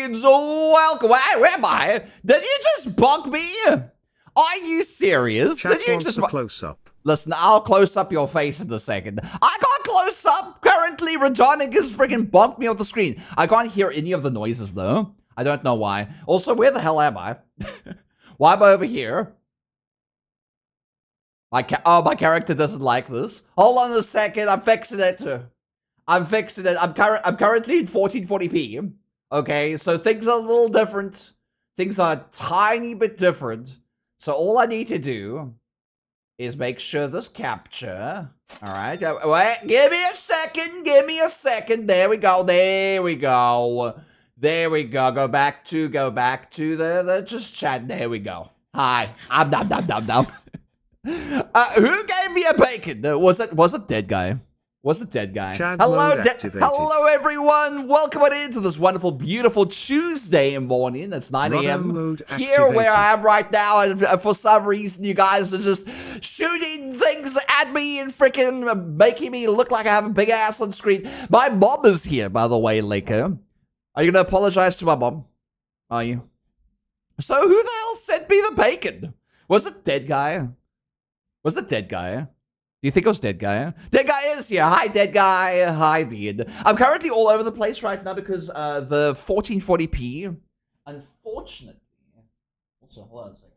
beans, welcome. Where am I? Did you just bug me? Are you serious? Chat Did you wants just a close-up. Listen, I'll close up your face in a second. I got close up. Currently, Rajonic is freaking bonked me off the screen. I can't hear any of the noises, though. I don't know why. Also, where the hell am I? Why am I over here? My character doesn't like this. Hold on a second. I'm fixing it. I'm currently in 1440p. Okay, so things are a little different. Things are a tiny bit different. So all I need to do is make sure this capture. All right, wait, give me a second. There we go. Go back to the just chat. There we go. Hi, I'm dum. Who gave me a bacon? Was it dead guy? Chat Hello, mode activated. hello everyone. Welcome on into this wonderful, beautiful Tuesday morning. It's 9 a.m. here where I am right now, and for some reason you guys are just shooting things at me and freaking making me look like I have a big ass on screen. My mom is here, by the way, Laker. Are you gonna apologize to my mom? Are you? So who the hell sent me the bacon? Was it dead guy? Do you think it was Dead Guy? Dead Guy is here. Hi, Dead Guy. Hi, Beard. I'm currently all over the place right now because the 1440p, unfortunately, also, hold on a second.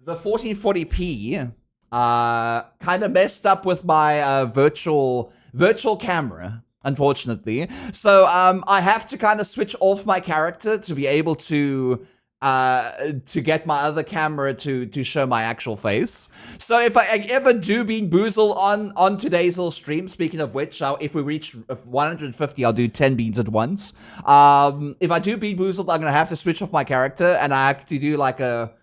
The 1440p kind of messed up with my virtual camera, unfortunately. So I have to kind of switch off my character to be able to get my other camera to show my actual face. So if I ever do Bean Boozle on today's little stream, speaking of which, if we reach 150, I'll do 10 beans at once. If I do Bean Boozle, I'm gonna have to switch off my character, and I have to do like a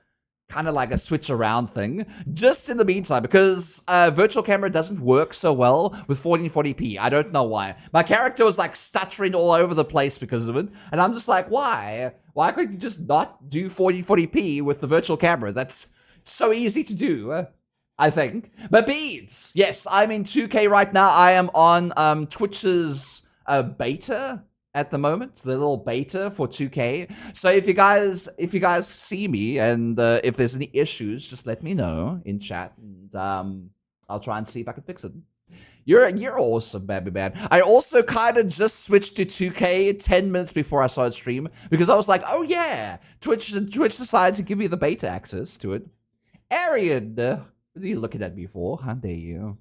kind of like a switch around thing just in the meantime, because virtual camera doesn't work so well with 1440p. I don't know why. My character was like stuttering all over the place because of it, and I'm just like, why could you just not do 1440p with the virtual camera? That's so easy to do, I think. But Beads, yes, I'm in 2K right now. I am on Twitch's beta at the moment, the little beta for 2K. So if you guys see me, and if there's any issues, just let me know in chat, and I'll try and see if I can fix it. You're awesome, baby man. I also kind of just switched to 2K 10 minutes before I started stream, because I was like, oh yeah, Twitch decided to give me the beta access to it. Arian, what are you looking at me for? How dare you?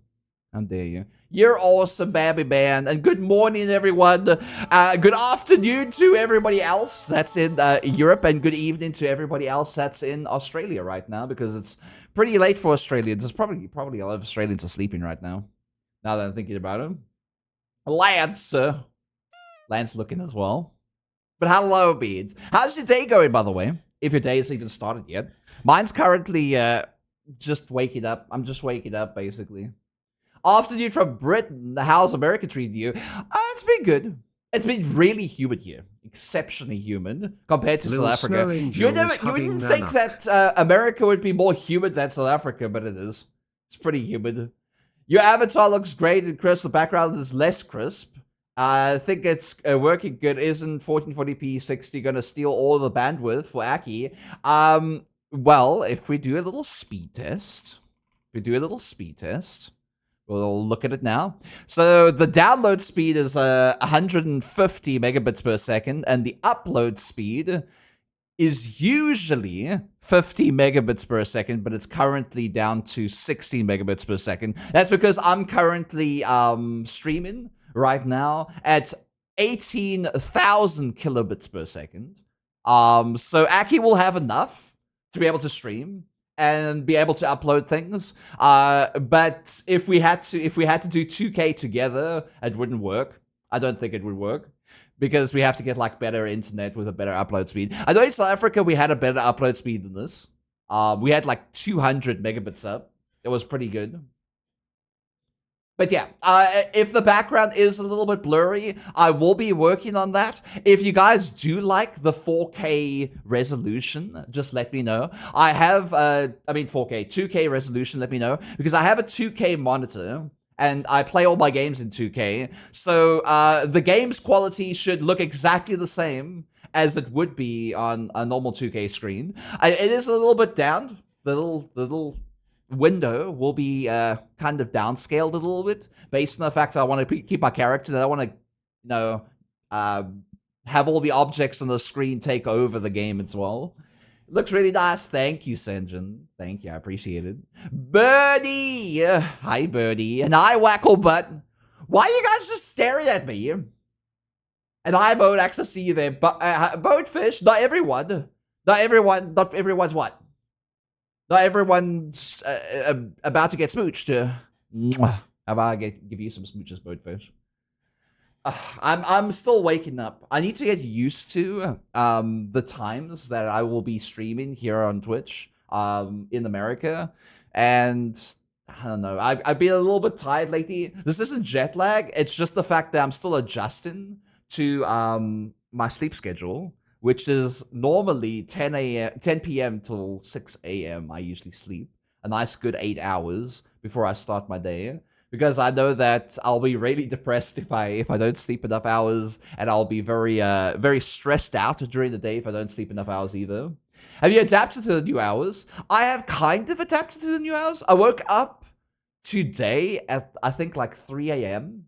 You're awesome, baby man. And good morning, everyone. Good afternoon to everybody else that's in Europe, and good evening to everybody else that's in Australia right now, because it's pretty late for Australians. There's probably a lot of Australians are sleeping right now. Now that I'm thinking about it. Lance looking as well. But hello, Beads. How's your day going, by the way? If your day hasn't even started yet. Mine's currently just waking up. I'm just waking up, basically. Afternoon from Britain. How's America treating you? It's been good. It's been really humid here. Exceptionally humid compared to South Africa. You wouldn't think that America would be more humid than South Africa, but it is. It's pretty humid. Your avatar looks great and crisp. The background is less crisp. I think it's working good. Isn't 1440p 60 going to steal all the bandwidth for Aki? Well, if we do a little speed test, we'll look at it now. So the download speed is 150 megabits per second, and the upload speed is usually 50 megabits per second, but it's currently down to 16 megabits per second. That's because I'm currently streaming right now at 18,000 kilobits per second. So Aki will have enough to be able to stream and be able to upload things. But if we had to do 2K together, it wouldn't work. I don't think it would work, because we have to get like better internet with a better upload speed. I know in South Africa we had a better upload speed than this. We had like 200 megabits up. It was pretty good. But yeah, if the background is a little bit blurry, I will be working on that. If you guys do like the 4K resolution, just let me know. I have, 4K, 2K resolution, let me know. Because I have a 2K monitor, and I play all my games in 2K. So the game's quality should look exactly the same as it would be on a normal 2K screen. It is a little bit down. The little window will be kind of downscaled a little bit based on the fact that I want to keep my character. And I want to, have all the objects on the screen take over the game as well. It looks really nice. Thank you, Senjin. Thank you. I appreciate it. Birdie! Hi, Birdie. And hi, Wacklebutt. Why are you guys just staring at me? And hi, Modax. I see you there. But Boatfish, not everyone. Not everyone's what? Not everyone's about to get smooched. How about I give you some smooches, Boatfish? I'm still waking up. I need to get used to the times that I will be streaming here on Twitch in America. And I don't know. I've been a little bit tired lately. This isn't jet lag. It's just the fact that I'm still adjusting to my sleep schedule, which is normally 10 p.m. till 6 a.m. I usually sleep. A nice good 8 hours before I start my day. Because I know that I'll be really depressed if I don't sleep enough hours, and I'll be very stressed out during the day if I don't sleep enough hours either. Have you adapted to the new hours? I have kind of adapted to the new hours. I woke up today at, I think, like 3 a.m.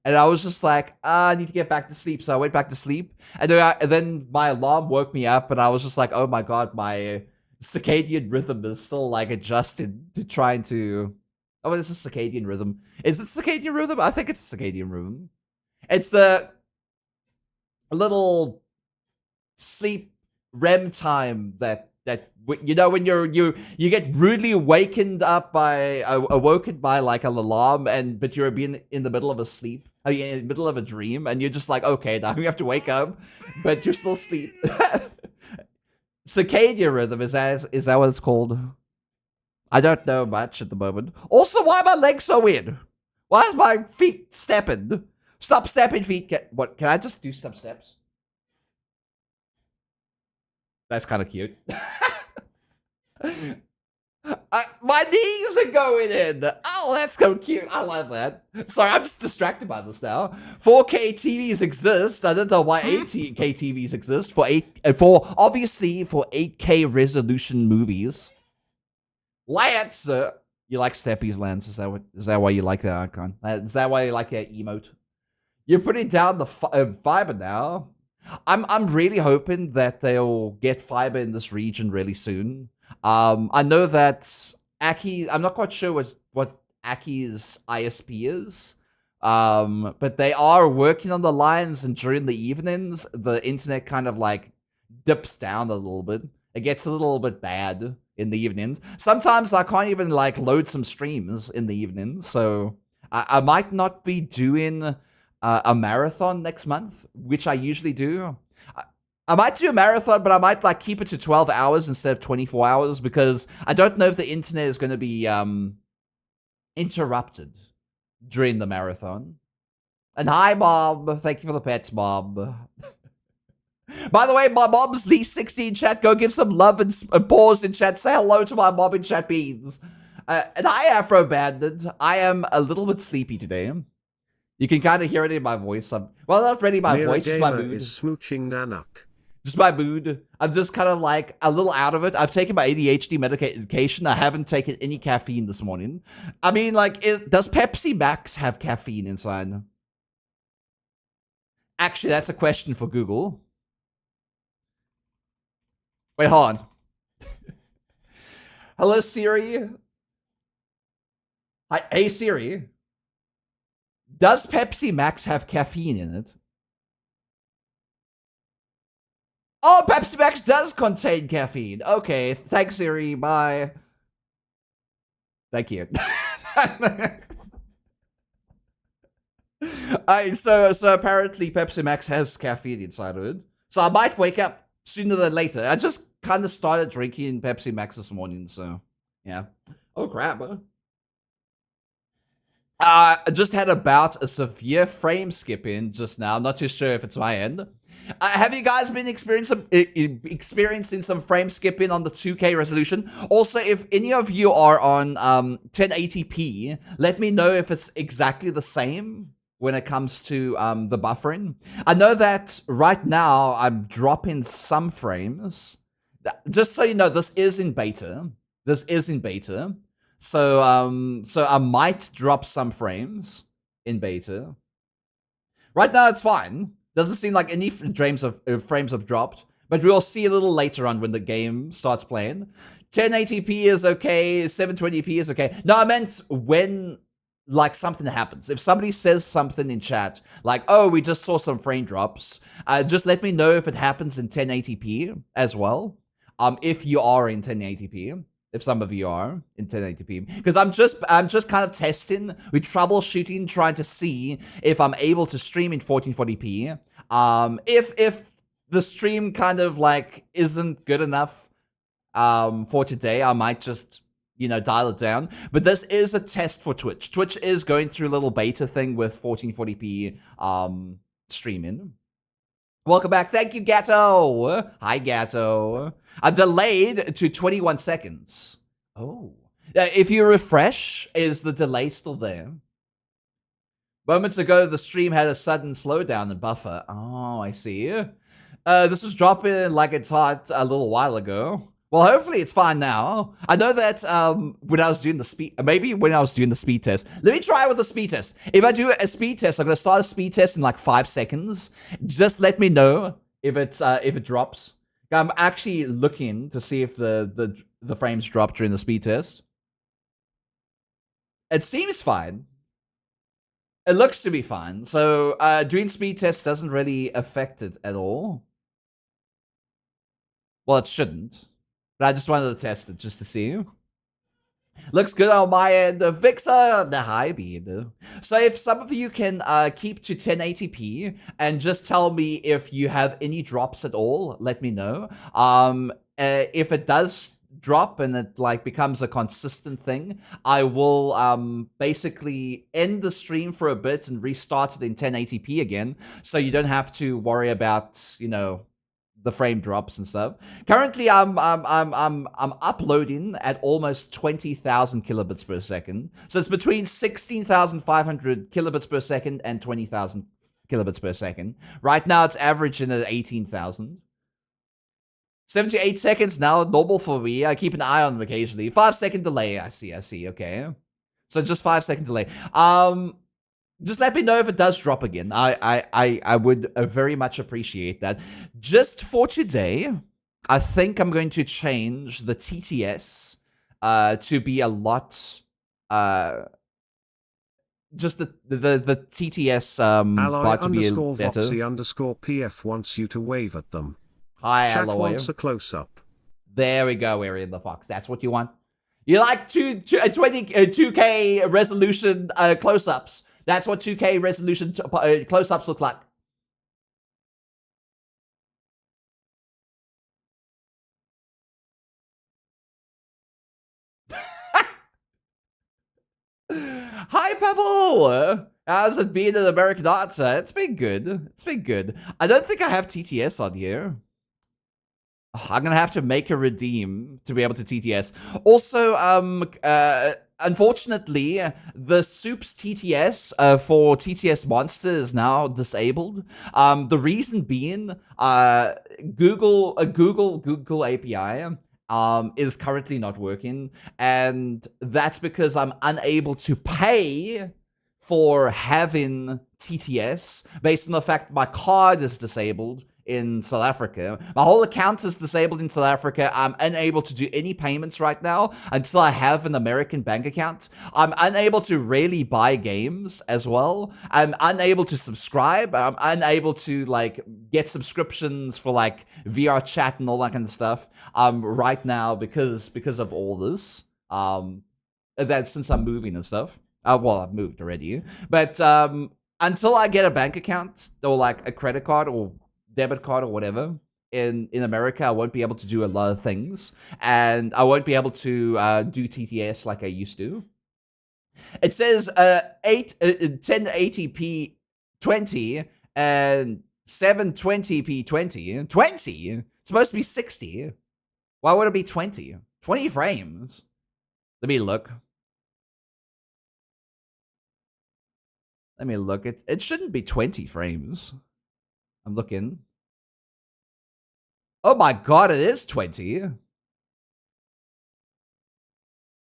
And I was just like, I need to get back to sleep. So I went back to sleep. And then my alarm woke me up, and I was just like, oh my god, my circadian rhythm is still like adjusted to trying to... Oh, it's a circadian rhythm. Is it circadian rhythm? I think it's a circadian rhythm. It's the little sleep REM time that you know, when you get rudely awoken by like an alarm, but you're being in the middle of a sleep, in the middle of a dream, and you're just like, okay, now you have to wake up, but you're still asleep. Circadian rhythm, is that what it's called? I don't know much at the moment. Also, why are my legs so weird? Why is my feet stepping? Stop stepping, feet. Can I just do some steps? That's kind of cute. My knees are going in. Oh, that's so cute. I love that. Sorry, I'm just distracted by this now. 4K TVs exist. I don't know why 8K TVs exist obviously for 8K resolution movies. Lance, you like Steppies, Lance? Is that why you like that icon? Is that why you like that emote? You're putting down the fiber now. I'm really hoping that they'll get fiber in this region really soon. I know that Aki. I'm not quite sure what Aki's ISP is. But they are working on the lines, and during the evenings, the internet kind of like dips down a little bit. It gets a little bit bad in the evenings. Sometimes I can't even like load some streams in the evenings, so I might not be doing a marathon next month, which I usually do. I might do a marathon, but I might like keep it to 12 hours instead of 24 hours because I don't know if the internet is going to be interrupted during the marathon. And hi, Bob. Thank you for the pets, Bob. By the way, my mom's Lee60 in chat. Go give some love and pause in chat. Say hello to my mom in chat, beans. And hi, Afro Bandit. I am a little bit sleepy today. You can kind of hear it in my voice. Well, not really my voice, just my mood. Is smooching Nanak. Just my mood. I'm just kind of like a little out of it. I've taken my ADHD medication. I haven't taken any caffeine this morning. I mean, like, does Pepsi Max have caffeine inside? Actually, that's a question for Google. Wait, hold on. Hello, Siri. Hi, hey, Siri. Does Pepsi Max have caffeine in it? Oh, Pepsi Max does contain caffeine. Okay, thanks, Siri. Bye. Thank you. So apparently Pepsi Max has caffeine inside of it. So I might wake up sooner than later. I just kind of started drinking Pepsi Max this morning, so yeah. Oh crap. I just had about a severe frame skip in just now. I'm not too sure if it's my end. Have you guys been experiencing some frame skipping on the 2K resolution? Also, if any of you are on 1080p, let me know if it's exactly the same when it comes to the buffering. I know that right now I'm dropping some frames. Just so you know, this is in beta. This is in beta. So so I might drop some frames in beta. Right now it's fine. Doesn't seem like any frames have dropped, but we'll see a little later on when the game starts playing. 1080p is okay, 720p is okay. No, I meant when like something happens. If somebody says something in chat, like, oh, we just saw some frame drops, just let me know if it happens in 1080p as well. If you are in 1080p. If some of you are in 1080p, because I'm just kind of testing, we're troubleshooting, trying to see if I'm able to stream in 1440p. If the stream kind of like isn't good enough for today, I might just dial it down. But this is a test for Twitch. Twitch is going through a little beta thing with 1440p streaming. Welcome back. Thank you, Gatto. Hi, Gatto. I'm delayed to 21 seconds. Oh. If you refresh, is the delay still there? Moments ago, the stream had a sudden slowdown and buffer. Oh, I see. This was dropping like it's hot a little while ago. Well, hopefully it's fine now. I know that when I was doing the speed, maybe when I was doing the speed test. Let me try with the speed test. If I do a speed test, I'm gonna start a speed test in like 5 seconds. Just let me know if it drops. I'm actually looking to see if the frames drop during the speed test. It seems fine. It looks to be fine. So doing speed test doesn't really affect it at all. Well, it shouldn't. But I just wanted to test it just to see. Looks good on my end. Vixer, the high bead. So if some of you can keep to 1080p and just tell me if you have any drops at all, let me know. If it does drop and it like becomes a consistent thing, I will basically end the stream for a bit and restart it in 1080p again, so you don't have to worry about the frame drops and stuff. Currently, I'm uploading at almost 20,000 kilobits per second. So it's between 16,500 kilobits per second and 20,000 kilobits per second. Right now, it's averaging at 18,000. 78 seconds now, normal for me. I keep an eye on it occasionally. 5-second delay. I see. Okay. So just 5-second delay. Just let me know if it does drop again. I would very much appreciate that. Just for today, I think I'm going to change the TTS to be a lot just the TTS bar to be better. Alloy_Voxy_PF wants you to wave at them. Hi, Chat Alloy. wants a close-up. There we go, Arian the Fox. That's what you want. You like 2K resolution close-ups. That's what 2K resolution close-ups look like. Hi, Pebble! How's it been in American Arts? It's been good. It's been good. I don't think I have TTS on here. I'm gonna have to make a redeem to be able to TTS. Also, unfortunately, the Soups TTS for TTS Monster is now disabled. The reason being, Google API is currently not working, and that's because I'm unable to pay for having TTS based on the fact my card is disabled in South Africa. My whole account is disabled in South Africa. I'm unable to do any payments right now until I have an American bank account. I'm unable to really buy games as well. I'm unable to subscribe. I'm unable to like get subscriptions for like VR chat and all that kind of stuff right now because of all this. That since I'm moving and stuff. Well, I've moved already. But until I get a bank account or like a credit card or debit card or whatever in America, I won't be able to do a lot of things, and I won't be able to do TTS like I used to. It says 1080p 20 and 720p 20. 20? It's supposed to be 60. Why would it be 20? 20 frames. Let me look. Let me look. It shouldn't be 20 frames. I'm looking. Oh my god, it is 20.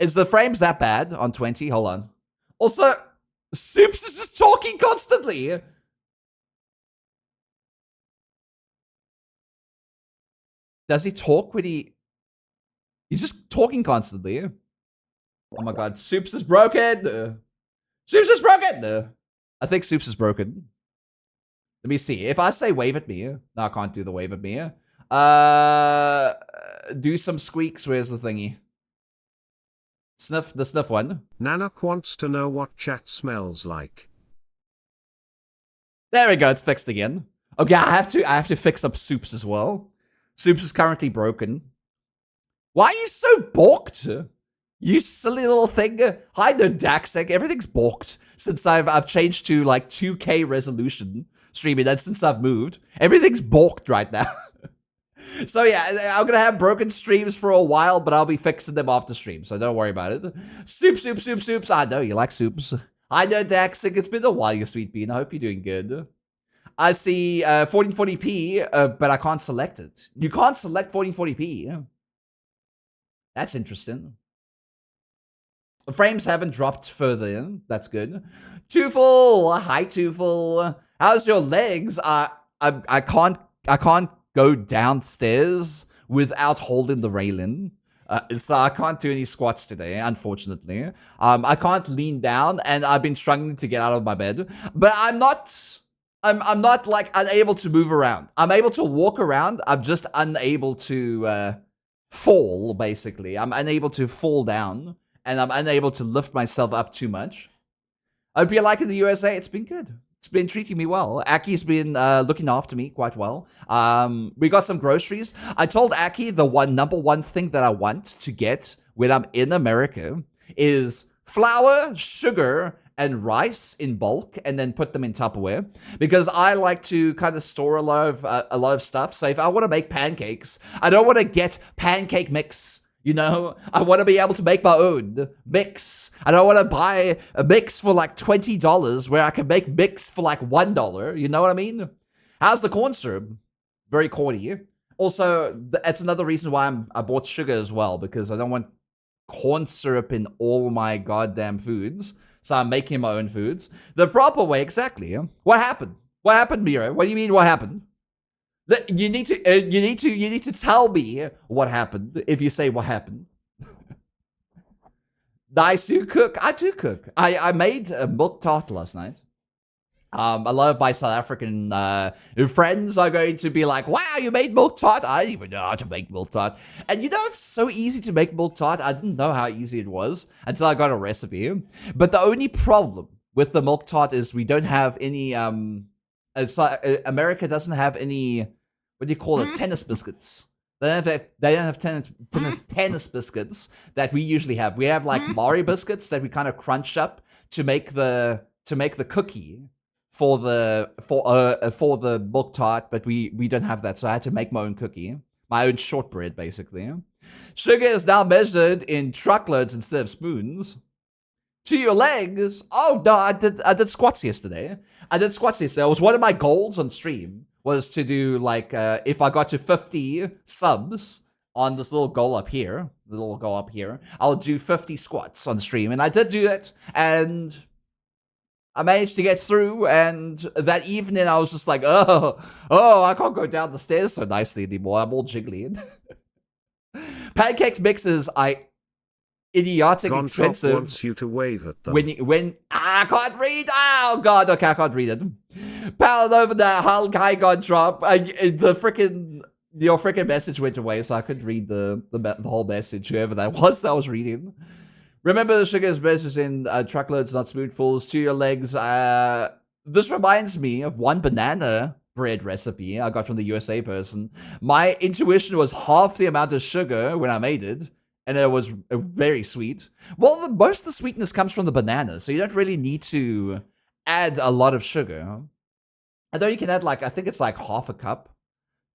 Is the frames that bad on 20? Hold on. Also, Soups is just talking constantly. Does he talk when he... He's just talking constantly. Oh my god, Soups is broken. Soups is broken. I think Soups is broken. Let me see. If I say wave at me... No, I can't do the wave at me. Do some squeaks. Where's the thingy? Sniff, the sniff one. Nanak wants to know what chat smells like. There we go, it's fixed again. Okay, I have to fix up Soups as well. Soups is currently broken. Why are you so balked? You silly little thing. Hi, no Daxek. Everything's balked since I've changed to like 2K resolution streaming. That's since I've moved. Everything's balked right now. So yeah, I'm gonna have broken streams for a while, but I'll be fixing them after stream, so don't worry about it. Soups. I know you like Soups. I know Daxik. It's been a while, you sweet bean. I hope you're doing good. I see 1440p, but I can't select it. You can't select 1440p. That's interesting. The frames haven't dropped further in. That's good. Twofull, hi Twofull. How's your legs? I can't go downstairs without holding the railing. So I can't do any squats today, unfortunately. I can't lean down, and I've been struggling to get out of my bed. But I'm not like unable to move around. I'm able to walk around. I'm just unable to fall, basically. I'm unable to fall down, and I'm unable to lift myself up too much. I hope you like in the USA. It's been good. It's been treating me well. Aki's been looking after me quite well. We got some groceries. I told Aki the number one thing that I want to get when I'm in America is flour, sugar, and rice in bulk, and then put them in Tupperware, because I like to kind of store a lot of stuff. So if I want to make pancakes, I don't want to get pancake mix. You know, I want to be able to make my own mix. I don't want to buy a mix for like $20 where I can make mix for like $1. You know what I mean? How's the corn syrup? Very corny. Also, that's another reason why I bought sugar as well, because I don't want corn syrup in all my goddamn foods. So I'm making my own foods the proper way. Exactly. What happened? What happened, Mira? What do you mean? What happened? You need to tell me what happened. If you say what happened. Nice, you cook. I do cook. I made a milk tart last night. A lot of my South African friends are going to be like, wow, you made milk tart? I didn't even know how to make milk tart. And you know, it's so easy to make milk tart. I didn't know how easy it was until I got a recipe. But the only problem with the milk tart is we don't have any, it's like, America doesn't have any, what do you call it, tennis biscuits. They don't have tennis biscuits that we usually have. We have like Mari biscuits that we kind of crunch up to make the cookie for the milk tart, but we don't have that, so I had to make my own cookie, my own shortbread, basically. Sugar is now measured in truckloads instead of spoons. To your legs. Oh no, I did squats yesterday. It was one of my goals on stream was to do like if I got to 50 subs on this little goal up here, I'll do 50 squats on stream, and I did do it, and I managed to get through, and that evening I was just like, oh, I can't go down the stairs so nicely anymore. I'm all jiggly. Pancakes mixes, idiotic expensive. Gontrop wants you to wave at them. When I can't read. Oh god, okay, I can't read it. Powered over the Hulk high Gontrop. Your freaking message went away, so I couldn't read the whole message. Whoever that was reading. Remember, the sugar is measured in truckloads, not spoonfuls. To your legs. This reminds me of one banana bread recipe I got from the USA person. My intuition was half the amount of sugar when I made it, and it was very sweet. Well, most of the sweetness comes from the banana, so you don't really need to add a lot of sugar. I know you can add like, I think it's like half a cup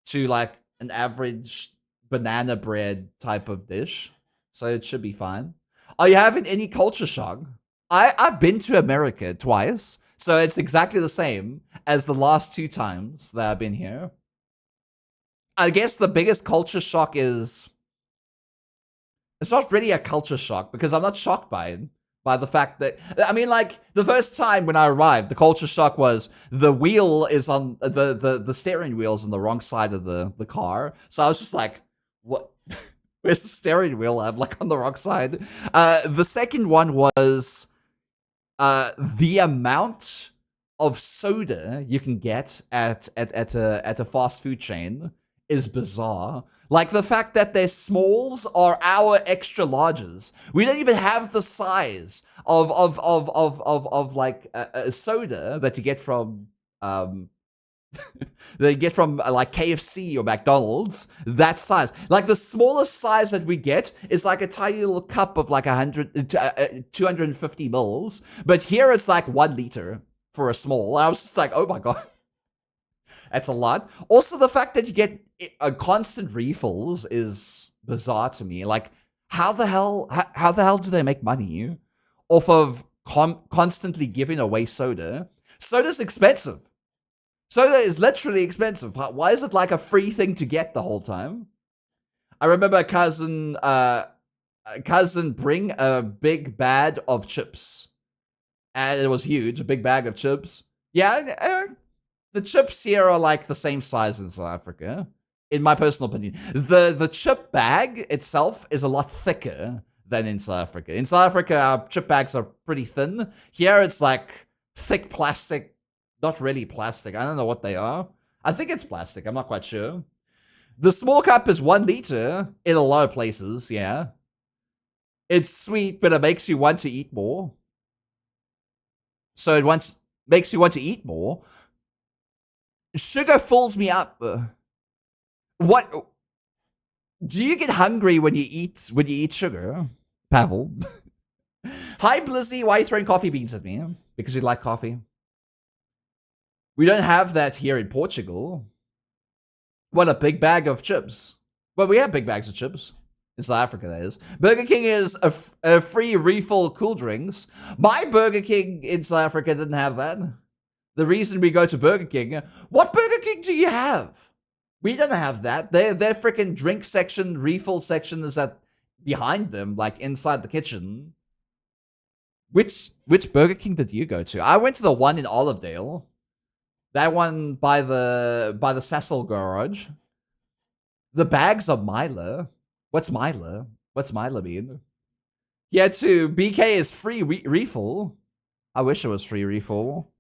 to like an average banana bread type of dish. So it should be fine. Are you having any culture shock? I've been to America twice, so it's exactly the same as the last 2 times that I've been here. I guess the biggest culture shock is, it's not really a culture shock because I'm not shocked by it. By the fact that, I mean, like, the first time when I arrived, the culture shock was the wheel is on, the steering wheel's on the wrong side of the car. So I was just like, what? Where's the steering wheel? I'm like on the wrong side. The second one was the amount of soda you can get at a fast food chain is bizarre. Like the fact that their smalls are our extra larges. We don't even have the size of like a soda that you get from like KFC or McDonald's. That size, like the smallest size that we get is like a tiny little cup of like 250 mils. But here it's like 1 liter for a small. I was just like, oh my god. That's a lot. Also, the fact that you get constant refills is bizarre to me. Like, how the hell do they make money off of constantly giving away soda? Soda's expensive. Soda is literally expensive. Why is it like a free thing to get the whole time? I remember a cousin bring a big bag of chips, and it was huge. A big bag of chips. Yeah. The chips here are like the same size in South Africa, in my personal opinion. The chip bag itself is a lot thicker than in South Africa. In South Africa, our chip bags are pretty thin. Here, it's like thick plastic. Not really plastic. I don't know what they are. I think it's plastic. I'm not quite sure. The small cup is 1 liter in a lot of places, yeah. It's sweet, but it makes you want to eat more. So it makes you want to eat more. Sugar fills me up. What? Do you get hungry when you eat sugar, Pavel? Hi, Blizzy. Why are you throwing coffee beans at me? Because you like coffee. We don't have that here in Portugal. What, a big bag of chips? Well, we have big bags of chips. In South Africa, that is. Burger King is a free refill cool drinks. My Burger King in South Africa didn't have that. The reason we go to Burger King, what Burger King do you have? We don't have that. Their freaking drink section, refill section is behind them, like inside the kitchen. Which Burger King did you go to? I went to the one in Olivedale. That one by the Cecil garage. The bags of Milo. What's Milo? What's Milo mean? Yeah, too. BK is free refill. I wish it was free refill.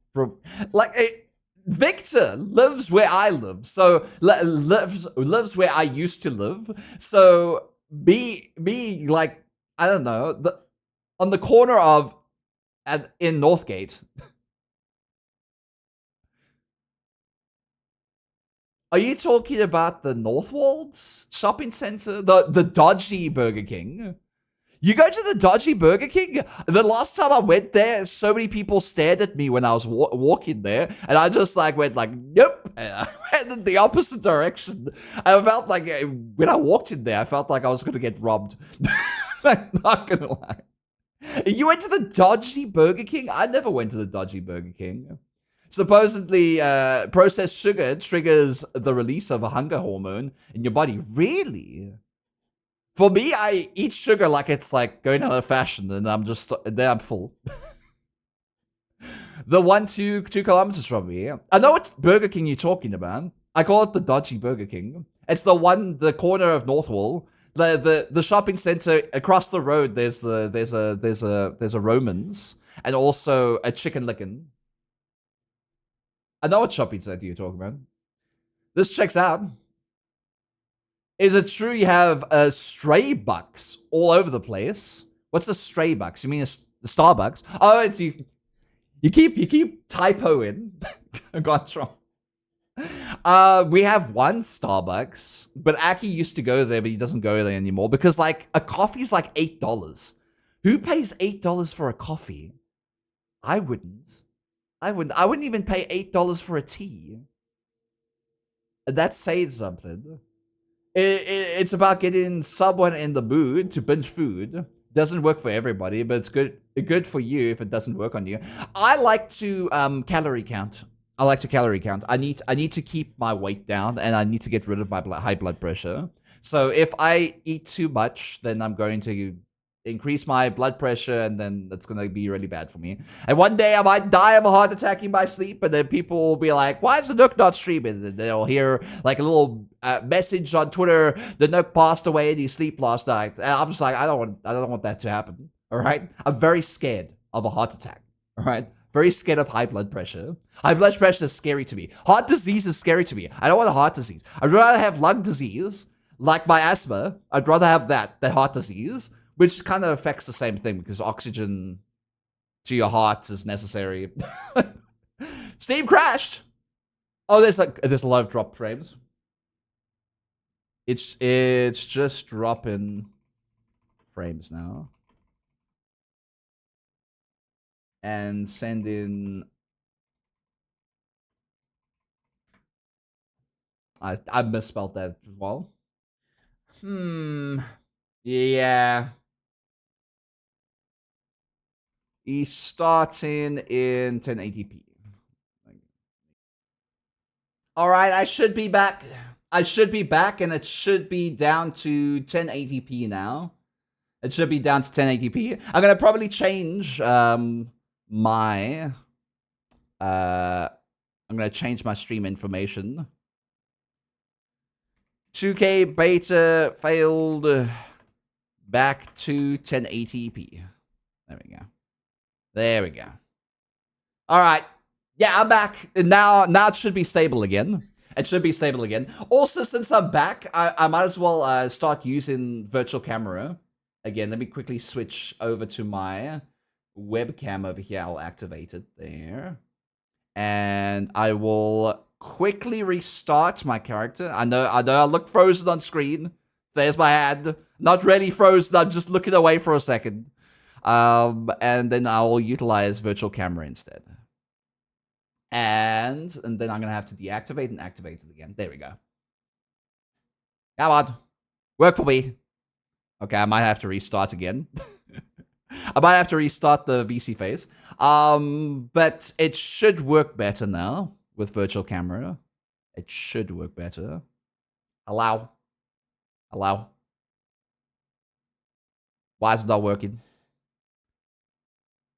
Like, Victor lives where I live, so lives where I used to live. So be like, I don't know, on the corner of in Northgate. Are you talking about the Northwolds shopping center, the dodgy Burger King? You go to the dodgy Burger King? The last time I went there, so many people stared at me when I was walking there, and I just like went like, nope, and I went in the opposite direction. I felt like when I walked in there, I felt like I was gonna get robbed. I'm not gonna lie. You went to the dodgy Burger King? I never went to the dodgy Burger King. Supposedly, processed sugar triggers the release of a hunger hormone in your body. Really? For me, I eat sugar like it's like going out of fashion, and I'm just there. I'm full. The 2 kilometers from me. I know what Burger King you're talking about. I call it the dodgy Burger King. It's the corner of Northwall. The shopping center across the road. There's a Romans and also a Chicken Licken. I know what shopping center you're talking about. This checks out. Is it true you have stray bucks all over the place? What's a stray bucks? You mean the Starbucks? Oh, it's you. You keep typoing. Got wrong. We have one Starbucks, but Aki used to go there, but he doesn't go there anymore because like a coffee is like $8. Who pays $8 for a coffee? I wouldn't. I wouldn't even pay $8 for a tea. That's saying something. It's about getting someone in the mood to binge food. Doesn't work for everybody, but it's good for you if it doesn't work on you. I like to calorie count. I like to calorie count. I need to keep my weight down, and I need to get rid of my high blood pressure. So if I eat too much, then I'm going to increase my blood pressure, and then that's going to be really bad for me. And one day I might die of a heart attack in my sleep, and then people will be like, why is the Nook not streaming? And they'll hear like a little message on Twitter, the Nook passed away in his sleep last night. And I'm just like, I don't want that to happen. All right? I'm very scared of a heart attack. All right? Very scared of high blood pressure. High blood pressure is scary to me. Heart disease is scary to me. I don't want a heart disease. I'd rather have lung disease, like my asthma. I'd rather have that than heart disease, which kind of affects the same thing because oxygen to your heart is necessary. Steam crashed. Oh, there's a lot of drop frames. It's just dropping frames now. And sending. I misspelled that as well. Yeah. He's starting in 1080p. All right, I should be back. And it should be down to 1080p now. It should be down to 1080p. I'm gonna probably change my. I'm gonna change my stream information. 2K beta failed. Back to 1080p. There we go. All right. Yeah, I'm back. Now it should be stable again. Also, since I'm back, I might as well start using virtual camera again. Let me quickly switch over to my webcam over here. I'll activate it there. And I will quickly restart my character. I know I look frozen on screen. There's my hand. Not really frozen. I'm just looking away for a second. And then I'll utilize virtual camera instead. And then I'm going to have to deactivate and activate it again. There we go. Come on. Work for me. Okay, I might have to restart again. I might have to restart the VC phase. But it should work better now with virtual camera. It should work better. Allow. Why is it not working?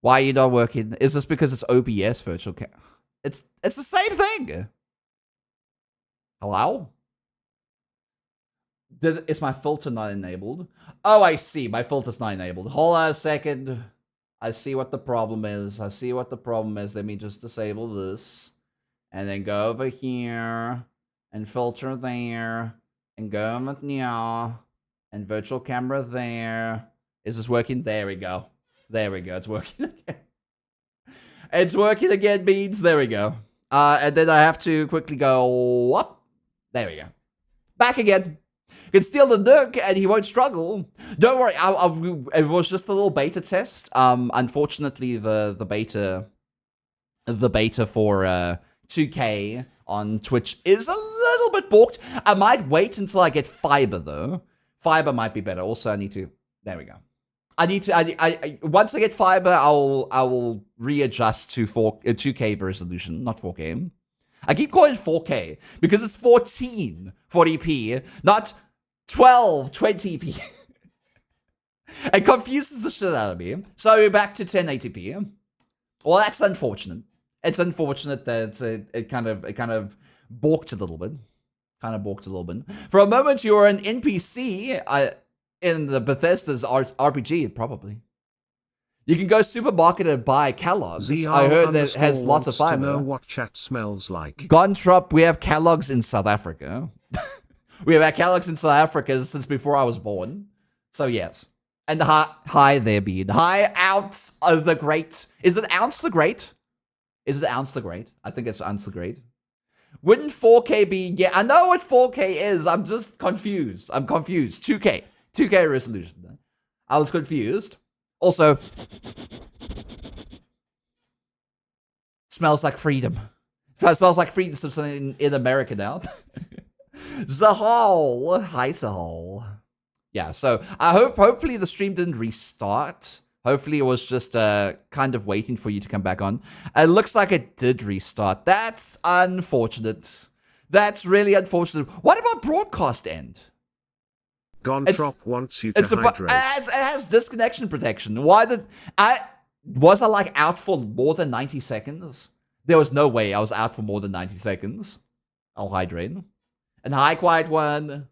Why are you not working? Is this because it's OBS virtual cam? It's the same thing. Hello? Is my filter not enabled? Oh, I see. My filter's not enabled. Hold on a second. I see what the problem is. Let me just disable this. And then go over here. And filter there. And go over here. And virtual camera there. Is this working? There we go. It's working again. It's working again, Beans. There we go. And then I have to quickly go up. There we go. Back again. You can steal the Nook and he won't struggle. Don't worry. It was just a little beta test. Unfortunately, the beta for 2K on Twitch is a little bit balked. I might wait until I get fiber though. Fiber might be better. Also, I need to. There we go. Once I get fiber, I will readjust to 2K resolution, not 4K. I keep calling it 4K because it's 1440p, not 1220p. It confuses the shit out of me. So we're back to 1080p. Well, that's unfortunate. It's unfortunate that it kind of balked a little bit. For a moment, you were an NPC. In the Bethesda's RPG, probably. You can go supermarket and buy Kellogg's. I heard that it has lots of fiber. To know what chat smells like. Gontrop, we have Kellogg's in South Africa. We have had Kellogg's in South Africa since before I was born. So yes. And hi there, Bean. Hi, Ounce of the Great. Is it Ounce the Great? I think it's Ounce the Great. Wouldn't 4K be... Yeah, I know what 4K is. I'm just confused. 2K. 2K resolution. I was confused. Also, Smells like freedom. It smells like freedom in America now. Zahal. Hi, Zahal. Yeah, so I hopefully the stream didn't restart. Hopefully it was just kind of waiting for you to come back on. It looks like it did restart. That's unfortunate. That's really unfortunate. What about broadcast end? Gontrop wants you to hydrate. It has disconnection protection. Why did was I like out for more than 90 seconds? There was no way I was out for more than 90 seconds. I'll hydrate. And hi, quiet one.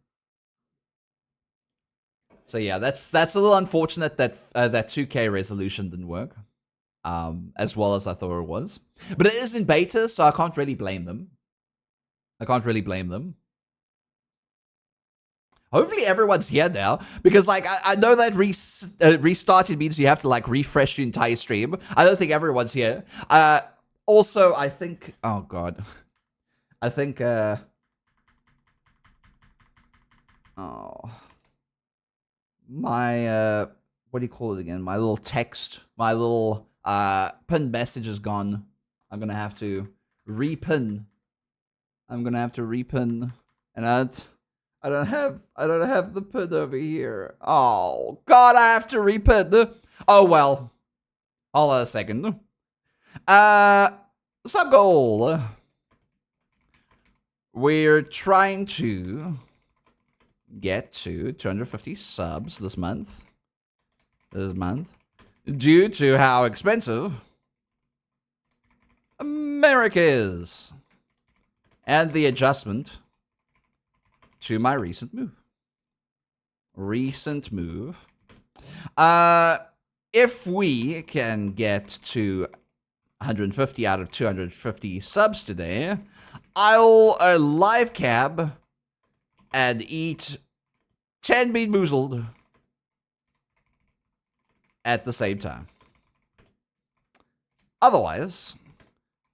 So yeah, that's a little unfortunate that that 2K resolution didn't work, as well as I thought it was. But it is in beta, so I can't really blame them. Hopefully everyone's here now, because like I know that restarting means you have to like refresh your entire stream. I don't think everyone's here. Also, I think, oh god, I think my what do you call it again? My little text, my little pinned message is gone. I'm gonna have to repin. And I don't have the pin over here. Oh god, I have to repin. Oh well. Hold on a second. Sub goal. We're trying to get to 250 subs this month. Due to how expensive America is. And the adjustment to my recent move. If we can get to 150 out of 250 subs today, I'll live cab and eat 10 Bean Boozled at the same time. Otherwise,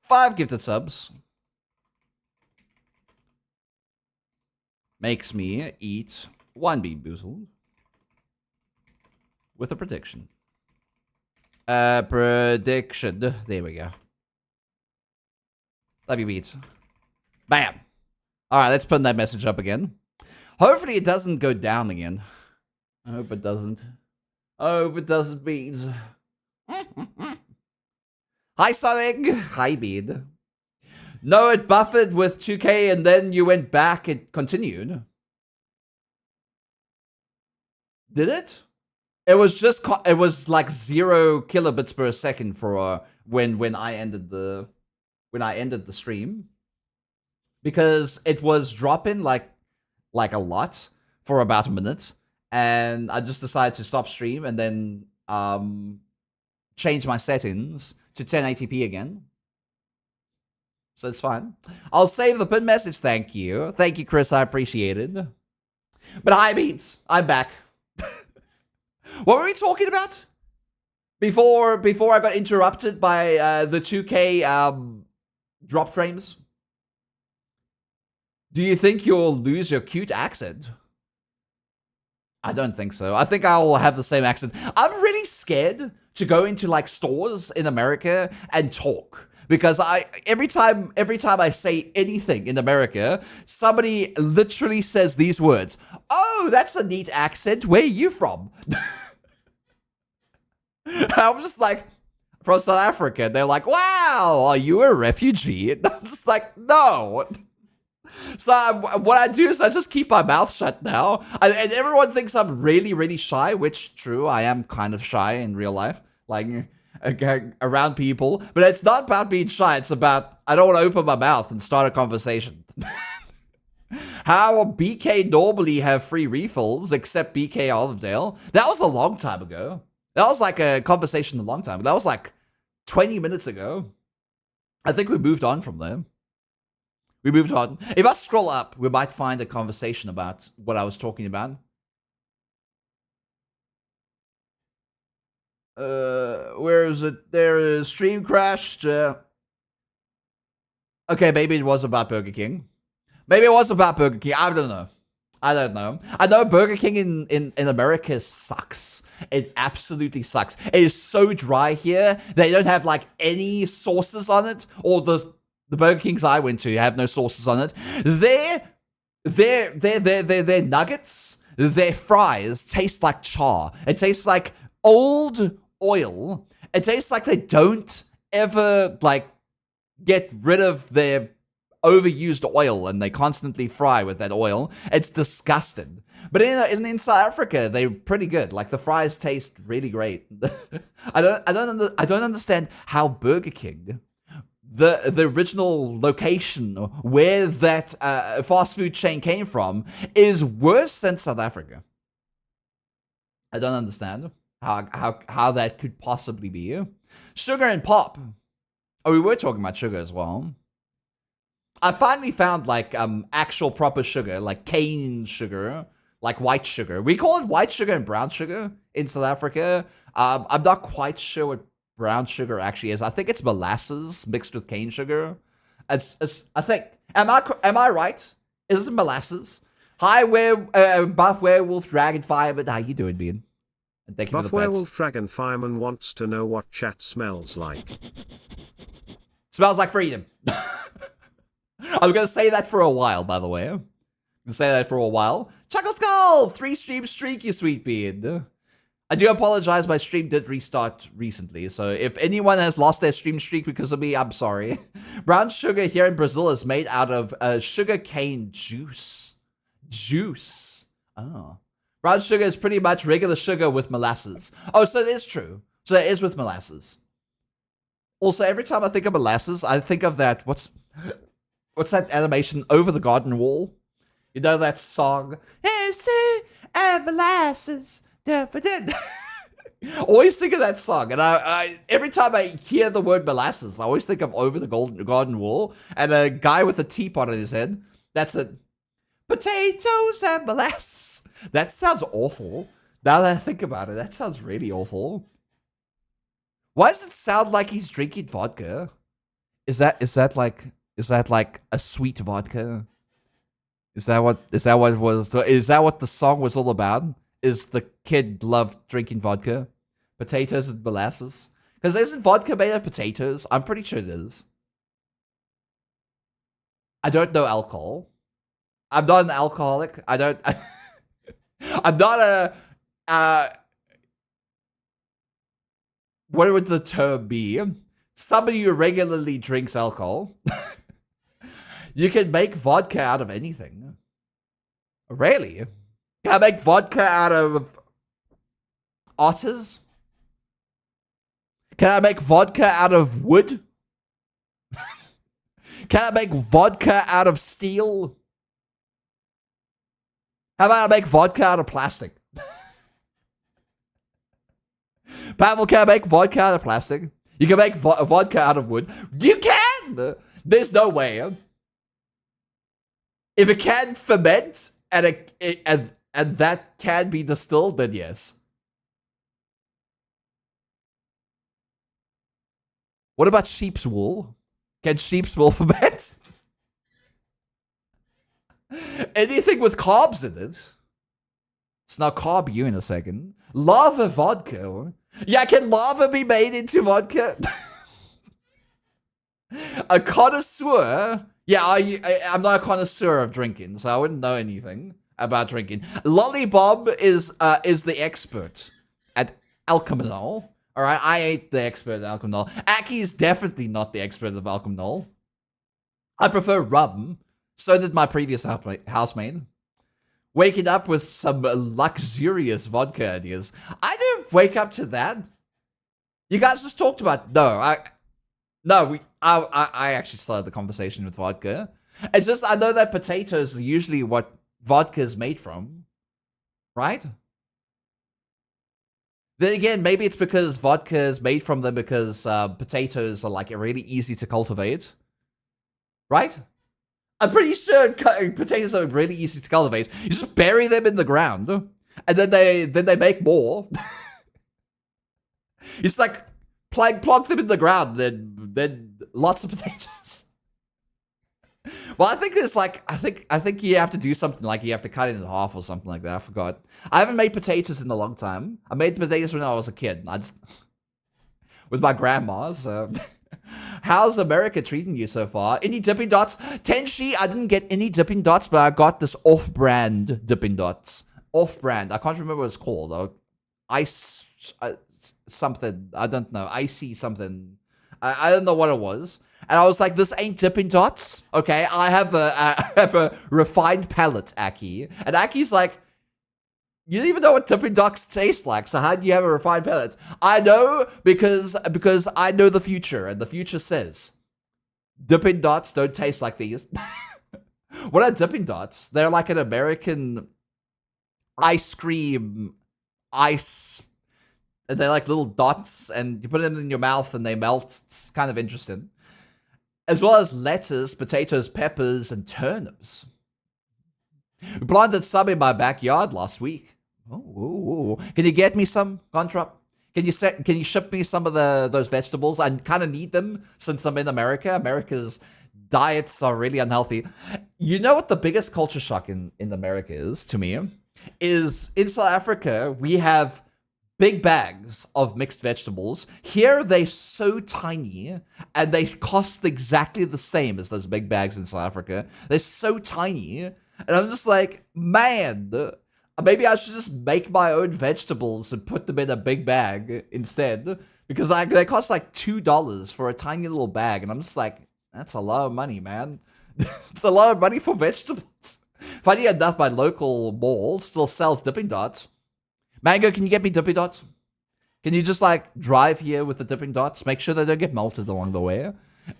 5 gifted subs makes me eat 1 Bean Boozled with a prediction. Prediction. There we go. Love you, Beats. Bam. All right, let's put that message up again. Hopefully it doesn't go down again. I hope it doesn't. Beats. Hi, Sonic. Hi, Bead. No, it buffered with 2K and then you went back. It continued. Did it? It was just it was like 0 kilobits per second for when I ended the stream, because it was dropping like a lot for about a minute, and I just decided to stop stream and then change my settings to 1080p again. So it's fine. I'll save the pin message. Thank you, Chris. I appreciate it. But hi, Beats. I'm back. What were we talking about before I got interrupted by the 2K drop frames? Do you think you'll lose your cute accent? I don't think so. I think I'll have the same accent. I'm really scared to go into like stores in America and talk, because every time I say anything in America, somebody literally says these words. Oh, that's a neat accent. Where are you from? I'm just like, from South Africa. They're like, wow, are you a refugee? And I'm just like, no. So what I do is I just keep my mouth shut now. And everyone thinks I'm really, really shy, which, true, I am kind of shy in real life. Like, around people. But it's not about being shy. It's about, I don't want to open my mouth and start a conversation. How BK normally have free refills, except BK Olivedale? That was a long time ago. That was like a conversation a long time ago. That was like 20 minutes ago. I think we moved on from there. We moved on. If I scroll up, we might find a conversation about what I was talking about. Where is it? There is stream crashed. Okay, maybe it was about Burger King. Maybe it was about Burger King. I don't know. I know Burger King in America sucks. It absolutely sucks. It is so dry here. They don't have like any sauces on it, or the Burger Kings I went to have no sauces on it. Their nuggets, their fries taste like char. It tastes like old oil. It tastes like they don't ever like get rid of their overused oil and they constantly fry with that oil. It's disgusting. But in South Africa, they're pretty good. Like the fries taste really great. I don't understand how Burger King, the original location where that fast food chain came from, is worse than South Africa. I don't understand how that could possibly be. Sugar and pop. Oh, we were talking about sugar as well. I finally found like actual proper sugar, like cane sugar, like white sugar. We call it white sugar and brown sugar in South Africa. I'm not quite sure what brown sugar actually is. I think it's molasses mixed with cane sugar. It's I think. Am I right? Is it molasses? Hi, Buff Werewolf Dragon Fireman. How you doing, man? And thank you Buff for the pets. Werewolf Dragon Fireman wants to know what chat smells like. Smells like freedom. I'm going to say that for a while, by the way. I'm going to say that for a while. Chuckle Skull! 3-stream streak, you sweet beard. I do apologize, my stream did restart recently, so if anyone has lost their stream streak because of me, I'm sorry. Brown sugar here in Brazil is made out of sugar cane juice. Juice. Oh. Brown sugar is pretty much regular sugar with molasses. Oh, so it is true. So it is with molasses. Also, every time I think of molasses, I think of that, what's that animation, Over the Garden Wall? You know that song? And molasses. Always think of that song, and I every time I hear the word molasses, I always think of Over the Garden Wall and a guy with a teapot on his head. That's it. Potatoes and molasses. That sounds awful. Now that I think about it, that sounds really awful. Why does it sound like he's drinking vodka? Is that like a sweet vodka? Is that what the song was all about? Is the kid loved drinking vodka? Potatoes and molasses? Because isn't vodka made of potatoes? I'm pretty sure it is. I don't know alcohol. I'm not an alcoholic. I'm not a what would the term be? Somebody who regularly drinks alcohol. You can make vodka out of anything. Really? Can I make vodka out of otters? Can I make vodka out of wood? Can I make vodka out of steel? How about I make vodka out of plastic? Pavel, can I make vodka out of plastic? You can make vodka out of wood. You can! There's no way. If it can ferment and that can be distilled, then yes. What about sheep's wool? Can sheep's wool ferment? Anything with carbs in it. It's not carb you in a second. Lava vodka. Yeah, can lava be made into vodka? A connoisseur? Yeah, I'm not a connoisseur of drinking, so I wouldn't know anything about drinking. Lollybob is the expert at alcohol. All right, I ain't the expert at alcohol. Aki is definitely not the expert of alcohol. I prefer rum. So did my previous housemate. Waking up with some luxurious vodka ideas. I didn't wake up to that. You guys just talked about I actually started the conversation with vodka. It's just I know that potatoes are usually what vodka is made from, right? Then again, maybe it's because vodka is made from them because potatoes are like really easy to cultivate, right? I'm pretty sure potatoes are really easy to cultivate. You just bury them in the ground, and then they make more. It's like plonk them in the ground, then lots of potatoes. Well, I think there's like I think you have to do something like you have to cut it in half or something like that. I forgot. I haven't made potatoes in a long time. I made potatoes when I was a kid. I just with my grandma. So, how's America treating you so far? Any Dipping Dots? Tenshi, I didn't get any Dipping Dots, but I got this off-brand Dipping Dots. Off-brand. I can't remember what it's called though. Ice something. I don't know. Icy something. I don't know what it was. And I was like, this ain't Dipping Dots. Okay, I have a refined palate, Aki. And Aki's like, you don't even know what Dipping Dots taste like, so how do you have a refined palate? I know because I know the future, and the future says Dipping Dots don't taste like these. What are Dipping Dots? They're like an American ice cream ice. They're like little dots, and you put them in your mouth and they melt. It's kind of interesting. As well as lettuce, potatoes, peppers, and turnips. We planted some in my backyard last week. Oh, can you get me some, Gontrop? Can you ship me some of those vegetables? I kind of need them since I'm in America. America's diets are really unhealthy. You know what the biggest culture shock in America is to me? Is in South Africa we have big bags of mixed vegetables. Here they're so tiny and they cost exactly the same as those big bags in South Africa. They're so tiny. And I'm just like, man, maybe I should just make my own vegetables and put them in a big bag instead. Because they cost like $2 for a tiny little bag. And I'm just like, that's a lot of money, man. It's a lot of money for vegetables. Funny enough, my local mall still sells Dipping Dots. Mango, can you get me Dipping Dots? Can you just like drive here with the Dipping Dots? Make sure they don't get melted along the way.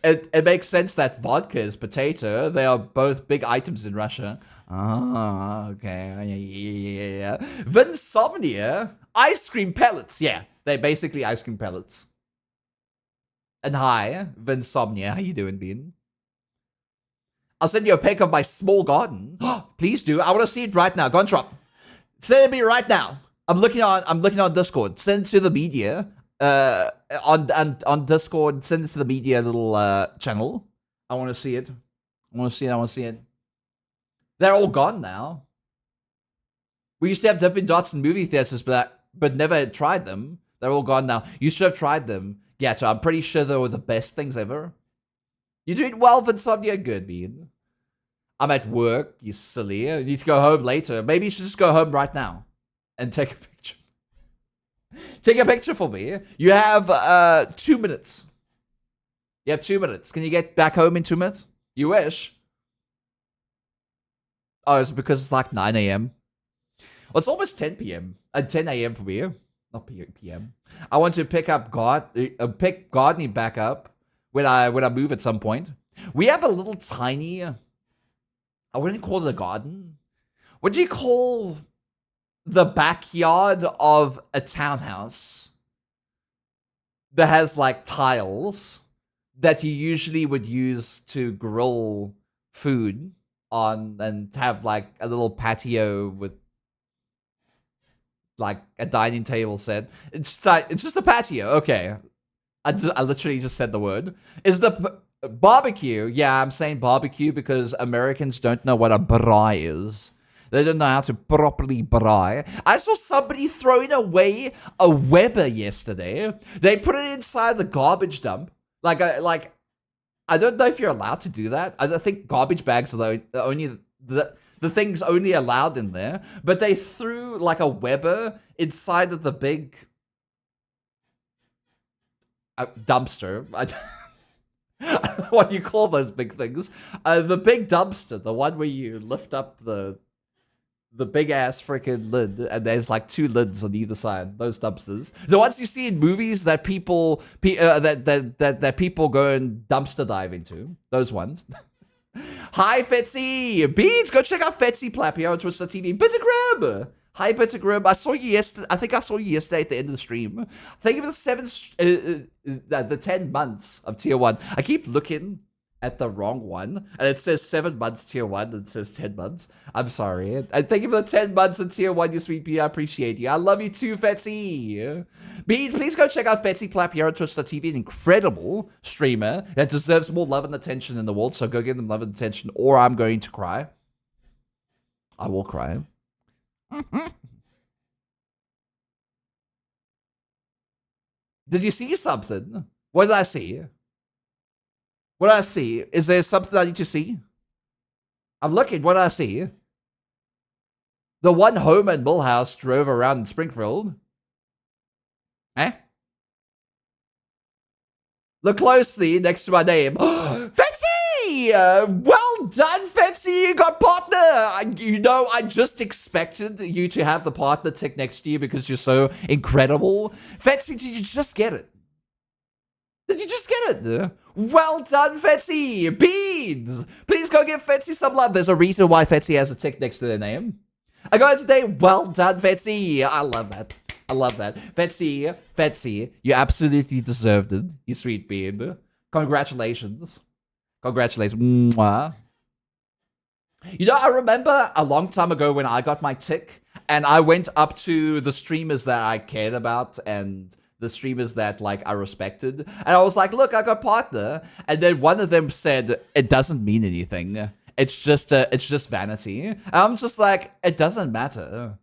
It makes sense that vodka is potato. They are both big items in Russia. Ah, okay. Yeah. Vinsomnia. Ice cream pellets. Yeah, they're basically ice cream pellets. And hi, Vinsomnia. How you doing, Bean? I'll send you a pic of my small garden. Please do. I want to see it right now. Go on, drop. Send it to me right now. I'm looking on Discord. Send it to the media. On Discord. Send it to the media little channel. I want to see it. I want to see it. They're all gone now. We used to have Dipping Dots in movie theaters, but never tried them. They're all gone now. You should have tried them. Yeah, so I'm pretty sure they were the best things ever. You're doing well, Vinsomnia. Good, Bean. I'm at work, you silly. You need to go home later. Maybe you should just go home right now and take a picture. Take a picture for me. You have 2 minutes. You have 2 minutes. Can you get back home in 2 minutes? You wish. Oh, it's because it's like 9 a.m. Well, it's almost 10 p.m. 10 a.m. for me. Not p.m. I want to pick gardening back up when I move at some point. We have a little tiny. I wouldn't call it a garden. What do you call the backyard of a townhouse that has like tiles that you usually would use to grill food on and have like a little patio with like a dining table set? It's just a patio. Okay. I literally just said the word. Is the barbecue? Yeah, I'm saying barbecue because Americans don't know what a braai is. They don't know how to properly braai. I saw somebody throwing away a Weber yesterday. They put it inside the garbage dump. Like I don't know if you're allowed to do that. I think garbage bags are the thing's only allowed in there. But they threw like a Weber inside of the big dumpster. What do you call those big things? The big dumpster, the one where you lift up the big ass freaking lid, and there's like 2 lids on either side. Those dumpsters, the ones you see in movies that people that people go and dumpster dive into. Those ones. Hi, Fetsy Beans. Go check out Fetsy Plappy on Twitch TV. Bittergrib. Hi, Bittergrib. I saw you yesterday. I think I saw you yesterday at the end of the stream. Thank you for the 10 months of tier 1. I keep looking at the wrong one, and it says 7 months tier 1, and it says 10 months. I'm sorry. And thank you for the 10 months in tier 1, you sweet pea. I appreciate you. I love you too, Fetsy. Beans, please go check out Fetsy Plap here on Twitch.tv, an incredible streamer that deserves more love and attention in the world. So go give them love and attention, or I'm going to cry. I will cry. Did you see something? What did I see? What did I see? Is there something I need to see? I'm looking. What did I see? The one Homer and Millhouse drove around in Springfield. Eh? Look closely next to my name. Fancy! Well done, Fancy! You got partner! You know, I just expected you to have the partner tick next to you because you're so incredible. Fancy, did you just get it? Did you just get it? Well done, Fetsy! Beans! Please go give Fetsy some love. There's a reason why Fetsy has a tick next to their name. I got it today. Well done, Fetsy. I love that. I love that. Fetsy, you absolutely deserved it, you sweet bean. Congratulations. Congratulations. Mwah. You know, I remember a long time ago when I got my tick, and I went up to the streamers that I cared about, and the streamers that, like, I respected. And I was like, look, I got partner. And then one of them said, it doesn't mean anything. It's just vanity. And I'm just like, it doesn't matter.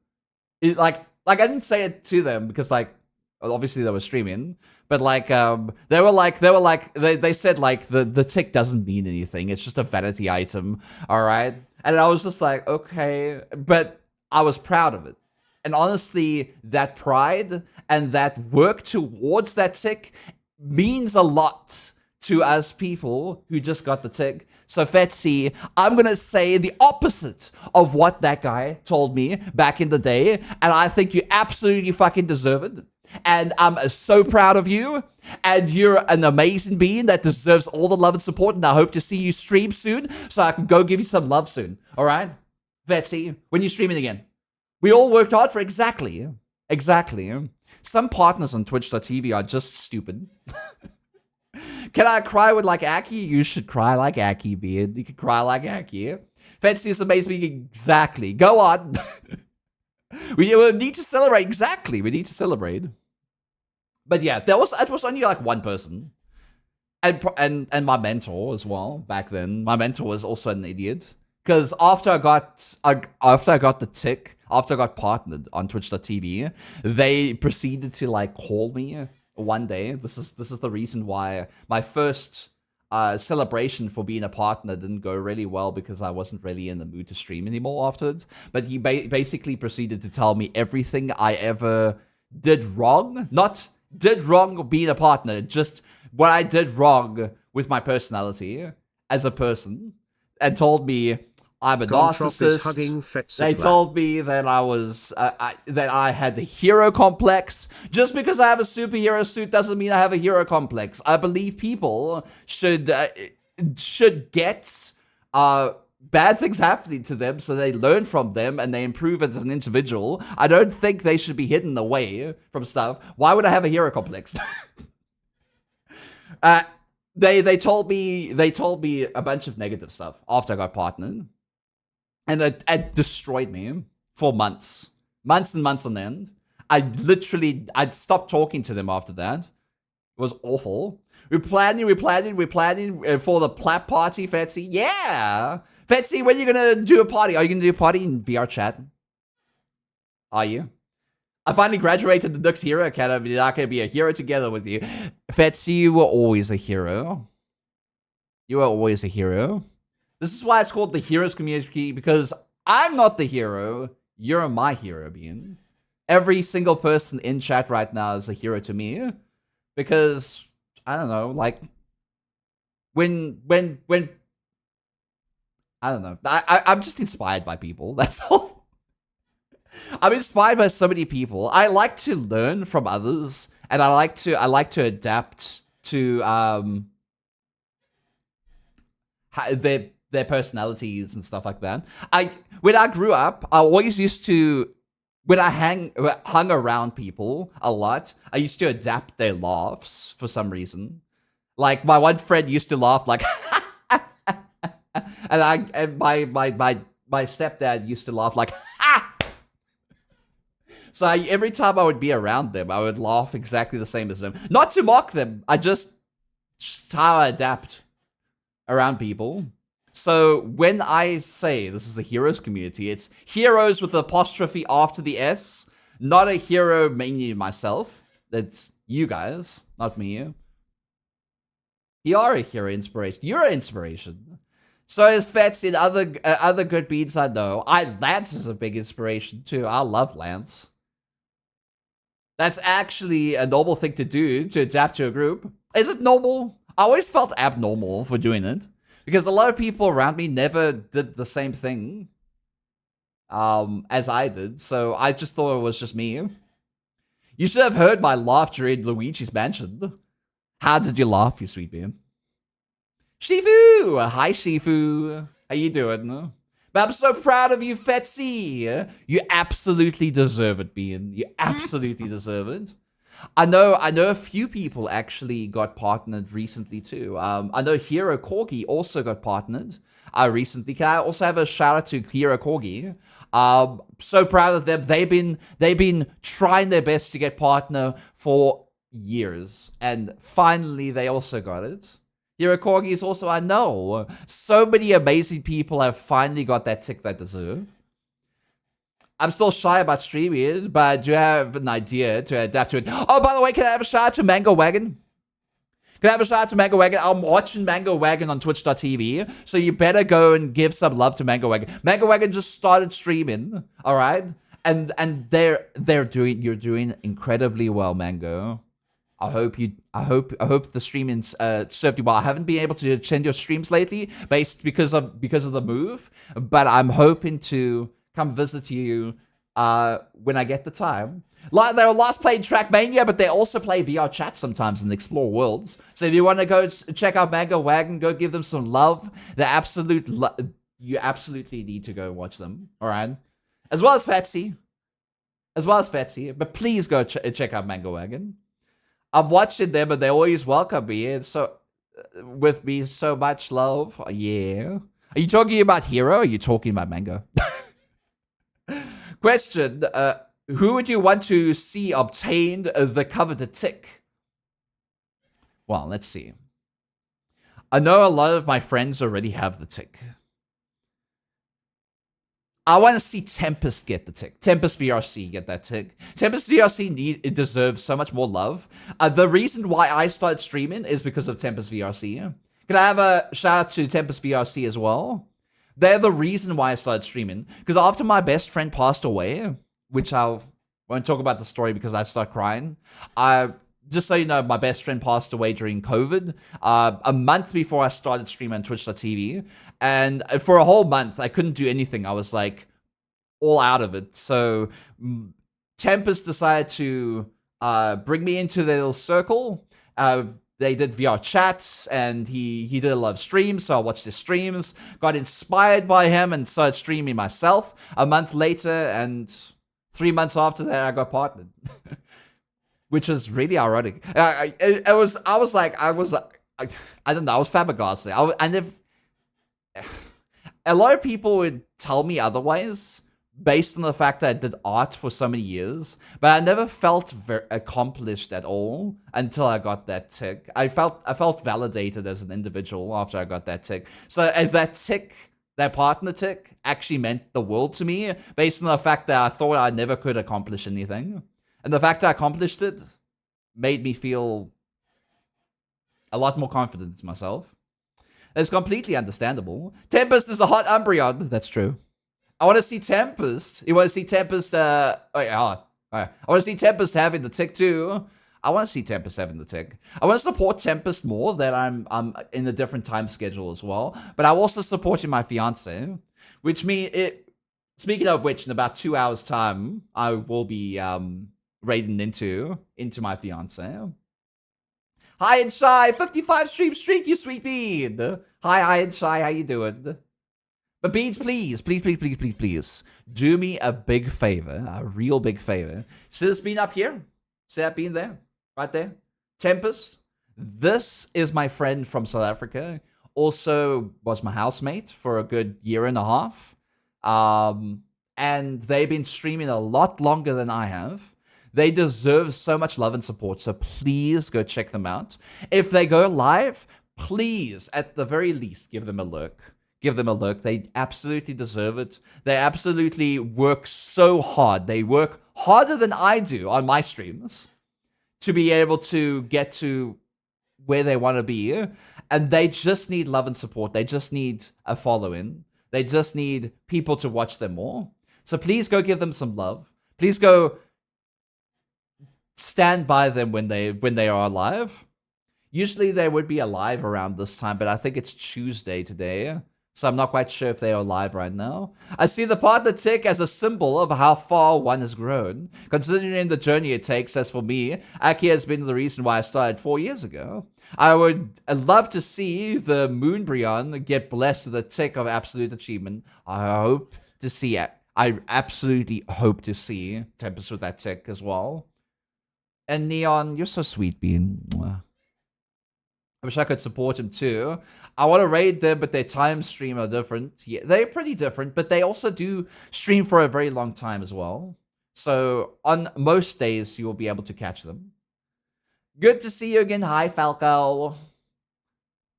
Like I didn't say it to them because, like, obviously they were streaming. But, like, they said, like, the tick doesn't mean anything. It's just a vanity item. All right. And I was just like, okay. But I was proud of it. And honestly, that pride and that work towards that tick means a lot to us people who just got the tick. So, Fetsy, I'm going to say the opposite of what that guy told me back in the day. And I think you absolutely fucking deserve it. And I'm so proud of you. And you're an amazing being that deserves all the love and support. And I hope to see you stream soon so I can go give you some love soon. All right? Fetsy, when you're streaming again. We all worked hard for exactly. Some partners on Twitch.tv are just stupid. Can I cry with like Aki? You should cry like Aki, beard. You can cry like Aki. Fancy is amazing. Exactly. Go on. We need to celebrate. Exactly. We need to celebrate. But yeah, it was only like one person. And my mentor as well back then. My mentor was also an idiot. Because after I got the tick, after I got partnered on Twitch.tv, they proceeded to like call me one day. This is the reason why my first celebration for being a partner didn't go really well, because I wasn't really in the mood to stream anymore afterwards. But he basically proceeded to tell me everything I ever did wrong. Not did wrong being a partner, just what I did wrong with my personality as a person, and told me I'm a narcissist. They told me that I was that I had the hero complex. Just because I have a superhero suit doesn't mean I have a hero complex. I believe people should get bad things happening to them so they learn from them and they improve as an individual. I don't think they should be hidden away from stuff. Why would I have a hero complex? They told me a bunch of negative stuff after I got partnered. And it destroyed me for months and months on end. I'd stopped talking to them after that. It was awful. We're planning for the Plap party, Fetsy. Yeah! Fetsy, when are you going to do a party? Are you going to do a party in VR chat? Are you? I finally graduated the Nux Hero Academy. I can be a hero together with you. Fetsy, you were always a hero. You were always a hero. This is why it's called the Heroes Community, because I'm not the hero. You're my hero, being. Every single person in chat right now is a hero to me. Because, I don't know, like, when I don't know. I'm just inspired by people. That's all. I'm inspired by so many people. I like to learn from others, and I like to adapt to their personalities and stuff like that. When I grew up, I always used to, when I hung around people a lot, I used to adapt their laughs for some reason. Like, my one friend used to laugh like And my stepdad used to laugh like, ha! So every time I would be around them, I would laugh exactly the same as them. Not to mock them, just how I adapt around people. So when I say this is the heroes community, it's heroes with the apostrophe after the S, not a hero mainly myself. That's you guys, not me. You are a hero inspiration. You're an inspiration. So is Fets in other good beats I know. Lance is a big inspiration too. I love Lance. That's actually a normal thing to do, to adapt to a group. Is it normal? I always felt abnormal for doing it. Because a lot of people around me never did the same thing as I did. So I just thought it was just me. You should have heard my laugh during Luigi's Mansion. How did you laugh, you sweet bean? Shifu! Hi, Shifu. How you doing? But I'm so proud of you, Fetsy. You absolutely deserve it, Bean. You absolutely deserve it. I know a few people actually got partnered recently too. I know Hero Corgi also got partnered recently. Can I also have a shout out to Hero Corgi? So proud of them. They've been trying their best to get partner for years, and finally they also got it. Hero Corgi is also, I know, so many amazing people have finally got that tick they deserve. I'm still shy about streaming, but I do have an idea to adapt to it. Oh, by the way, can I have a shout out to Mango Wagon? Can I have a shout out to Mango Wagon? I'm watching Mango Wagon on twitch.tv, so you better go and give some love to Mango Wagon. Mango Wagon just started streaming, all right? And you're doing incredibly well, Mango. I hope the streaming served you well. I haven't been able to attend your streams lately, because of the move, but I'm hoping to come visit you when I get the time. Like, they're last playing Trackmania, but they also play VR chat sometimes and explore worlds. So if you want to go check out Mango Wagon, go give them some love. You absolutely need to go watch them. All right, as well as Fetsy, But please go check out Mango Wagon. I'm watching them, and they always welcome me, and so with me so much love. Yeah. Are you talking about Hero? Or are you talking about Mango? Question, who would you want to see obtain the coveted tick? Well, let's see. I know a lot of my friends already have the tick. I want to see Tempest get the tick. Tempest VRC get that tick. Tempest VRC it deserves so much more love. The reason why I started streaming is because of Tempest VRC. Can I have a shout out to Tempest VRC as well? They're the reason why I started streaming. Because after my best friend passed away, which I won't talk about the story because I start crying. Just so you know, my best friend passed away during COVID, a month before I started streaming on twitch.tv. And for a whole month, I couldn't do anything. I was like all out of it. So Tempest decided to bring me into their little circle. They did VR chats, and he did a lot of streams, so I watched his streams, got inspired by him, and started streaming myself. A month later, and 3 months after that, I got partnered. Which is really ironic. I was flabbergasted. A lot of people would tell me otherwise, based on the fact that I did art for so many years, but I never felt very accomplished at all until I got that tick. I felt validated as an individual after I got that tick. So that tick, that partner tick, actually meant the world to me, based on the fact that I thought I never could accomplish anything. And the fact that I accomplished it made me feel a lot more confident in myself. It's completely understandable. Tempest is a hot Umbreon. That's true. I want to see Tempest. You want to see Tempest? I want to see Tempest having the tick too. I want to see Tempest having the tick. I want to support Tempest more. That I'm in a different time schedule as well. But I'm also supporting my fiance, which means it. Speaking of which, in about 2 hours' time, I will be raiding into my fiance. Hi and Shy, 55 stream streak, you sweet bean. Hi and Shy, how you doing? But Beans, please, do me a big favor, a real big favor. See this bean up here? See that bean there? Right there? Tempest. This is my friend from South Africa. also was my housemate for a good year and a half. And they've been streaming a lot longer than I have. They deserve so much love and support, so please go check them out. If they go live, please, at the very least, give them a look. Give them a look. They absolutely deserve it. They absolutely work so hard. They work harder than I do on my streams to be able to get to where they want to be. And they just need love and support. They just need a following. They just need people to watch them more. So please go give them some love. Please go stand by them when they are alive. Usually they would be alive around this time, but I think it's Tuesday today. So I'm not quite sure if they are live right now. I see the partner tick as a symbol of how far one has grown. Considering the journey it takes, as for me, Aki has been the reason why I started 4 years ago. I would love to see the Moonbryon get blessed with a tick of absolute achievement. I hope to see it. I absolutely hope to see Tempest with that tick as well. And Neon, you're so sweet, Bean. Mwah. I wish I could support him too. I want to raid them, but their time stream are different. Yeah, they're pretty different, but they also do stream for a very long time as well. So on most days, you will be able to catch them. Good to see you again. Hi, Falco.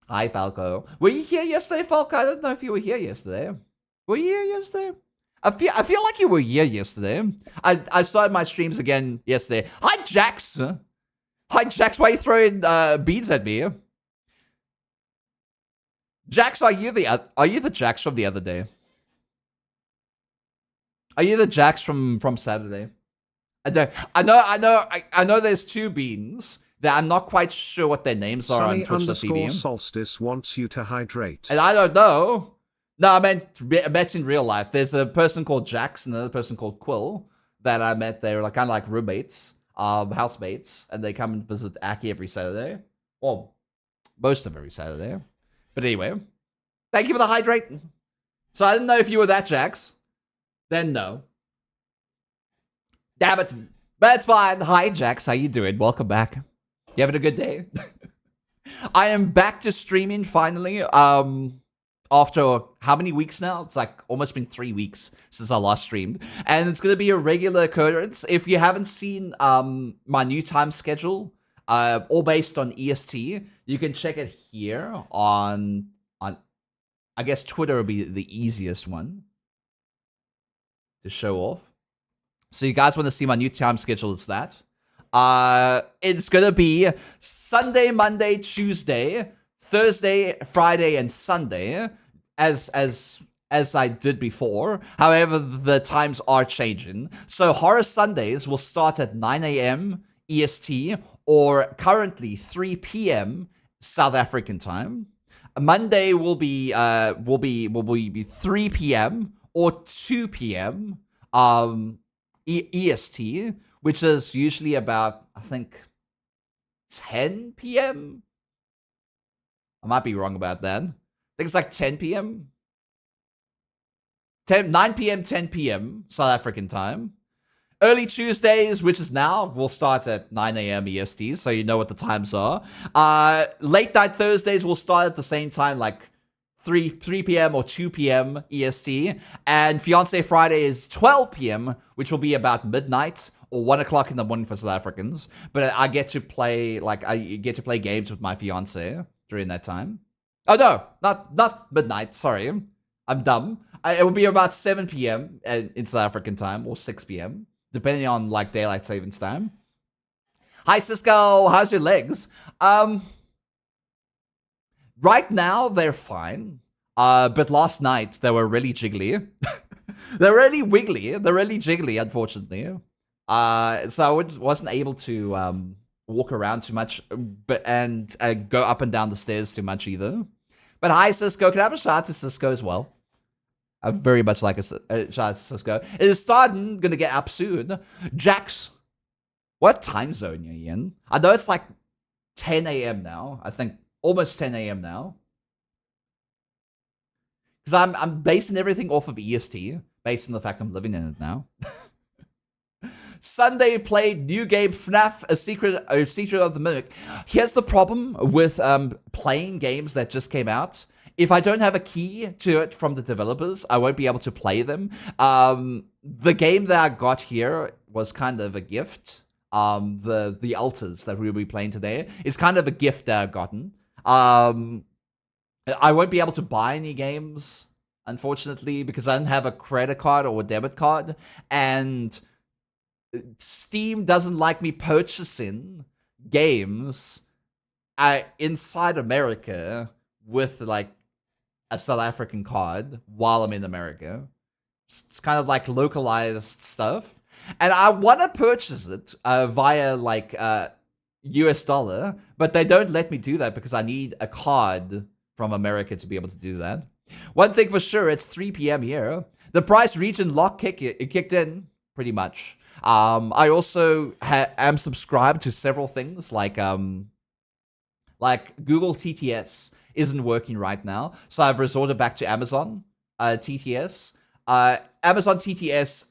Hi, Falco. Were you here yesterday, Falco? I don't know if you were here yesterday. Were you here yesterday? I feel like you were here yesterday. I started my streams again yesterday. Hi, Jax. Hi, Jax. Why are you throwing beads at me? Jax, are you the Jax from the other day? Are you the Jax from Saturday? I know there's two beans that I'm not quite sure what their names are on Twitch.tv. Solstice wants you to hydrate. And I don't know. No, I met in real life. There's a person called Jax and another person called Quill that I met. They were like kind of like roommates, housemates, and they come and visit Aki every Saturday. Well, most of every Saturday. But anyway, thank you for the hydrate. So I didn't know if you were that Jax. Then no. Damn it. But it's fine. Hi, Jax. How you doing? Welcome back. You having a good day? I am back to streaming finally. After how many weeks now? It's like almost been 3 weeks since I last streamed. And it's going to be a regular occurrence. If you haven't seen my new time schedule, all based on EST, you can check it here on I guess Twitter will be the easiest one to show off. So you guys want to see my new time schedule, it's that. It's going to be Sunday, Monday, Tuesday, Thursday, Friday, and Sunday, as I did before. However, the times are changing. So Horror Sundays will start at 9 a.m. EST, or currently 3 p.m. South African time. Monday will be 3 p.m. or 2 p.m. EST, which is usually about, I think, 10 p.m. I might be wrong about that. I think it's like 10 p.m. 9 p.m., 10 p.m. South African time. Early Tuesdays, which is now, will start at 9 a.m. EST, so you know what the times are. Late night Thursdays will start at the same time, like 3 p.m. or 2 p.m. EST. And Fiance Friday is 12 p.m., which will be about midnight or 1 o'clock in the morning for South Africans. But I get to play, games with my fiance during that time. Oh, no, not midnight. Sorry, I'm dumb. It will be about 7 p.m. in South African time, or 6 p.m., depending on like daylight savings time. Hi, Cisco. How's your legs? Right now they're fine. But last night they were really jiggly. They're really wiggly. They're really jiggly, unfortunately. So I wasn't able to walk around too much, and go up and down the stairs too much either. But hi, Cisco. Can I have a shout out to Cisco as well? I very much like a shout out to Cisco. It is starting, gonna get up soon. Jax, what time zone are you in? I know it's like 10 a.m. now. I think almost 10 a.m. now. Because I'm basing everything off of EST, based on the fact I'm living in it now. Sunday played new game FNAF, A Secret of the Mimic. Here's the problem with playing games that just came out. If I don't have a key to it from the developers, I won't be able to play them. The game that I got here was kind of a gift. The Alters that we'll be playing today is kind of a gift that I've gotten. I won't be able to buy any games, unfortunately, because I don't have a credit card or a debit card, and Steam doesn't like me purchasing games inside America with like a South African card while I'm in America. It's kind of like localized stuff, and I want to purchase it via like US dollar, but they don't let me do that because I need a card from America to be able to do that. One thing for sure, it's 3 p.m. here. The price region lock kicked in pretty much. I also am subscribed to several things like Google TTS isn't working right now, so I've resorted back to Amazon TTS. Amazon TTS,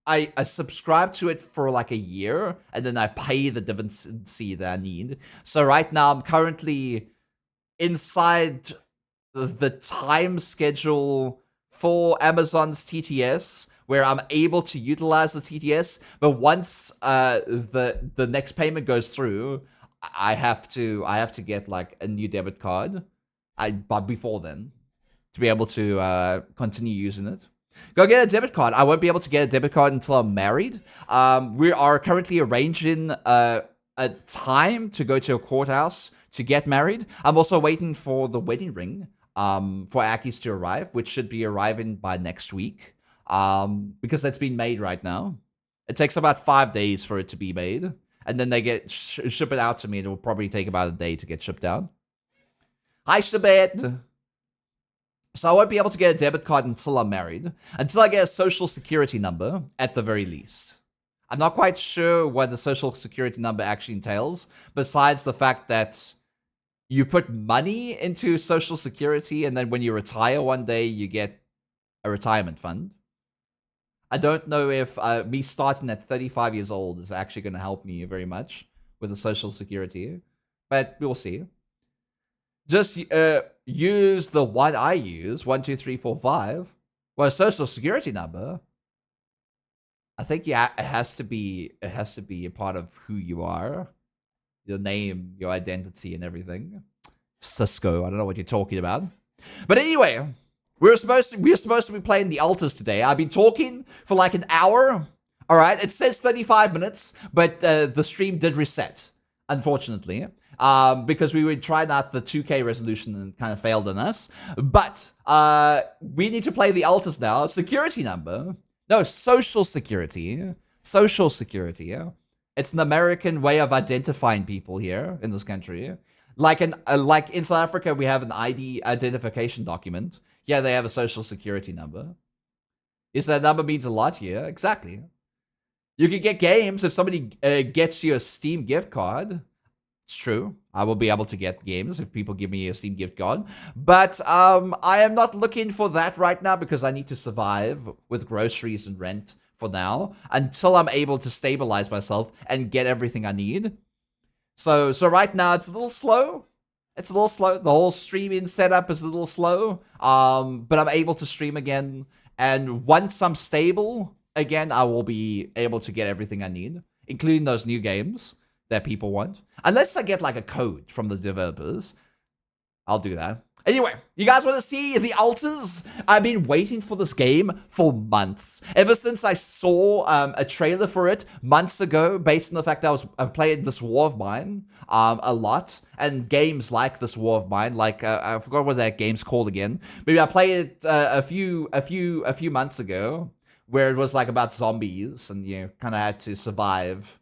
I subscribe to it for like a year, and then I pay the dividends that I need. So right now I'm currently inside the time schedule for Amazon's TTS, where I'm able to utilize the TTS, but once the next payment goes through, I have to get like a new debit card. But before then, to be able to continue using it. Go get a debit card. I won't be able to get a debit card until I'm married. We are currently arranging a time to go to a courthouse to get married. I'm also waiting for the wedding ring for Aki's to arrive, which should be arriving by next week. Because that's been made right now. It takes about 5 days for it to be made, and then they get ship it out to me, and it will probably take about a day to get shipped out. Hi, Shabet. So I won't be able to get a debit card until I'm married, until I get a social security number, at the very least. I'm not quite sure what the social security number actually entails, besides the fact that you put money into social security, and then when you retire one day, you get a retirement fund. I don't know if me starting at 35 years old is actually going to help me very much with the social security, but we'll see. Just use the one I use, 12345. Well, a social security number. I think it has to be a part of who you are, your name, your identity, and everything. Cisco, I don't know what you're talking about, but anyway. We're supposed to be playing the Alters today. I've been talking for like an hour. All right, it says 35 minutes, but the stream did reset, unfortunately, because we were trying out the 2K resolution and kind of failed on us. But we need to play the Alters now. Security number? No, social security. Social security. Yeah, it's an American way of identifying people here in this country. Like in South Africa, we have an ID identification document. Yeah, they have a social security number. Is that number means a lot here? Exactly. You can get games if somebody gets you a Steam gift card. It's true. I will be able to get games if people give me a Steam gift card. But I am not looking for that right now because I need to survive with groceries and rent for now until I'm able to stabilize myself and get everything I need. So right now it's a little slow. It's a little slow. The whole streaming setup is a little slow. But I'm able to stream again. And once I'm stable again, I will be able to get everything I need, including those new games that people want. Unless I get like a code from the developers, I'll do that. Anyway, you guys want to see the Alters? I've been waiting for this game for months. Ever since I saw a trailer for it months ago, based on the fact that I played this War of Mine a lot, and games like this War of Mine, like I forgot what that game's called again. Maybe I played it a few months ago, where it was like about zombies, and you kind of had to survive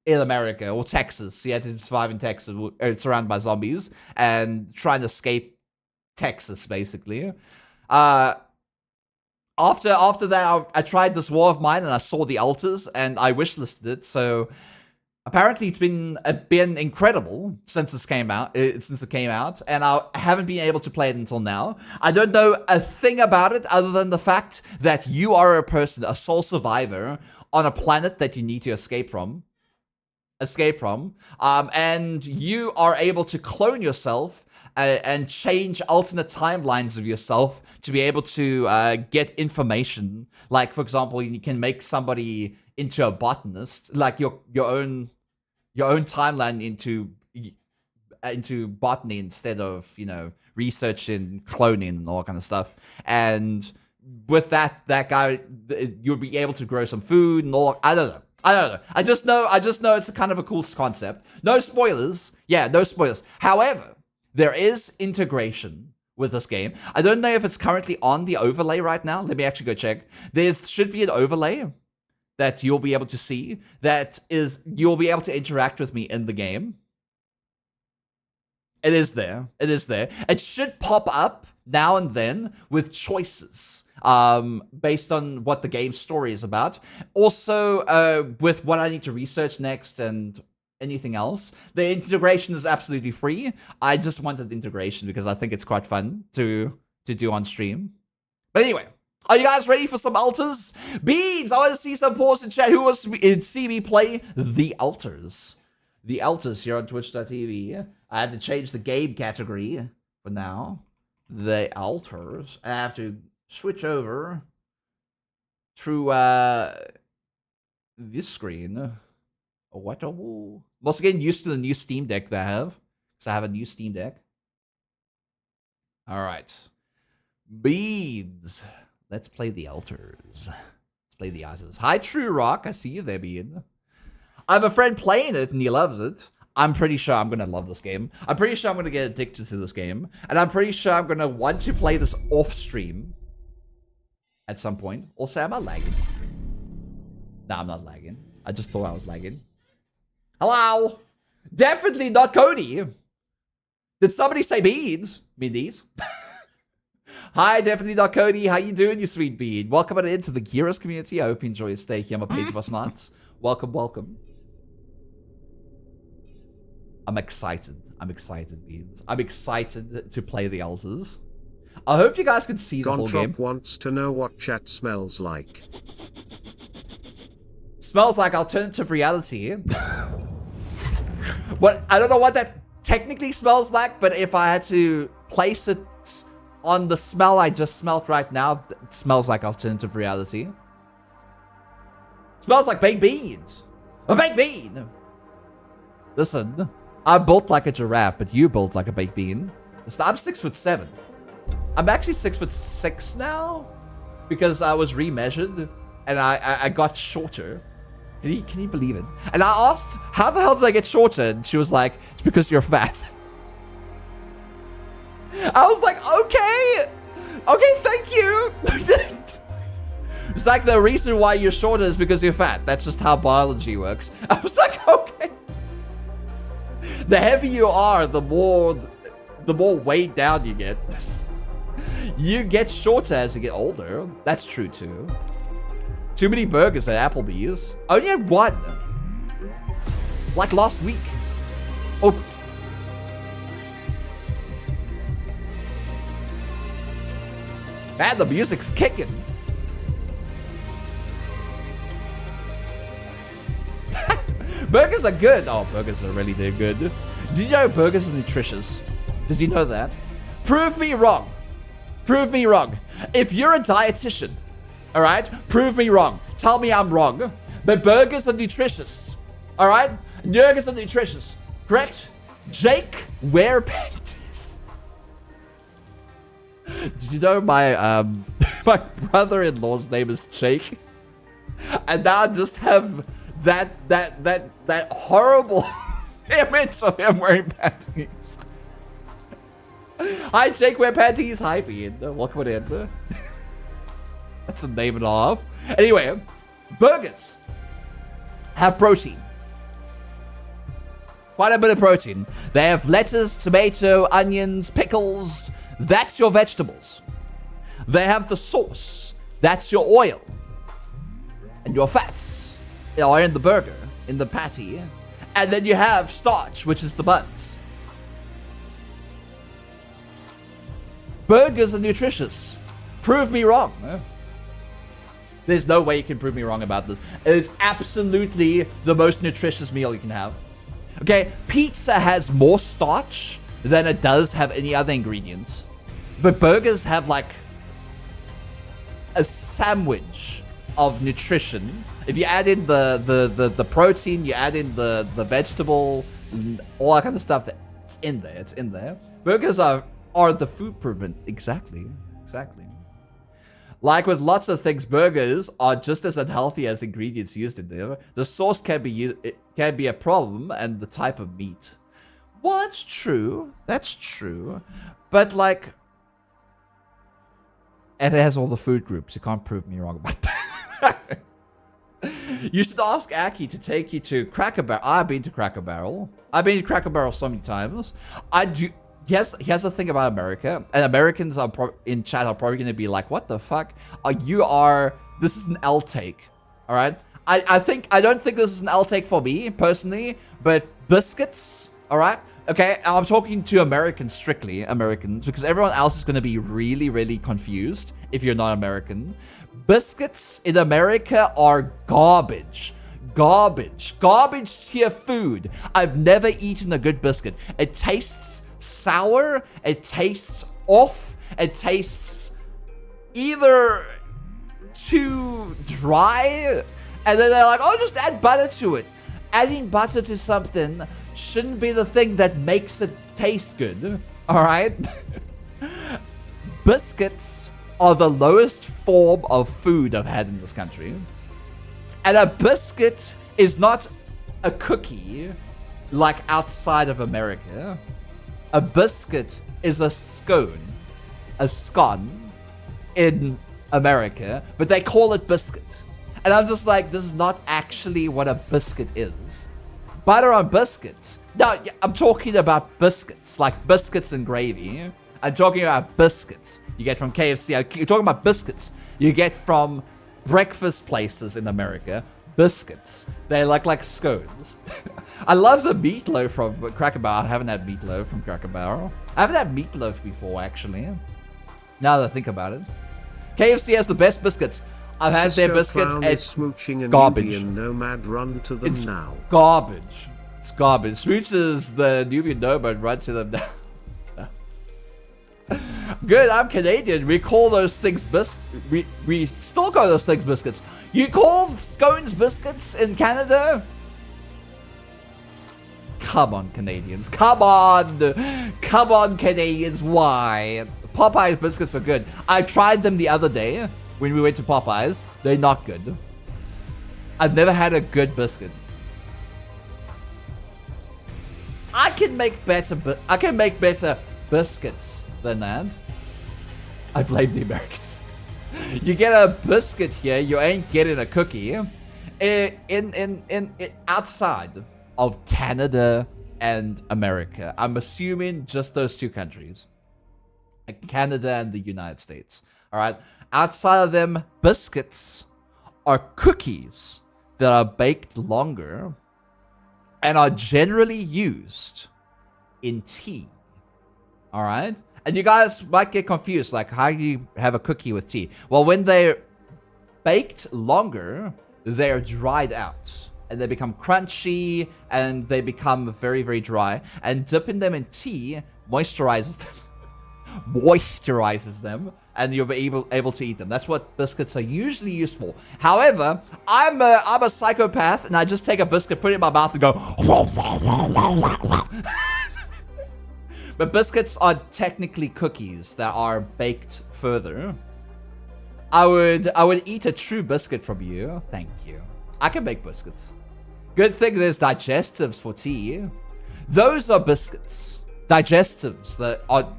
in America or Texas. You had to survive in Texas, surrounded by zombies, and trying to escape Texas, basically. After that, I tried this War of Mine, and I saw the Alters, and I wishlisted it. So Apparently, it's been incredible since it came out. And I haven't been able to play it until now. I don't know a thing about it other than the fact that you are a person, a sole survivor on a planet that you need to escape from. And you are able to clone yourself and change alternate timelines of yourself to be able to get information. Like, for example, you can make somebody into a botanist, like your own timeline into botany instead of, you know, research in cloning and all that kind of stuff. And with that guy, you'll be able to grow some food and all. I don't know. I just know it's a kind of a cool concept. No spoilers. Yeah, no spoilers. However, there is integration with this game. I don't know if it's currently on the overlay right now. Let me actually go check. There should be an overlay that you'll be able to see. You'll be able to interact with me in the game. It is there. It should pop up now and then with choices based on what the game's story is about. Also, with what I need to research next and anything else. The integration is absolutely free. I just wanted integration because I think it's quite fun to do on stream. But anyway, are you guys ready for some altars? Beans, I want to see some pause in chat. Who wants to see me play the altars? The altars here on twitch.tv. I have to change the game category for now. The altars. I have to switch over through this screen. What? I'm also getting used to the new Steam Deck that I have. Because I have a new Steam Deck. Alright. Beads. Let's play the altars. Let's play the altars. Hi, True Rock. I see you there, Bean. I have a friend playing it and he loves it. I'm pretty sure I'm going to love this game. I'm pretty sure I'm going to get addicted to this game. And I'm pretty sure I'm going to want to play this off stream at some point. Also, am I lagging? No, I'm not lagging. I just thought I was lagging. Hello? Definitely not Cody. Did somebody say beads? Mean these? Hi, definitely not Cody. How you doing, you sweet bead? Welcome into the Gears community. I hope you enjoy your stay here on my page of us nights. Welcome, welcome. I'm excited, beads. I'm excited to play the altars. I hope you guys can see the whole game. Wants to know what chat smells like. Smells like alternative reality. What? I don't know what that technically smells like, but if I had to place it on the smell I just smelled right now, it smells like alternative reality. Smells like baked beans. A baked bean. Listen, I'm built like a giraffe, but you built like a baked bean. Listen, I'm 6'7". I'm actually 6'6" now because I was remeasured and I got shorter. Can you believe it? And I asked, how the hell did I get shorter? And she was like, it's because you're fat. I was like, okay, thank you. It's like the reason why you're shorter is because you're fat. That's just how biology works. I was like, okay. The heavier you are, the more weighed down you get. You get shorter as you get older. That's true too. Too many burgers at Applebee's. Only had one. Like last week. Oh. Man, the music's kicking. Burgers are good. Oh, burgers are really good. Did you know burgers are nutritious? Did you know that? Prove me wrong. Prove me wrong. If you're a dietitian, all right, prove me wrong. Tell me I'm wrong. But burgers are nutritious. All right? Burgers are nutritious. Correct? Jake, wear panties. Did you know my my brother-in-law's name is Jake? And now I just have that horrible image of him wearing panties. Hi, Jake, wear panties. Hi, Bean. Welcome in. That's a name and off. Anyway, burgers have protein. Quite a bit of protein. They have lettuce, tomato, onions, pickles. That's your vegetables. They have the sauce. That's your oil. And your fats are in the burger, in the patty. And then you have starch, which is the buns. Burgers are nutritious. Prove me wrong. There's no way you can prove me wrong about this. It is absolutely the most nutritious meal you can have. Okay, pizza has more starch than it does have any other ingredients. But burgers have like a sandwich of nutrition. If you add in the protein, you add in the vegetable, all that kind of stuff, that's in there. It's in there. Burgers are the food improvement. Exactly. Like with lots of things, burgers are just as unhealthy as ingredients used in there. The sauce can be a problem, and the type of meat. Well, that's true. That's true. But like, and it has all the food groups. You can't prove me wrong about that. You should ask Aki to take you to Cracker Barrel. I've been to Cracker Barrel. I've been to Cracker Barrel so many times. I do. Here's the thing about America, and Americans are in chat are probably going to be like, "What the fuck? This is an L take, all right?" I don't think this is an L take for me personally, but biscuits, all right? Okay, I'm talking to Americans, strictly Americans, because everyone else is going to be really, really confused if you're not American. Biscuits in America are garbage. Garbage tier food. I've never eaten a good biscuit. It tastes sour, it tastes off, it tastes either too dry, and then they're like, oh, just add butter to it. Adding butter to something shouldn't be the thing that makes it taste good, all right? Biscuits are the lowest form of food I've had in this country, and a biscuit is not a cookie like outside of America. A biscuit is a scone in America, but they call it biscuit. And I'm just like, this is not actually what a biscuit is. Butter on biscuits. No, I'm talking about biscuits, like biscuits and gravy. I'm talking about biscuits you get from KFC. You're talking about biscuits you get from breakfast places in America. Biscuits. They look like scones. I love the meatloaf from Cracker Barrel. I haven't had meatloaf from Cracker Barrel. I haven't had meatloaf before, actually. Now that I think about it. KFC has the best biscuits. I've had their biscuits. It's garbage. Nomad run to them now. Garbage. It's garbage. Smooch is the Nubian Nomad. Run to them now. Good, I'm Canadian. We call those things we still call those things biscuits. You call scones biscuits in Canada? Come on, Canadians. Come on. Come on, Canadians. Why? Popeye's biscuits are good. I tried them the other day when we went to Popeye's. They're not good. I've never had a good biscuit. I can make better biscuits than that. I blame the Americans. You get a biscuit here, you ain't getting a cookie. In outside of Canada and America, I'm assuming just those two countries, Canada and the United States. All right. Outside of them, biscuits are cookies that are baked longer and are generally used in tea. All right. And you guys might get confused, like, how do you have a cookie with tea? Well, when they're baked longer, they're dried out. And they become crunchy, and they become very, very dry. And dipping them in tea moisturizes them. And you'll be able to eat them. That's what biscuits are usually used for. However, I'm a psychopath, and I just take a biscuit, put it in my mouth, and go... But biscuits are technically cookies that are baked further. I would eat a true biscuit from you. Thank you. I can make biscuits. Good thing there's digestives for tea. Those are biscuits. Digestives that are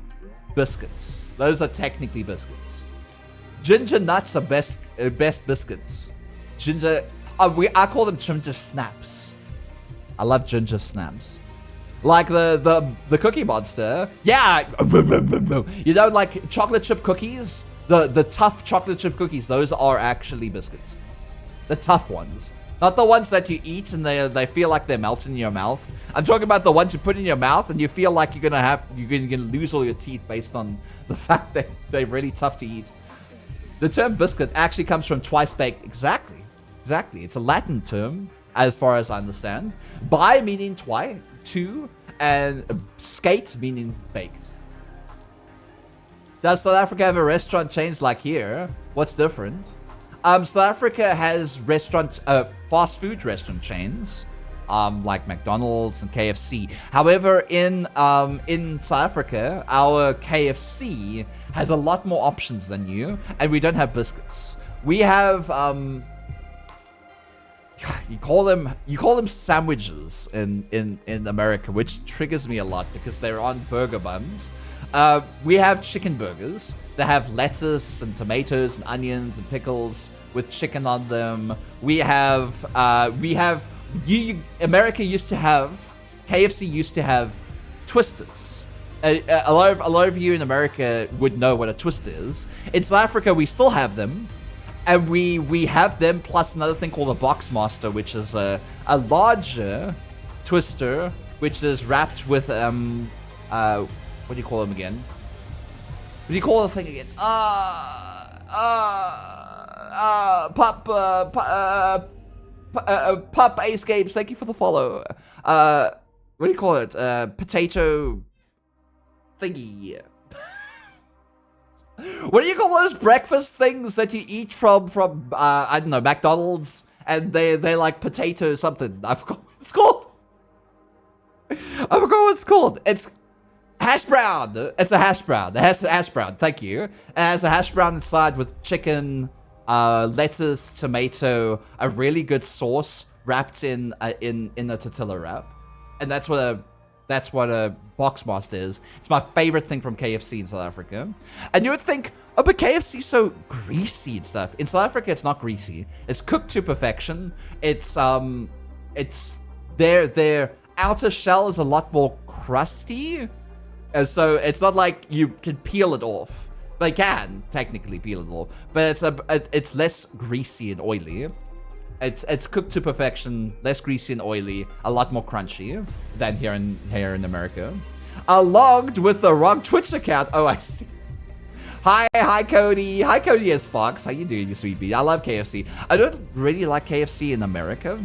biscuits. Those are technically biscuits. Ginger nuts are best biscuits. Ginger, I call them ginger snaps. I love ginger snaps. Like the Cookie Monster. Yeah. You know, like chocolate chip cookies? The tough chocolate chip cookies, those are actually biscuits. The tough ones. Not the ones that you eat and they feel like they're melting in your mouth. I'm talking about the ones you put in your mouth and you feel like you're gonna lose all your teeth based on the fact that they're really tough to eat. The term biscuit actually comes from twice baked. Exactly. It's a Latin term, as far as I understand. Bi meaning twice, two, and skate meaning baked. Does South Africa have a restaurant chains like here? What's different? South Africa has fast food restaurant chains, like McDonald's and KFC. However, in South Africa, our KFC has a lot more options than you, and we don't have biscuits. We have you call them sandwiches in America, which triggers me a lot because they're on burger buns. We have chicken burgers. They have lettuce and tomatoes and onions and pickles with chicken on them. America used to have, KFC used to have twisters. A lot of you in America would know what a twister is. In South Africa, we still have them. And we have them plus another thing called a Boxmaster, which is a larger twister, which is wrapped with what do you call them again? What do you call the thing again? Pup Ace Games, thank you for the follow. What do you call it? Potato thingy. What do you call those breakfast things that you eat from I don't know, McDonald's, and they're like potato something? I forgot what it's called. It's hash brown. It's a hash brown. It has a hash brown. Thank you. It has a hash brown inside with chicken, lettuce, tomato, a really good sauce wrapped in a tortilla wrap, and that's what a Boxmaster is. It's my favorite thing from KFC in South Africa. And you would think, oh, but KFC's so greasy and stuff. In South Africa, it's not greasy. It's cooked to perfection. It's their outer shell is a lot more crusty. And so it's not like you can peel it off. They can technically peel it off, but it's less greasy and oily. It's cooked to perfection, less greasy and oily, a lot more crunchy than here in America. Logged with the wrong Twitch account. Oh, I see. Hi Cody. Hi Cody as Fox. How you doing, you sweet bee? I love KFC. I don't really like KFC in America.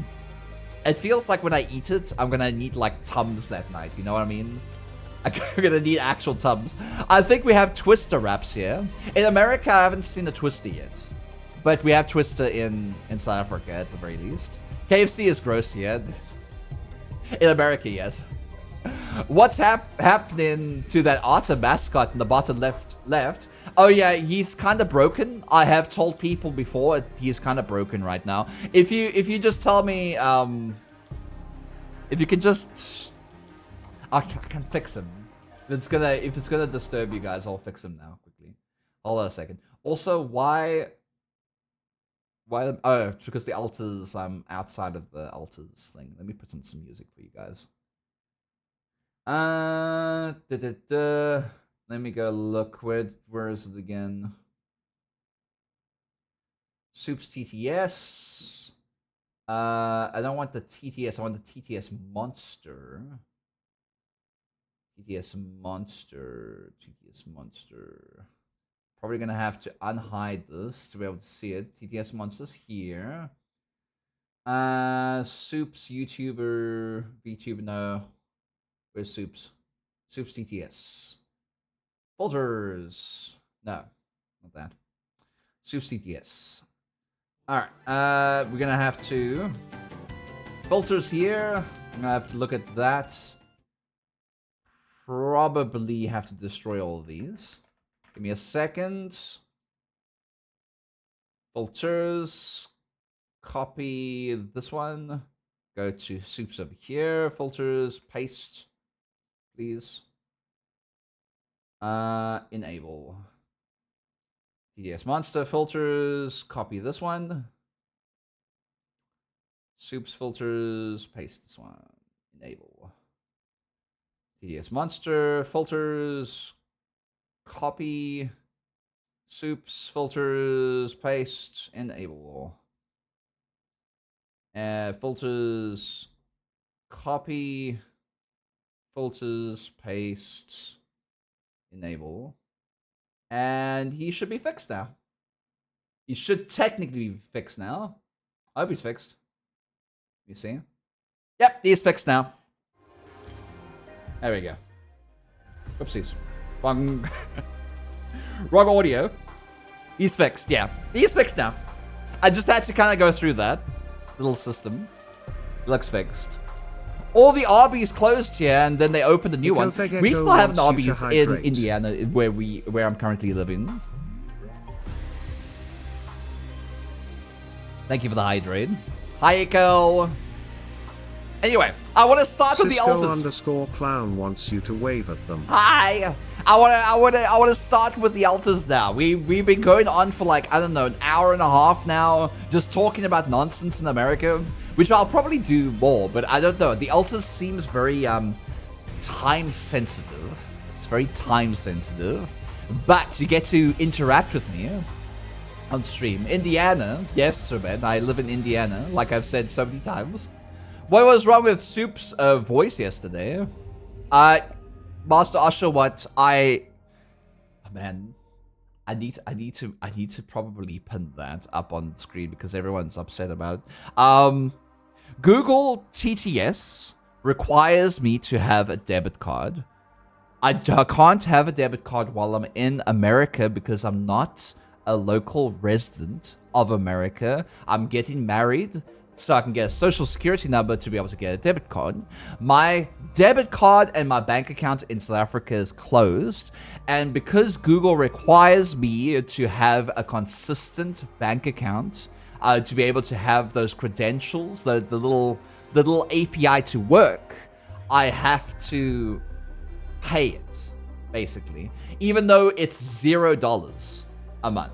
It feels like when I eat it, I'm gonna need like Tums that night. You know what I mean? I'm gonna need actual Tums. I think we have Twister wraps here. In America, I haven't seen a Twister yet. But we have Twister in South Africa at the very least. KFC is gross here. In America, yes. What's happening to that otter mascot in the bottom left? Oh yeah, he's kind of broken. I have told people before he's kind of broken right now. If you just tell me, if you can just, I can fix him. If it's gonna disturb you guys, I'll fix him now quickly. Hold on a second. Also, why? Oh, it's because the altars, I'm outside of the altars thing. Let me put in some music for you guys. Let me go look. Where is it again? Soups TTS. I don't want the TTS. I want the TTS monster. TTS monster. Probably gonna have to unhide this to be able to see it. TTS monsters here. Soups YouTuber, VTuber, no. Where's Soups? Soups TTS. Filters. No, not that. Soups TTS. Alright, we're gonna have to filters here. I'm gonna have to look at that. Probably have to destroy all of these. Give me a second. Filters. Copy this one. Go to soups over here. Filters. Paste. Please. Enable. TDS monster filters. Copy this one. Soups filters. Paste this one. Enable. TDS monster filters. Copy. Soups filters. Paste. Enable. Filters, copy, filters, paste, enable. And he should be fixed now. He should technically be fixed now. I hope he's fixed. You see? Yep, he's fixed now. There we go. Oopsies. Wrong. Wrong audio. He's fixed, yeah. He's fixed now. I just had to kind of go through that little system. It looks fixed. All the Arby's closed here, and then they opened a new one. We still have an Arby's in Indiana, where I'm currently living. Thank you for the hydrate. Hi, Echo. Anyway, I want to start with the altars. _clown wants you to wave at them. Hi. I want to start with the altars now. We've been going on for like, I don't know, an hour and a half now, just talking about nonsense in America, which I'll probably do more, but I don't know. The altars seems very time sensitive. It's very time sensitive, but you get to interact with me on stream. Indiana, yes, Sir Ben, I live in Indiana, like I've said so many times. What was wrong with Soup's voice yesterday? Master Usher, what man, I need to probably pin that up on the screen because everyone's upset about it. Google TTS requires me to have a debit card. I can't have a debit card while I'm in America because I'm not a local resident of America. I'm getting married, so I can get a social security number to be able to get a debit card. My debit card and my bank account in South Africa is closed. And because Google requires me to have a consistent bank account, to be able to have those credentials, the little API to work, I have to pay it, basically. Even though it's $0 a month,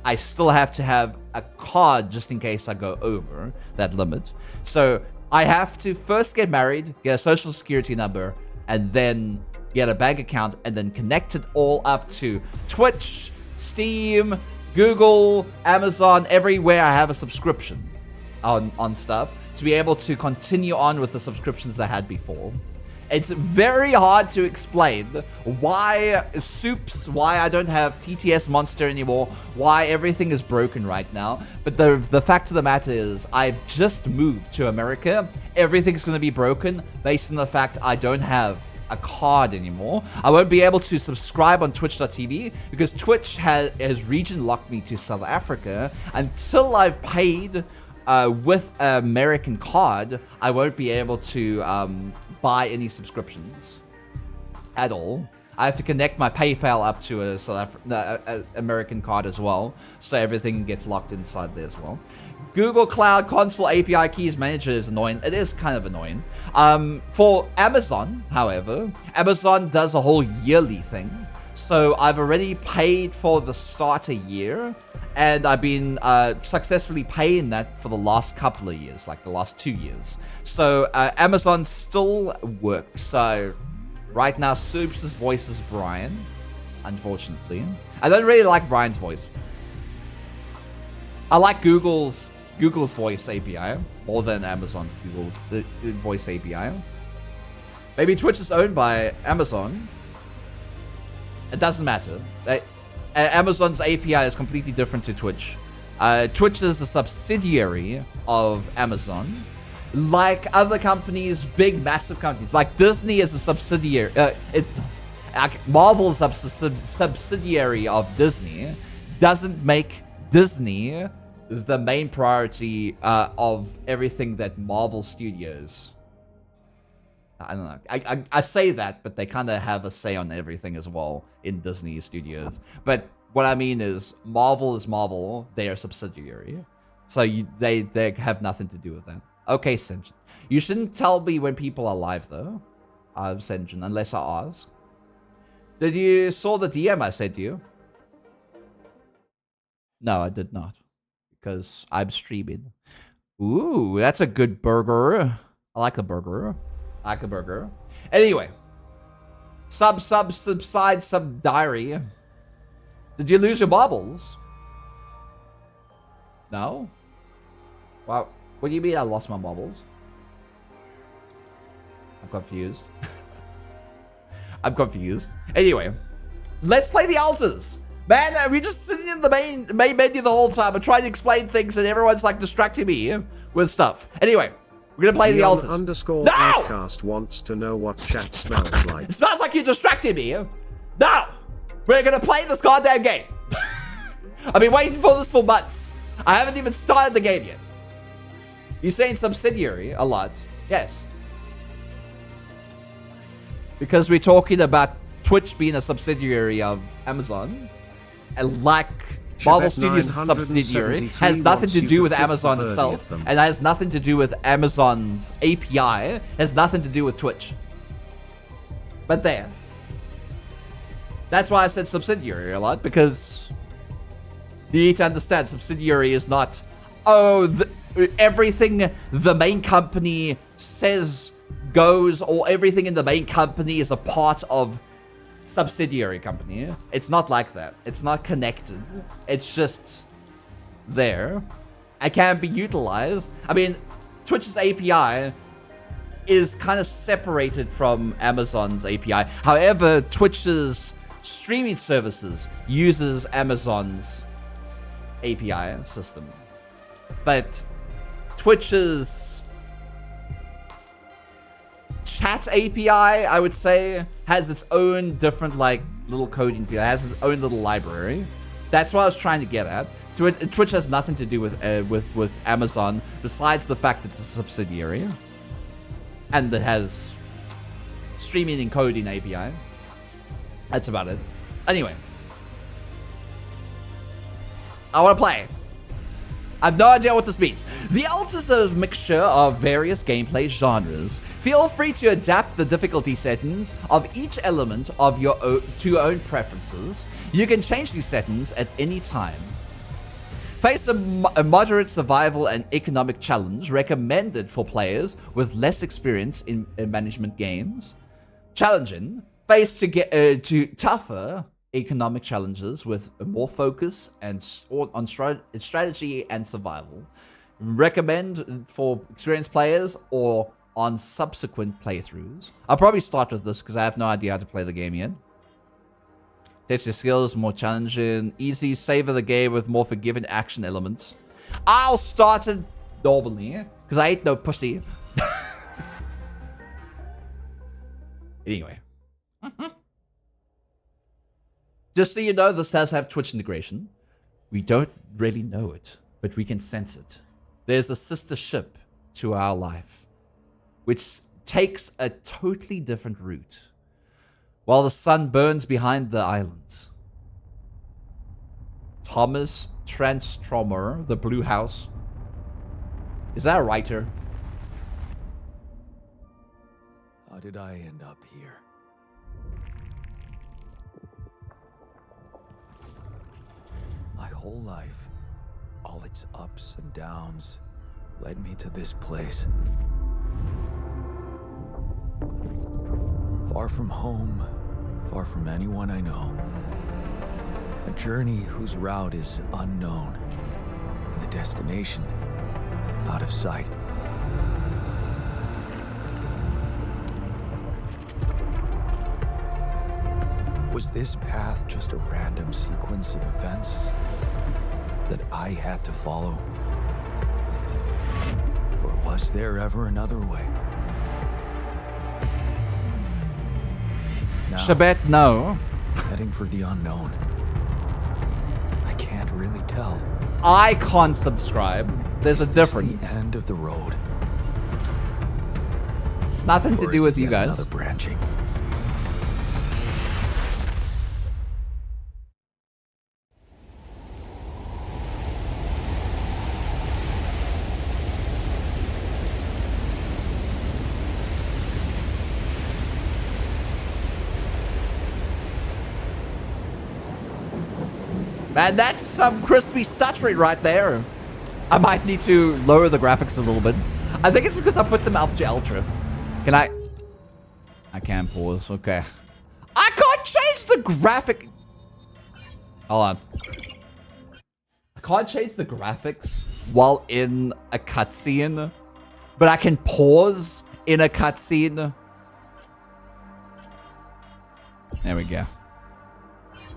I still have to have a card just in case I go over that limit. So I have to first get married, get a social security number, and then get a bank account, and then connect it all up to Twitch, Steam, Google, Amazon, everywhere I have a subscription on stuff to be able to continue on with the subscriptions I had before. It's very hard to explain why Soups, why I don't have TTS Monster anymore, why everything is broken right now. But the fact of the matter is, I've just moved to America. Everything's going to be broken based on the fact I don't have a card anymore. I won't be able to subscribe on twitch.tv because Twitch has region locked me to South Africa. Until I've paid with an American card, I won't be able to buy any subscriptions at all. I have to connect my PayPal up to a American card as well, so everything gets locked inside there as well. Google Cloud Console API Keys Manager is annoying. It is kind of annoying. For Amazon, however, Amazon does a whole yearly thing. So I've already paid for the starter year, and I've been successfully paying that for the last couple of years, like the last 2 years. So Amazon still works. So right now, Soups' voice is Brian, unfortunately. I don't really like Brian's voice. I like Google's voice API more than Amazon's voice API. Maybe Twitch is owned by Amazon. It doesn't matter. Amazon's API is completely different to Twitch. Twitch is a subsidiary of Amazon. Like other companies, big, massive companies. Like Disney is a subsidiary. Marvel's a subsidiary of Disney. Doesn't make Disney the main priority of everything that Marvel Studios. I don't know. I say that, but they kind of have a say on everything as well in Disney Studios. But what I mean is, Marvel is Marvel. They are subsidiary. So they have nothing to do with that. Okay, Senjin. You shouldn't tell me when people are live, though, Senjin, unless I ask. Did you saw the DM I sent you? No, I did not. Because I'm streaming. Ooh, that's a good burger. I like a burger. I like a burger. Anyway. Subside, diary. Did you lose your marbles? No? Wow. What do you mean I lost my marbles? I'm confused. I'm confused. Anyway, let's play the altars. Man, we're just sitting in the main menu the whole time and trying to explain things, and everyone's like distracting me with stuff. Anyway, we're gonna play the altars. Underscore no! podcast wants to know what chat smells like. It smells like you're distracting me. No! We're gonna play this goddamn game. I've been waiting for this for months. I haven't even started the game yet. You're saying subsidiary a lot. Yes. Because we're talking about Twitch being a subsidiary of Amazon. And like Marvel Studios is a subsidiary, has nothing to do with Amazon itself. And has nothing to do with Amazon's API. Has nothing to do with Twitch. But there. That's why I said subsidiary a lot. Because you need to understand subsidiary is not, oh, everything the main company says goes, or everything in the main company is a part of subsidiary company. It's not like that. It's not connected. It's just there. It can be utilized. I mean, Twitch's API is kind of separated from Amazon's API. However, Twitch's streaming services uses Amazon's API system. But Twitch's chat API, I would say, has its own different, like, little coding field. It has its own little library. That's what I was trying to get at. Twitch has nothing to do with Amazon, besides the fact it's a subsidiary. And it has streaming and coding API. That's about it. Anyway. I want to play. I have no idea what this means. The altars are a mixture of various gameplay genres. Feel free to adapt the difficulty settings of each element of to your own preferences. You can change these settings at any time. Face a moderate survival and economic challenge recommended for players with less experience in management games. Challenging. Face to tougher economic challenges with more focus and on strategy and survival. Recommend for experienced players or on subsequent playthroughs. I'll probably start with this because I have no idea how to play the game yet. Test your skills, more challenging, easy, savor the game with more forgiving action elements. I'll start it normally because I ain't no pussy. Anyway. Just so you know, this does have Twitch integration. We don't really know it, but we can sense it. There's a sister ship to our life, which takes a totally different route, while the sun burns behind the islands. Thomas Transtromer, the Blue House. Is that a writer? How did I end up here? My whole life, all its ups and downs, led me to this place. Far from home, far from anyone I know. A journey whose route is unknown, and the destination out of sight. Was this path just a random sequence of events that I had to follow? Or was there ever another way? Now, Shabbat, no. heading for the unknown. I can't really tell. I can't subscribe. There's a difference. The end of the road. It's nothing to do with you guys. Another branching. Man, that's some crispy stuttering right there. I might need to lower the graphics a little bit. I think it's because I put them up to ultra. Can I? I can't pause. Okay. I can't change the graphic. Hold on. I can't change the graphics while in a cutscene, but I can pause in a cutscene. There we go.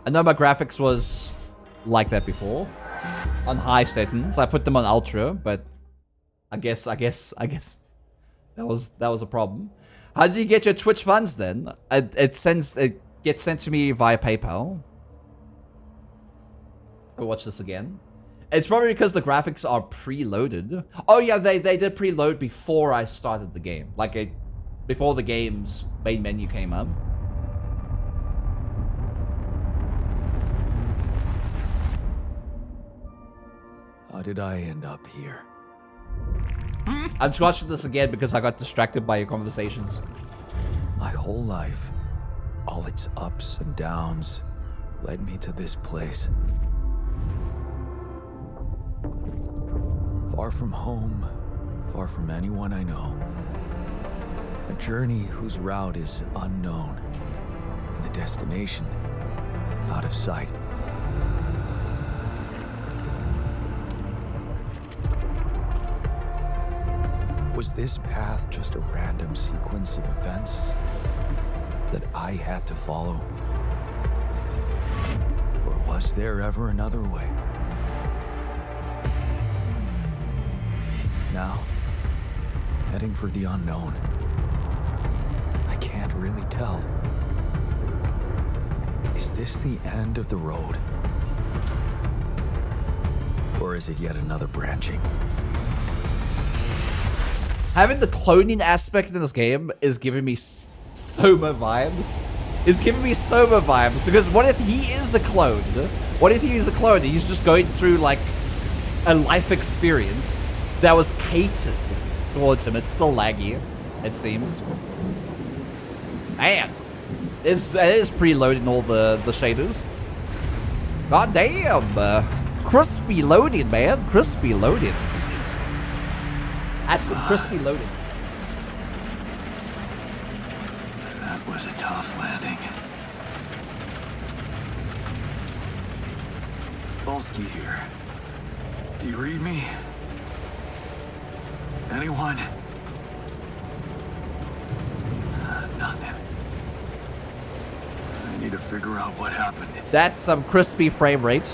I know my graphics was like that before. On high settings. I put them on ultra, but I guess that was a problem. How did you get your Twitch funds then? It gets sent to me via PayPal. I'll watch this again. It's probably because the graphics are preloaded. Oh yeah, they did preload before I started the game. Like before the game's main menu came up. How did I end up here? I'm just watching this again because I got distracted by your conversations. My whole life, all its ups and downs, led me to this place. Far from home, far from anyone I know. A journey whose route is unknown, and the destination out of sight. Was this path just a random sequence of events that I had to follow? Or was there ever another way? Now, heading for the unknown. I can't really tell. Is this the end of the road? Or is it yet another branching? Having the cloning aspect in this game is giving me Soma vibes. Because what if he is the clone? What if he is a clone and he's just going through like a life experience that was catered towards him? It's still laggy, it seems. Man, it is preloading all the shaders. God damn, crispy loading, man, crispy loading. That's some crispy loading. That was a tough landing. Polsky here. Do you read me? Anyone? Nothing. I need to figure out what happened. That's some crispy frame rate.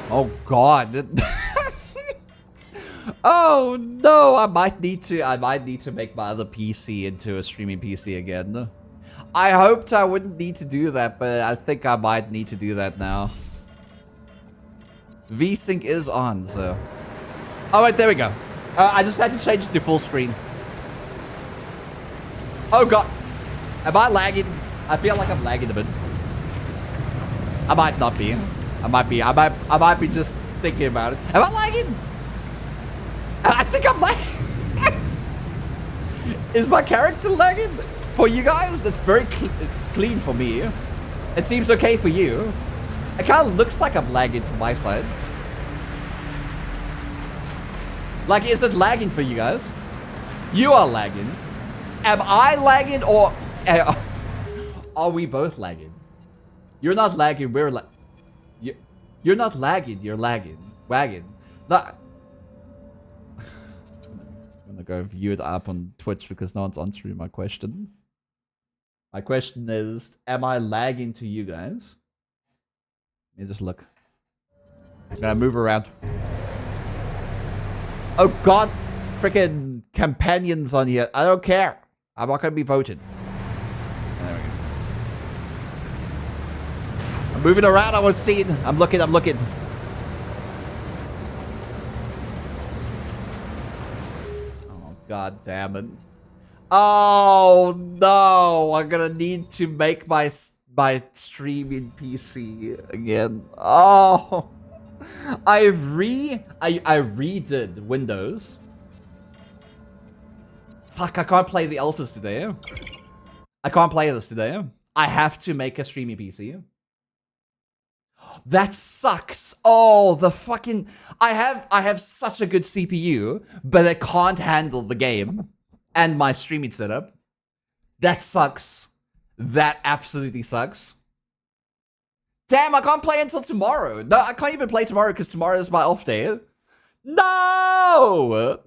Oh god. Oh no, I might need to make my other PC into a streaming PC again. I hoped I wouldn't need to do that, but I think I might need to do that now. VSync is on, so. Oh wait, there we go. I just had to change it to full screen. Oh god. Am I lagging? I feel like I'm lagging a bit. I might not be. I might be just thinking about it. Am I lagging? I think I'm lagging. Is my character lagging? For you guys, it's very clean for me. It seems okay for you. It kind of looks like I'm lagging from my side. Like, is it lagging for you guys? You are lagging. Am I lagging or are we both lagging? You're not lagging, we're lagging. You're not lagging, you're lagging. Wagging. I'm gonna go view it up on Twitch because no one's answering my question. My question is, am I lagging to you guys? Let me just look. I'm gonna move around. Oh god, freaking companions on here. I don't care. I'm not gonna be voted. There we go. I'm moving around, I was seeing. I'm looking. Oh, god damn it. Oh, no. I'm gonna need to make my streaming PC again. Oh. I redid Windows. Fuck, I can't play the Alters today. I can't play this today. I have to make a streaming PC. That sucks. Oh, the fucking... I have such a good CPU, but it can't handle the game and my streaming setup. That sucks. That absolutely sucks. Damn, I can't play until tomorrow. No, I can't even play tomorrow because tomorrow is my off day. No!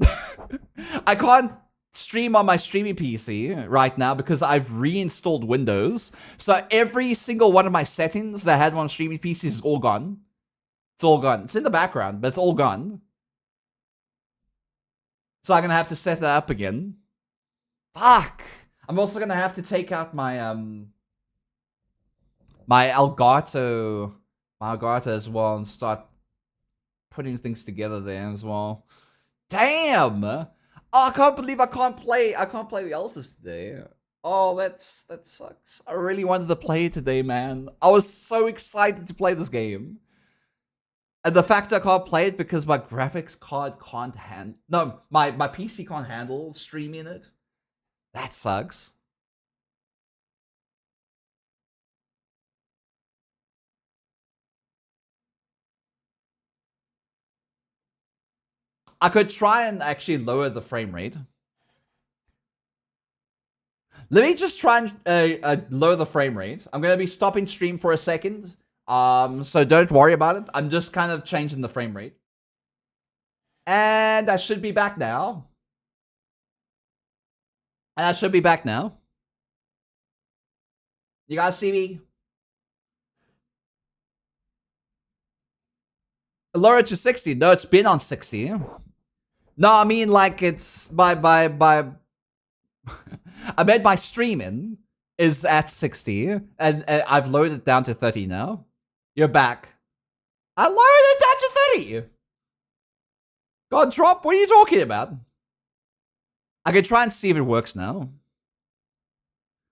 I can't stream on my streaming PC right now because I've reinstalled Windows. So every single one of my settings that I had on streaming PC is all gone. It's all gone. It's in the background, but it's all gone. So I'm going to have to set that up again. Fuck! I'm also going to have to take out my, my Elgato as well and start putting things together there as well. Damn! Oh, I can't believe I can't play the Altus today. Oh, that sucks. I really wanted to play it today, man. I was so excited to play this game. And the fact I can't play it because my graphics card can't handle... No, my PC can't handle streaming it. That sucks. I could try and actually lower the frame rate. Let me just try and lower the frame rate. I'm going to be stopping stream for a second. So don't worry about it. I'm just kind of changing the frame rate. And I should be back now. You guys see me? Lower it to 60. No, it's been on 60. No, I mean like it's by I meant my streaming is at 60 and I've lowered it down to 30 now. You're back. I lowered it down to 30. God, drop. What are you talking about? I can try and see if it works now.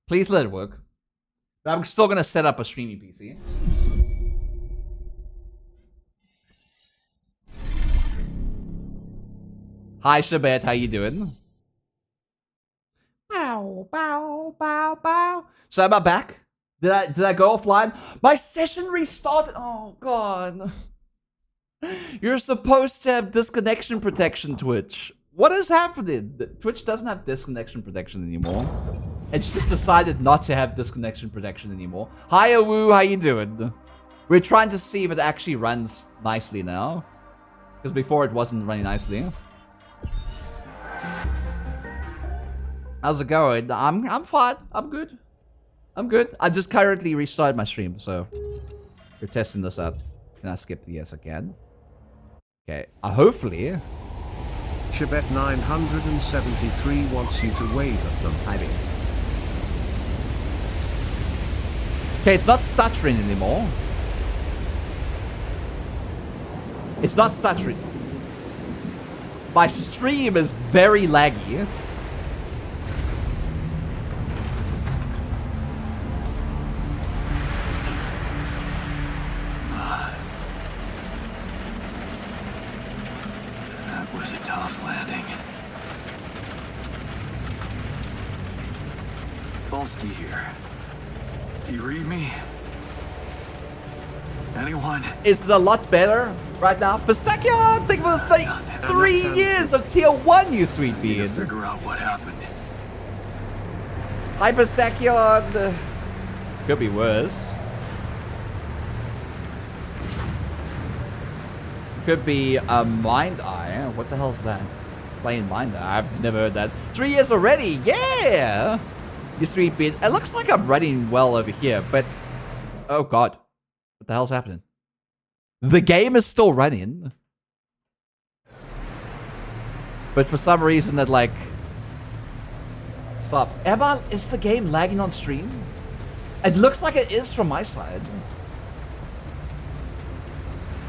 Please let it work. But I'm still gonna set up a streaming PC. Hi Shabet, how you doing? Bow, bow, bow, bow. So am I back? Did I go offline? My session restarted. Oh god. You're supposed to have disconnection protection, Twitch. What is happening? Twitch doesn't have disconnection protection anymore. It's just decided not to have disconnection protection anymore. Hi Awu, how you doing? We're trying to see if it actually runs nicely now. Because before it wasn't running nicely. How's it going? I'm fine. I'm good. I just currently restarted my stream, so we're testing this out. Can I skip the yes again? Okay. Hopefully. Chibet 973 wants you to wave at them. Hi, baby. Okay, it's not stuttering anymore. It's not stuttering. My stream is very laggy. That was a tough landing. Polsky here. Do you read me? Anyone? Is it a lot better right now? Pistachio, thank you for the 33 years of tier 1, you sweet bean. Figure out what happened. Hi, Pistachio. Could be worse. Could be a Mind Eye. What the hell's that? Playing Mind Eye. I've never heard that. 3 years already. Yeah. You sweet bean. It looks like I'm running well over here, but... Oh, God. What the hell's happening? The game is still running. But for some reason that, like... Stop. Emma, is the game lagging on stream? It looks like it is from my side.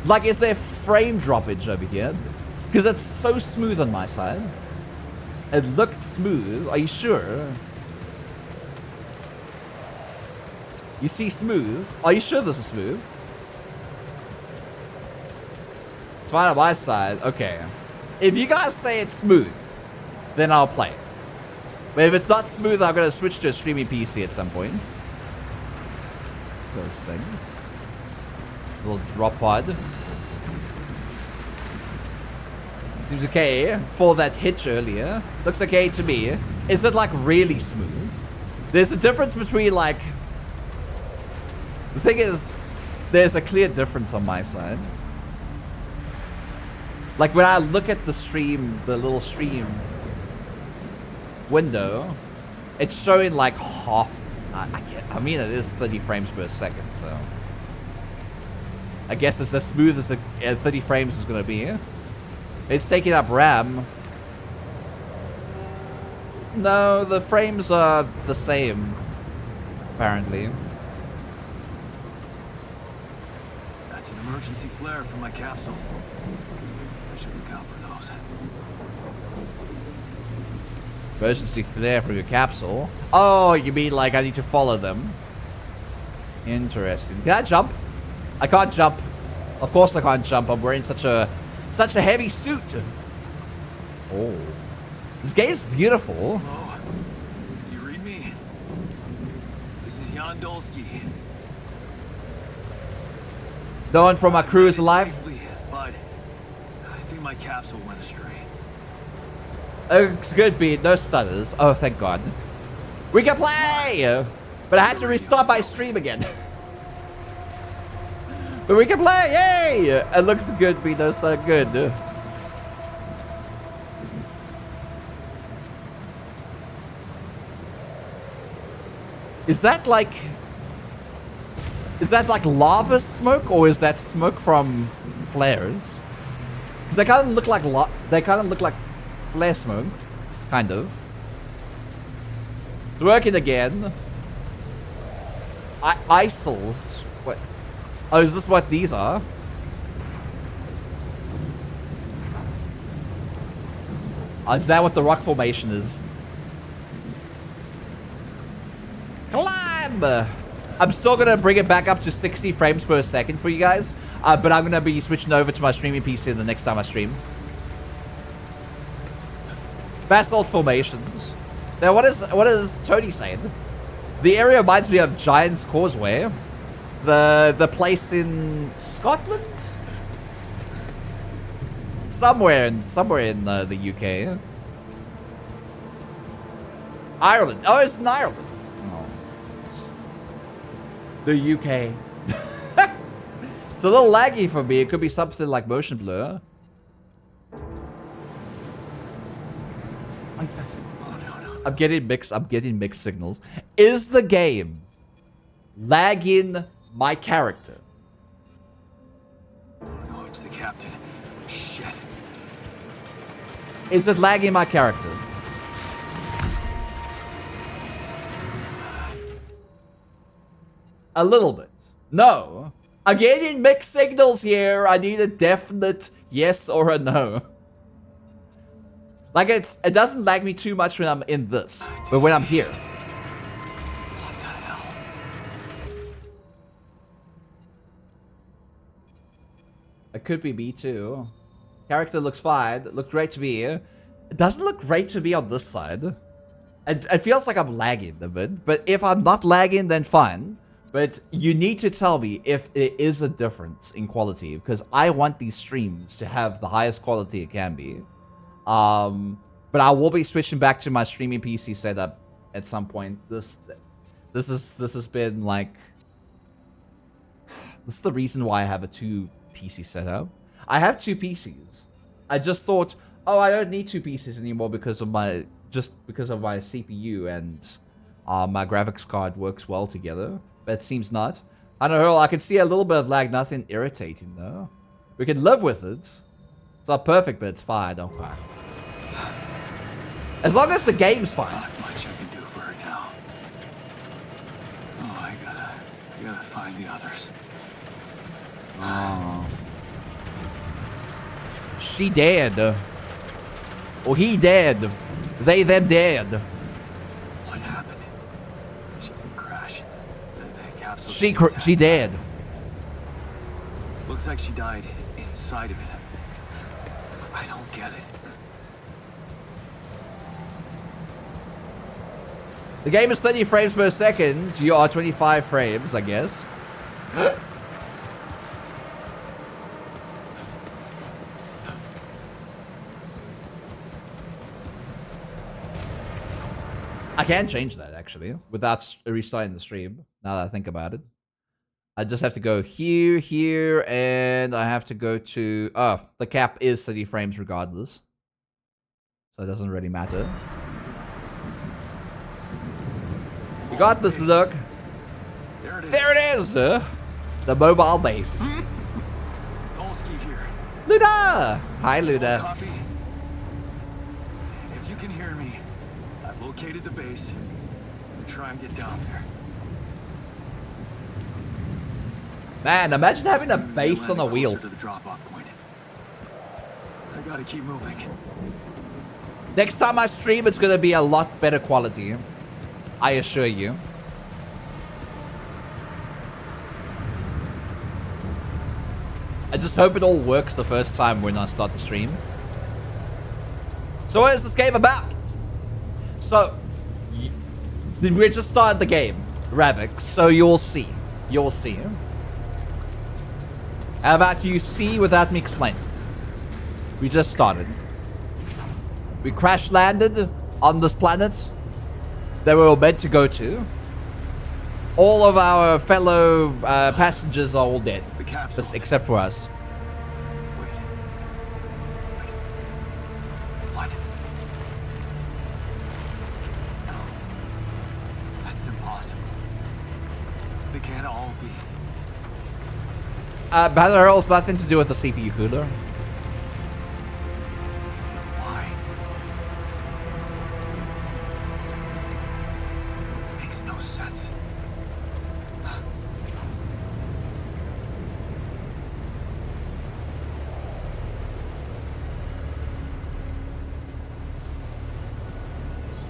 Like, is there frame droppage over here? Because it's so smooth on my side. It looked smooth. Are you sure? You see smooth? Are you sure this is smooth? It's fine on my side. Okay. If you guys say it's smooth, then I'll play it. But if it's not smooth, I'm going to switch to a streaming PC at some point. This thing. Little drop pod. Seems okay for that hitch earlier. Looks okay to me. Is it like really smooth? There's a difference between like... The thing is, there's a clear difference on my side. Like when I look at the stream, the little stream window, it's showing like half. I mean, it is 30 frames per second, so I guess it's as smooth as 30 frames is gonna be. It's taking up RAM. No, the frames are the same, apparently. That's an emergency flare from my capsule. I should look out for those. Emergency flare from your capsule. Oh, you mean like I need to follow them? Interesting. Can I jump? I can't jump. Of course I can't jump. I'm wearing such a heavy suit. Oh, this game's beautiful. Oh, you read me? This is Jan Dolsky. No one from my crew is alive. Safely, but I think my capsule went astray. It's good, beat. No stutters. Oh, thank God. We can play! But I had to restart my stream again. But we can play! Yay! It looks good, beat. No stutter. Good. Is that like lava smoke, or is that smoke from flares? Because they kind of look like flare smoke, kind of. It's working again. ISILs. What? Oh, is this what these are? Oh, is that what the rock formation is? Climb! I'm still gonna bring it back up to 60 frames per second for you guys, but I'm gonna be switching over to my streaming PC the next time I stream. Basalt formations. Now, what is Tony saying? The area reminds me of Giant's Causeway, the place in Scotland, somewhere in the UK. Ireland. Oh, it's in Ireland. Oh. The UK. It's a little laggy for me. It could be something like motion blur. I'm getting mixed signals. Is the game lagging my character? Oh, it's the captain. Shit. Is it lagging my character? A little bit. No. I'm getting mixed signals here. I need a definite yes or a no. Like, it doesn't lag me too much when I'm in this, but when I'm here. What the hell? It could be me too. Character looks fine. It looked great to me. It doesn't look great to me on this side. It feels like I'm lagging a bit, but if I'm not lagging, then fine. But you need to tell me if it is a difference in quality, because I want these streams to have the highest quality it can be. But I will be switching back to my streaming PC setup at some point. This has been like, this is the reason why I have a 2 PC setup. I have 2 PCs. I just thought, oh, I don't need 2 PCs anymore because of my CPU and my graphics card works well together. But it seems not. I don't know. I can see a little bit of lag. Nothing irritating though. We can live with it. It's not perfect, but it's fine. Don't cry. As long as the game's fine. Not much I can do for her now. Oh, I gotta find the others. Oh. She dead. Or he dead. They, them dead. What happened? She didn't crash. The capsule. She dead. Looks like she died inside of it. I don't get it. The game is 30 frames per second. You are 25 frames, I guess. I can change that, actually, without restarting the stream, now that I think about it. I just have to go here, here, and I have to go to... Oh, the cap is 30 frames regardless. So it doesn't really matter. You got this, look. There it is! The mobile base. Here. Luda! Hi, Luda. Copy. If you can hear me, I've located the base. We'll try and get down there. Man, imagine having a base on a wheel. To the drop-off point. I gotta keep moving. Next time I stream, it's gonna be a lot better quality. I assure you. I just hope it all works the first time when I start the stream. So what is this game about? So, we just started the game, Ravik, so you'll see. You'll see. How about you see without me explaining? We just started. We crash landed on this planet that we were meant to go to. All of our fellow passengers are all dead. The capsules. Just except for us. Wait. What? No. That's impossible. They can't all be. Battle Arrow's nothing to do with the CPU cooler. Why? Makes no sense.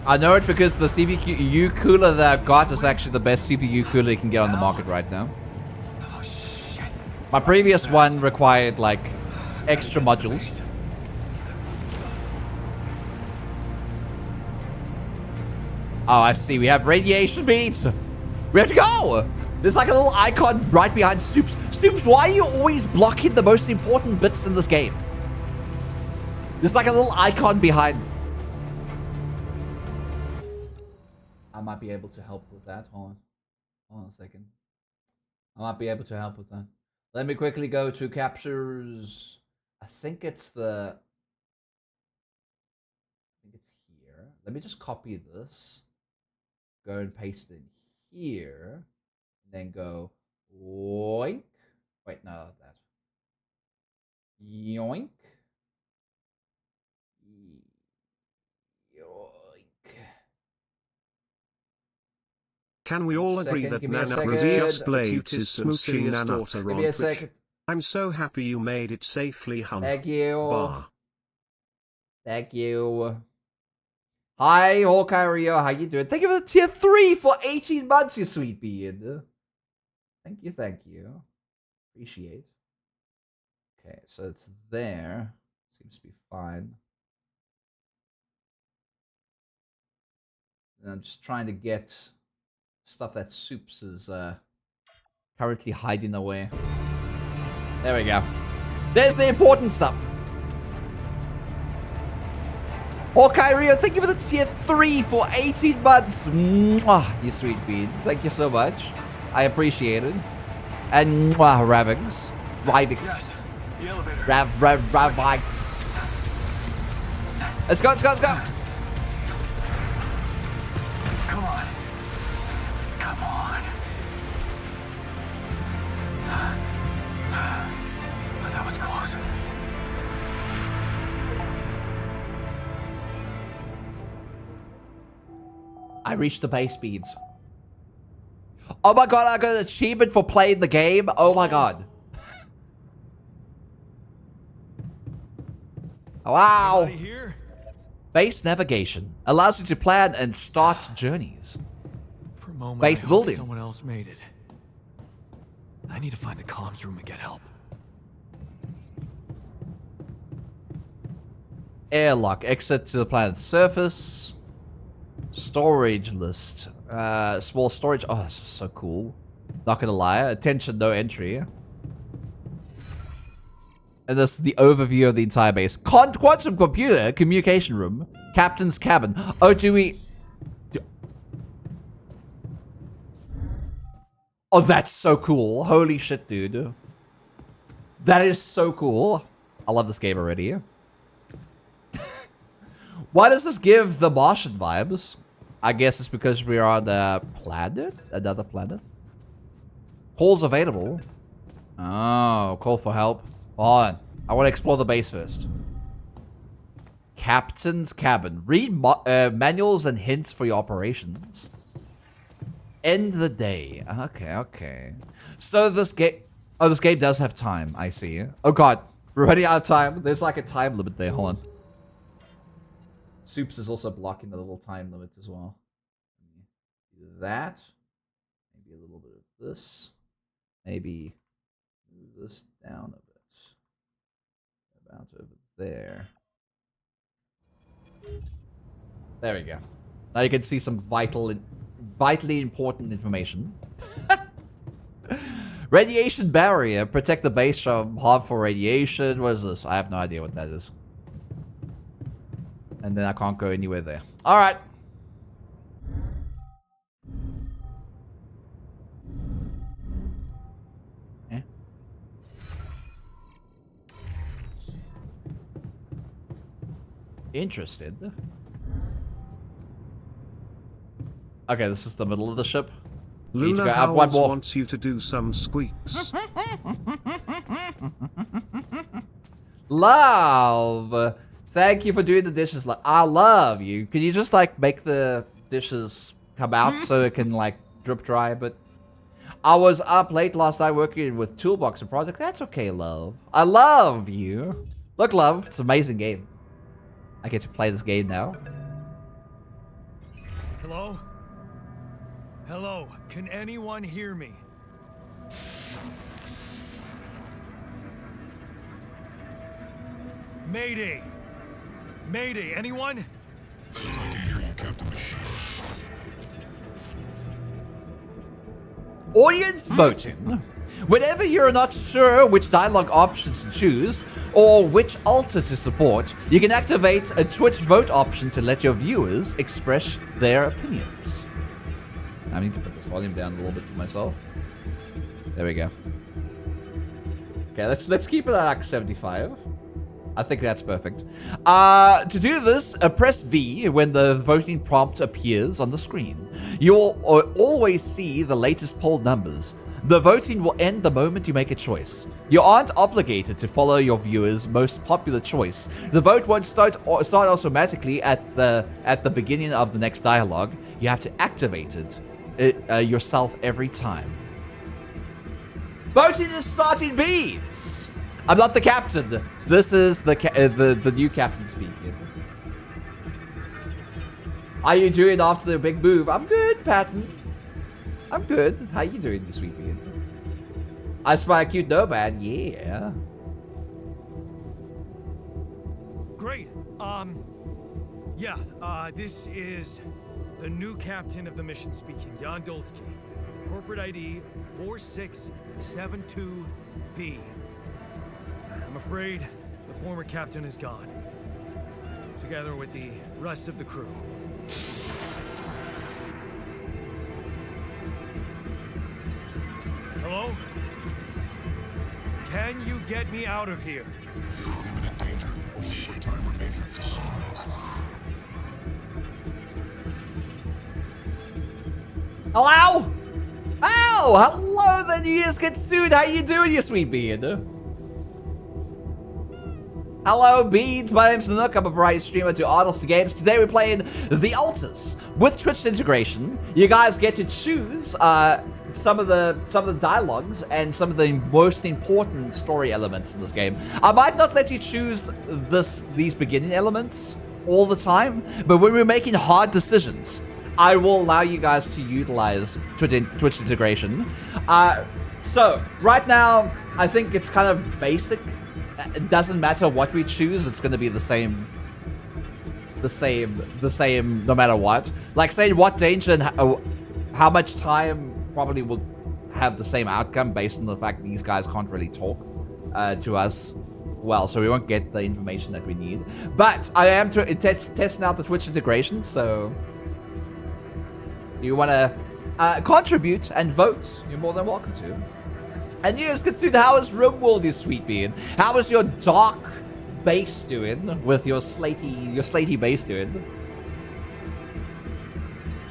I know it because the CPU cooler that I've got is actually the best CPU cooler you can get on the market right now. Oh shit. My previous one required like extra modules. Oh, I see. We have radiation beads. We have to go. There's like a little icon right behind Soups. Soups, why are you always blocking the most important bits in this game? There's like a little icon behind. I might be able to help with that. Hold on a second. I might be able to help with that. Let me quickly go to captures. I think it's here. Let me just copy this. Go and paste it in here. And then go oink. Wait, no, that. Yoink. Yoink. Can we all agree Second, that give me a Nana second. was just Blades is cutest and smooching silliest Nana daughter Give me a on Twitch? second. I'm so happy you made it safely, hun. Thank you. Bar. Thank you. Hi, Hawkeye Rio. How you doing? Thank you for the tier 3 for 18 months, you sweet beard. Thank you, thank you. Appreciate. Okay, so it's there. Seems to be fine. And I'm just trying to get stuff that Soups is currently hiding away. There we go. There's the important stuff. Hawkeye Rio, thank you for the tier 3 for 18 months. Mwah, you sweet bean. Thank you so much. I appreciate it. And mwah, Ravix. Yes, the elevator. Ravix. Let's go, let's go, let's go. Come on. Come on. That was close. I reached the base speeds. Oh my god, I got an achievement for playing the game. Oh my god. Wow. Here? Base navigation allows you to plan and start journeys. For a moment, Base I hope building. someone else made it. I need to find the comms room and get help. Airlock. Exit to the planet's surface. Storage list. Small storage. Oh, this is so cool. Not gonna lie. Attention, no entry. And this is the overview of the entire base. Quantum computer, communication room, captain's cabin. Oh, do we... Oh, that's so cool. Holy shit, dude. That is so cool. I love this game already. Why does this give the Martian vibes? I guess it's because we are on the planet? Another planet? Calls available. Oh, call for help. Hold on. I want to explore the base first. Captain's cabin. Read manuals and hints for your operations. End the day. Okay, okay. So this game... Oh, this game does have time. I see. Oh god. We're running out of time. There's like a time limit there. Hold on. Soups is also blocking the little time limit as well. Do that. Maybe a little bit of this. Maybe move this down a bit. About over there. There we go. Now you can see some vitally important information. Radiation barrier. Protect the base from harmful radiation. What is this? I have no idea what that is. And then I can't go anywhere there. Alright. Eh? Interested. Okay, this is the middle of the ship. Luna Howells wants you to do some squeaks. Love! Thank you for doing the dishes. I love you. Can you just, like, make the dishes come out so it can, like, drip dry a bit? I was up late last night working with Toolbox and Project. That's okay, love. I love you. Look, love, it's an amazing game. I get to play this game now. Hello? Hello, can anyone hear me? Mayday! Mayday, anyone? I can hear you, Captain Machine. Audience voting. Whenever you're not sure which dialogue options to choose or which altar to support, you can activate a Twitch vote option to let your viewers express their opinions. I need to put this volume down a little bit for myself. There we go. Okay, let's keep it at like 75. I think that's perfect. To do this, press V when the voting prompt appears on the screen. You'll always see the latest poll numbers. The voting will end the moment you make a choice. You aren't obligated to follow your viewer's most popular choice. The vote won't start automatically at the beginning of the next dialogue. You have to activate it yourself every time. Voting is starting beats. I'm not the captain. This is the new captain speaking. How you doing after the big move? I'm good, Patton. I'm good. How you doing, you sweet bean? I spy a cute nomad. Yeah. Great. This is the new captain of the mission speaking, Jan Dolsky. Corporate ID 4672B. I'm afraid the former captain is gone, together with the rest of the crew. Hello? Can you get me out of here? You're in imminent danger of short time remaining in this smoke. Hello? Oh, hello there, New Year's Kitsune. How you doing, you sweet bean? Hello, beans. My name's Nook. I'm a variety streamer to Arnold's Games. Today we're playing The Altars with Twitch integration. You guys get to choose some of the dialogues and some of the most important story elements in this game. I might not let you choose these beginning elements all the time, but when we're making hard decisions, I will allow you guys to utilize Twitch integration. So right now, I think it's kind of basic. It doesn't matter what we choose; it's going to be the same no matter what. Like saying what danger and how much time probably will have the same outcome based on the fact that these guys can't really talk to us well, so we won't get the information that we need. But I am testing out the Twitch integration, so you want to contribute and vote. You're more than welcome to. And yes, consider how is RimWorld, you sweet bean? How is your dark base doing with your slatey base doing?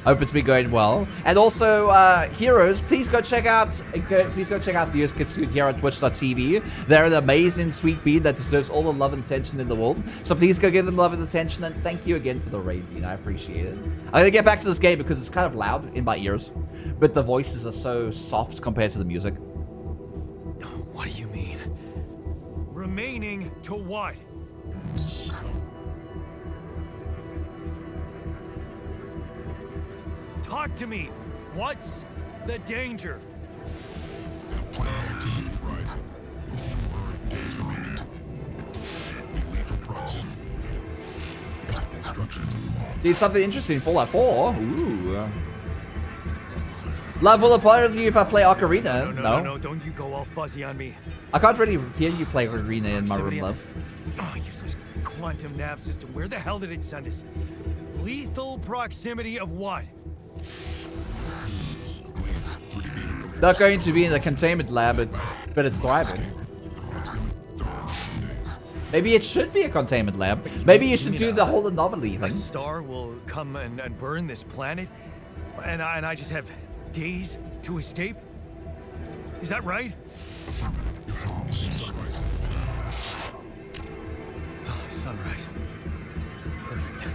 Hope it's been going well. And also, heroes, please go check out Viewers Kitsune here on twitch.tv. They're an amazing sweet bean that deserves all the love and attention in the world. So please go give them love and attention, and thank you again for the raid bean. I appreciate it. I'm gonna get back to this game because it's kind of loud in my ears, but the voices are so soft compared to the music. What do you mean? Remaining to what? Talk to me. What's the danger? Planet activity rising. 4 days remaining. Be lethal proximity. Instructions. There's something interesting. Fallout 4. Ooh. Love will apply to you if I play Ocarina. No, don't you go all fuzzy on me. I can't really hear you play Ocarina in my room, love. Oh, useless quantum nav system. Where the hell did it send us? Lethal proximity of what? It's not going to be in the containment lab, but it's thriving. Maybe it should be a containment lab. Maybe you should do the whole anomaly thing. A star will come and burn this planet, and I just have days to escape? Is that right? Sunrise. Perfect.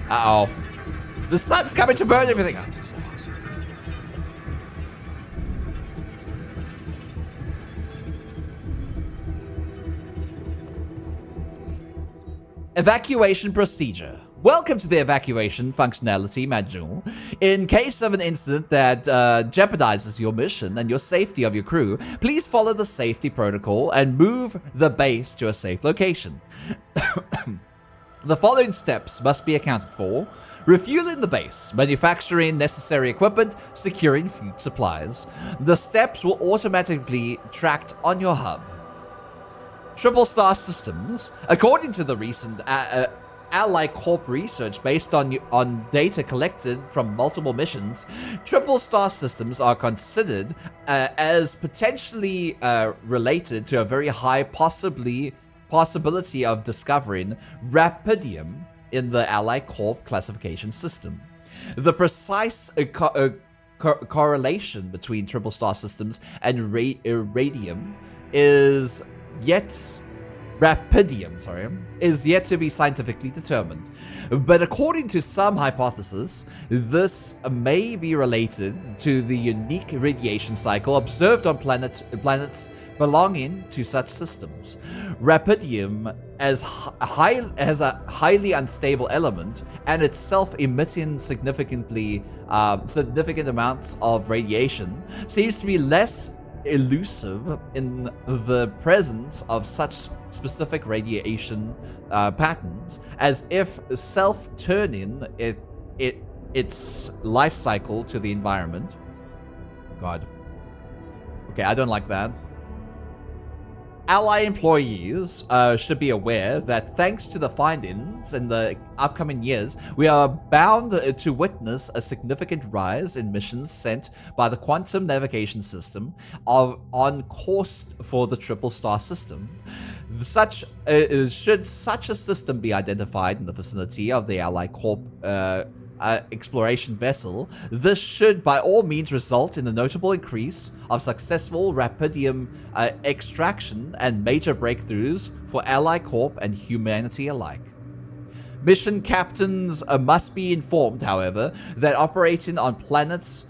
Uh-oh. The sun's coming to burn everything. Evacuation procedure. Welcome to the evacuation functionality module. In case of an incident that jeopardizes your mission and your safety of your crew, please follow the safety protocol and move the base to a safe location. The following steps must be accounted for: refueling the base, manufacturing necessary equipment, securing food supplies. The steps will automatically tracked on your hub. Triple Star Systems. According to the recent Ally Corp research based on data collected from multiple missions, Triple Star Systems are considered as potentially related to a very high possibility of discovering Rapidium in the Ally Corp classification system. The precise correlation between Triple Star Systems and Radium is yet to be scientifically determined. But according to some hypotheses, this may be related to the unique radiation cycle observed on planets belonging to such systems. Rapidium has a highly unstable element and itself emitting significant amounts of radiation seems to be less elusive in the presence of such specific radiation patterns, as if self-turning its life cycle to the environment. God. Okay, I don't like that. Ally employees should be aware that thanks to the findings in the upcoming years, we are bound to witness a significant rise in missions sent by the quantum navigation system on course for the Triple Star system. Should such a system be identified in the vicinity of the Ally Corp exploration vessel, this should by all means result in a notable increase of successful Rapidium extraction and major breakthroughs for Ally Corp and humanity alike. Mission captains must be informed, however, that operating on planets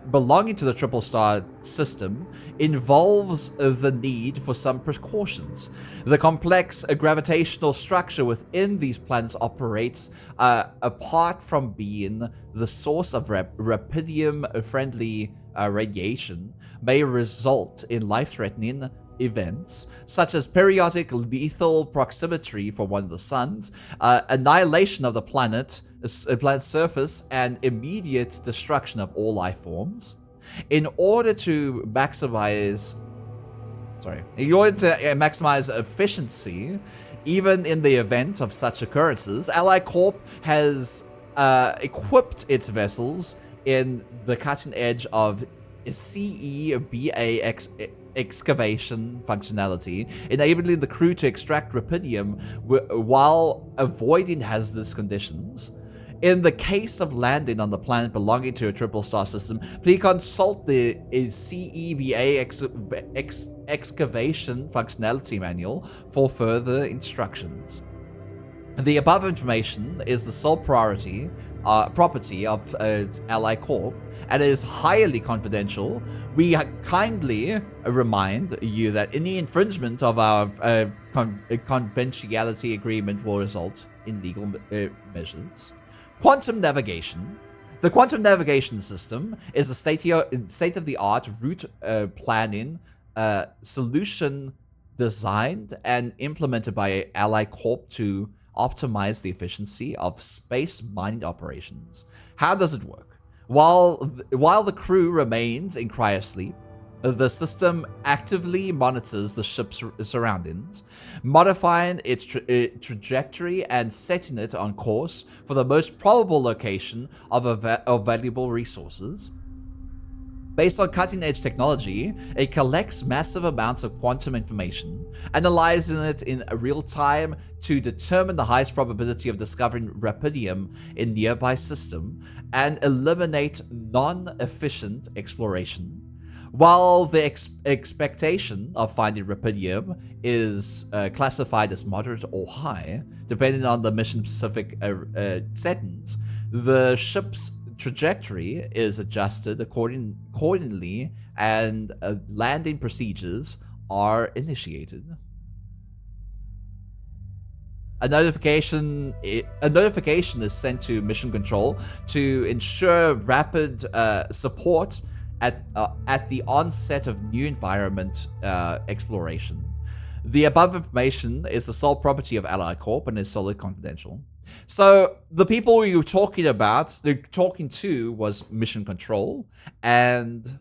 belonging to the Triple Star system involves the need for some precautions. The complex gravitational structure within these planets operates apart from being the source of Rapidium-friendly radiation, may result in life-threatening events such as periodic lethal proximity for one of the suns, annihilation of the planet's surface, and immediate destruction of all life forms. In order to maximize efficiency, even in the event of such occurrences, Ally Corp has equipped its vessels in the cutting edge of CEBA excavation functionality, enabling the crew to extract rubidium while avoiding hazardous conditions. In the case of landing on the planet belonging to a triple star system, please consult the CEBA excavation functionality manual for further instructions. The above information is the sole property of Ally Corp and is highly confidential. We kindly remind you that any infringement of our confidentiality agreement will result in legal measures. Quantum navigation. The quantum navigation system is a state-of-the-art route planning solution designed and implemented by Ally Corp to optimize the efficiency of space mining operations. How does it work? While the crew remains in cryosleep, the system actively monitors the ship's surroundings, modifying its trajectory and setting it on course for the most probable location of valuable resources. Based on cutting-edge technology, it collects massive amounts of quantum information, analyzing it in real time to determine the highest probability of discovering rubidium in nearby system and eliminate non-efficient exploration. While the expectation of finding rubidium is classified as moderate or high, depending on the mission-specific settings, the ship's trajectory is adjusted accordingly, and landing procedures are initiated. A notification is sent to mission control to ensure rapid support at the onset of new environment exploration. The above information is the sole property of Ally Corp and is solely confidential. So the people we were talking to was mission control, and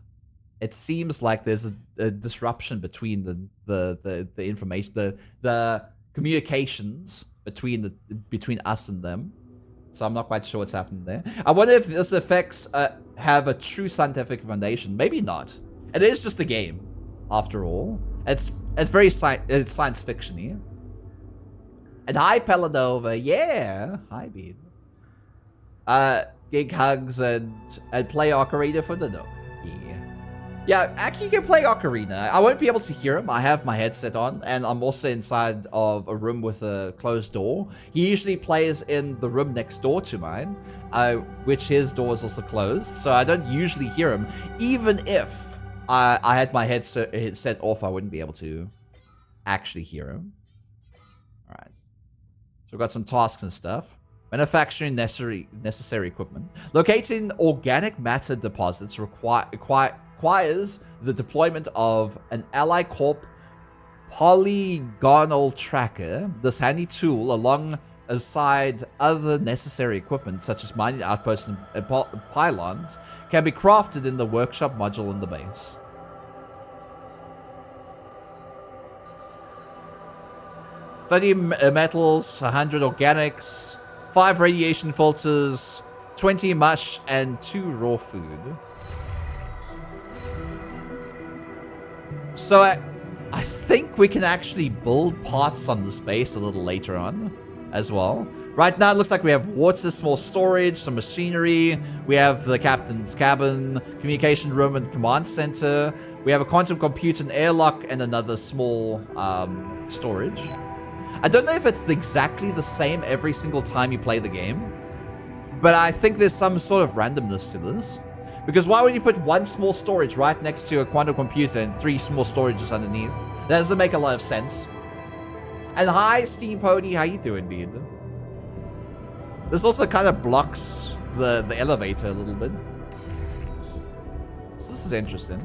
it seems like there's a disruption between the information, the communications between us and them. So I'm not quite sure what's happening there. I wonder if this effects have a true scientific foundation. Maybe not. It is just a game, after all. It's very science fiction-y. And hi, Pelanova. Yeah. Hi, Bean. Gig hugs and play Ocarina for the no. Yeah, Aki can play Ocarina. I won't be able to hear him. I have my headset on, and I'm also inside of a room with a closed door. He usually plays in the room next door to mine, which his door is also closed, so I don't usually hear him. Even if I had my headset off, I wouldn't be able to actually hear him. All right. So we've got some tasks and stuff. Manufacturing necessary equipment. Locating organic matter deposits requires the deployment of an Ally Corp polygonal tracker. This handy tool, alongside other necessary equipment such as mining outposts and pylons, can be crafted in the workshop module in the base. $30 metals, 100 organics, 5 radiation filters, 20 mush, and 2 raw food. So I think we can actually build parts on this base a little later on as well. Right now it looks like we have water, small storage, some machinery. We have the captain's cabin, communication room and command center. We have a quantum computer, an airlock, and another small storage. I don't know if it's exactly the same every single time you play the game, but I think there's some sort of randomness to this. Because why would you put one small storage right next to a quantum computer and 3 small storages underneath? That doesn't make a lot of sense. And hi, Steam Pony, how you doing, dude? This also kind of blocks the elevator a little bit. So this is interesting.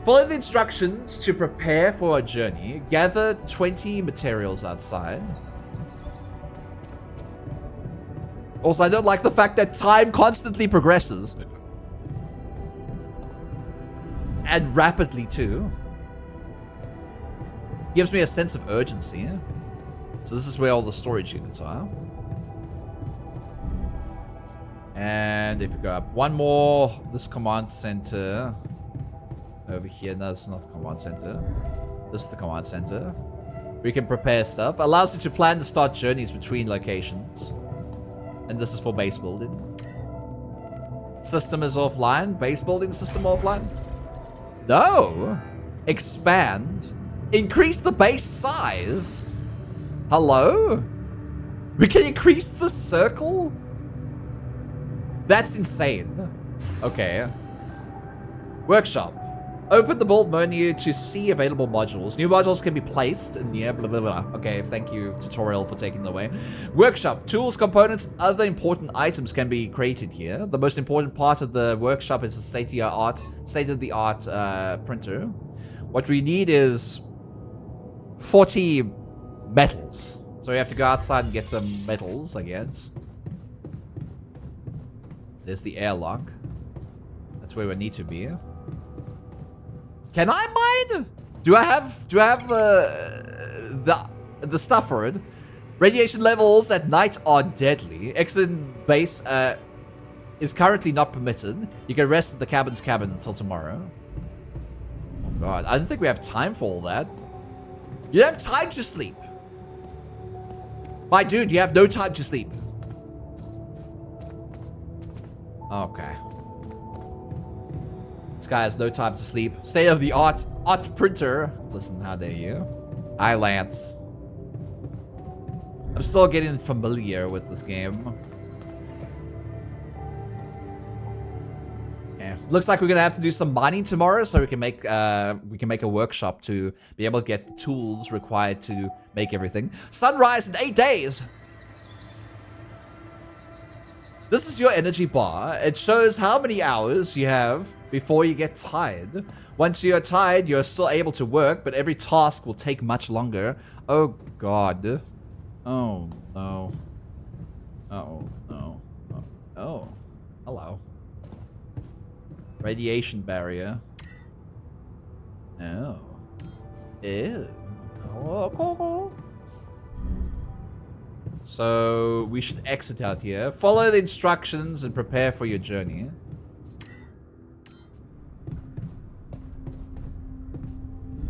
Follow the instructions to prepare for a journey. Gather 20 materials outside. Also, I don't like the fact that time constantly progresses. And rapidly, too. Gives me a sense of urgency. So this is where all the storage units are. And if you go up one more, this command center over here. No, it's not the command center. This is the command center. We can prepare stuff. Allows you to plan to start journeys between locations. And this is for base building. System is offline. Base building system offline. No. Expand. Increase the base size. Hello? We can increase the circle? That's insane. Okay. Workshop. Open the build menu to see available modules. New modules can be placed in the blah blah blah. Okay, thank you, tutorial, for taking it away. Workshop. Tools, components, and other important items can be created here. The most important part of the workshop is the state-of-the-art printer. What we need is 40 metals. So we have to go outside and get some metals, I guess. There's the airlock. That's where we need to be. Can I mine? Do I have the stuff for it? Radiation levels at night are deadly. Exiting base is currently not permitted. You can rest at the cabin until tomorrow. Oh god, I don't think we have time for all that. You don't have time to sleep. My dude, you have no time to sleep. Okay. This guy has no time to sleep. State-of-the-art printer. Listen, how dare you? Hi, Lance. I'm still getting familiar with this game. Yeah. Looks like we're gonna have to do some mining tomorrow, so we can make a workshop to be able to get the tools required to make everything. Sunrise in 8 days. This is your energy bar. It shows how many hours you have before you get tired. Once you're tired, you're still able to work, but every task will take much longer. Oh god. Oh no. Oh no. Oh. Hello. Radiation barrier. Oh. Ew. Oh. So we should exit out here. Follow the instructions and prepare for your journey.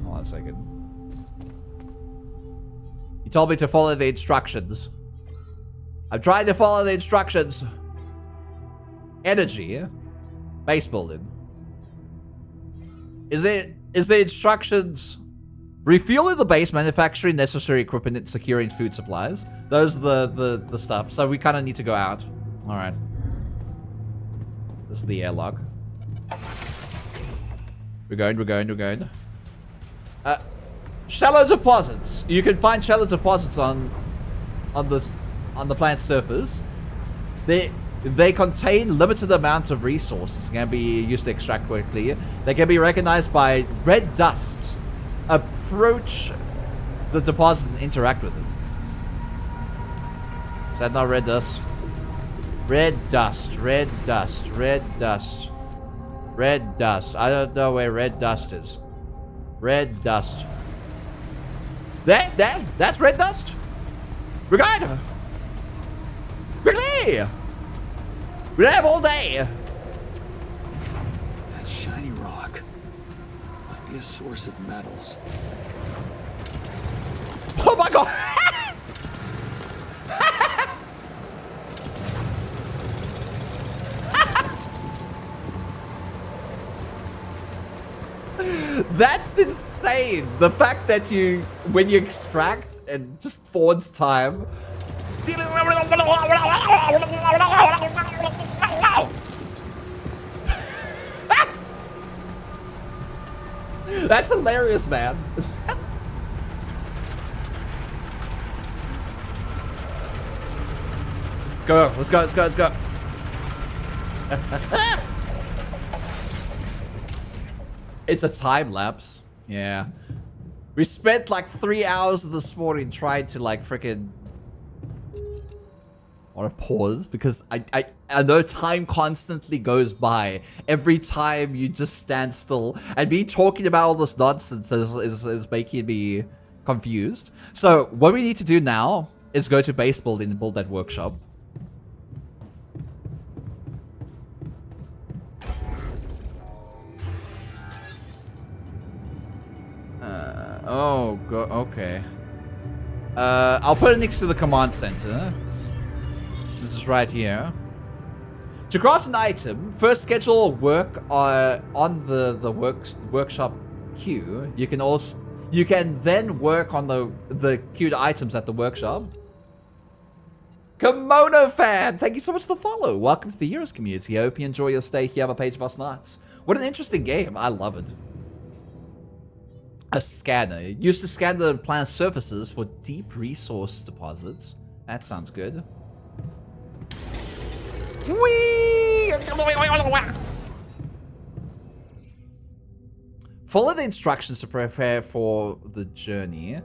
Hold on a second. You told me to follow the instructions. I'm trying to follow the instructions. Energy. Base building. Is the instructions refueling the base, manufacturing necessary equipment, and securing food supplies? Those are the stuff. So we kind of need to go out. All right. This is the airlock. We're going. Shallow deposits. You can find shallow deposits on the planet's surface. They contain limited amounts of resources. Can be used to extract quickly. They can be recognized by red dust. Approach the deposit and interact with it. Is that not red dust? Red dust. I don't know where red dust is. Red dust. That's red dust? We're going. Quickly! We don't have all day. That shiny rock might be a source of metals. Oh my god! That's insane. The fact that when you extract and just forwards time. That's hilarious, man. Go, let's go. It's a time lapse. Yeah. We spent like 3 hours this morning trying to like freaking... I want to pause because I know time constantly goes by every time you just stand still, and me talking about all this nonsense is making me confused. So what we need to do now is go to base building and build that workshop. go. Okay. I'll put it next to the command center. This is right here. To craft an item, first schedule work on the workshop queue. You can then work on the queued items at the workshop. Kimono fan, thank you so much for the follow. Welcome to the Heroes community. I hope you enjoy your stay here on the Page of Us Nights. What an interesting game. I love it. A scanner. Used to scan the planet's surfaces for deep resource deposits. That sounds good. Whee! Follow the instructions to prepare for the journey.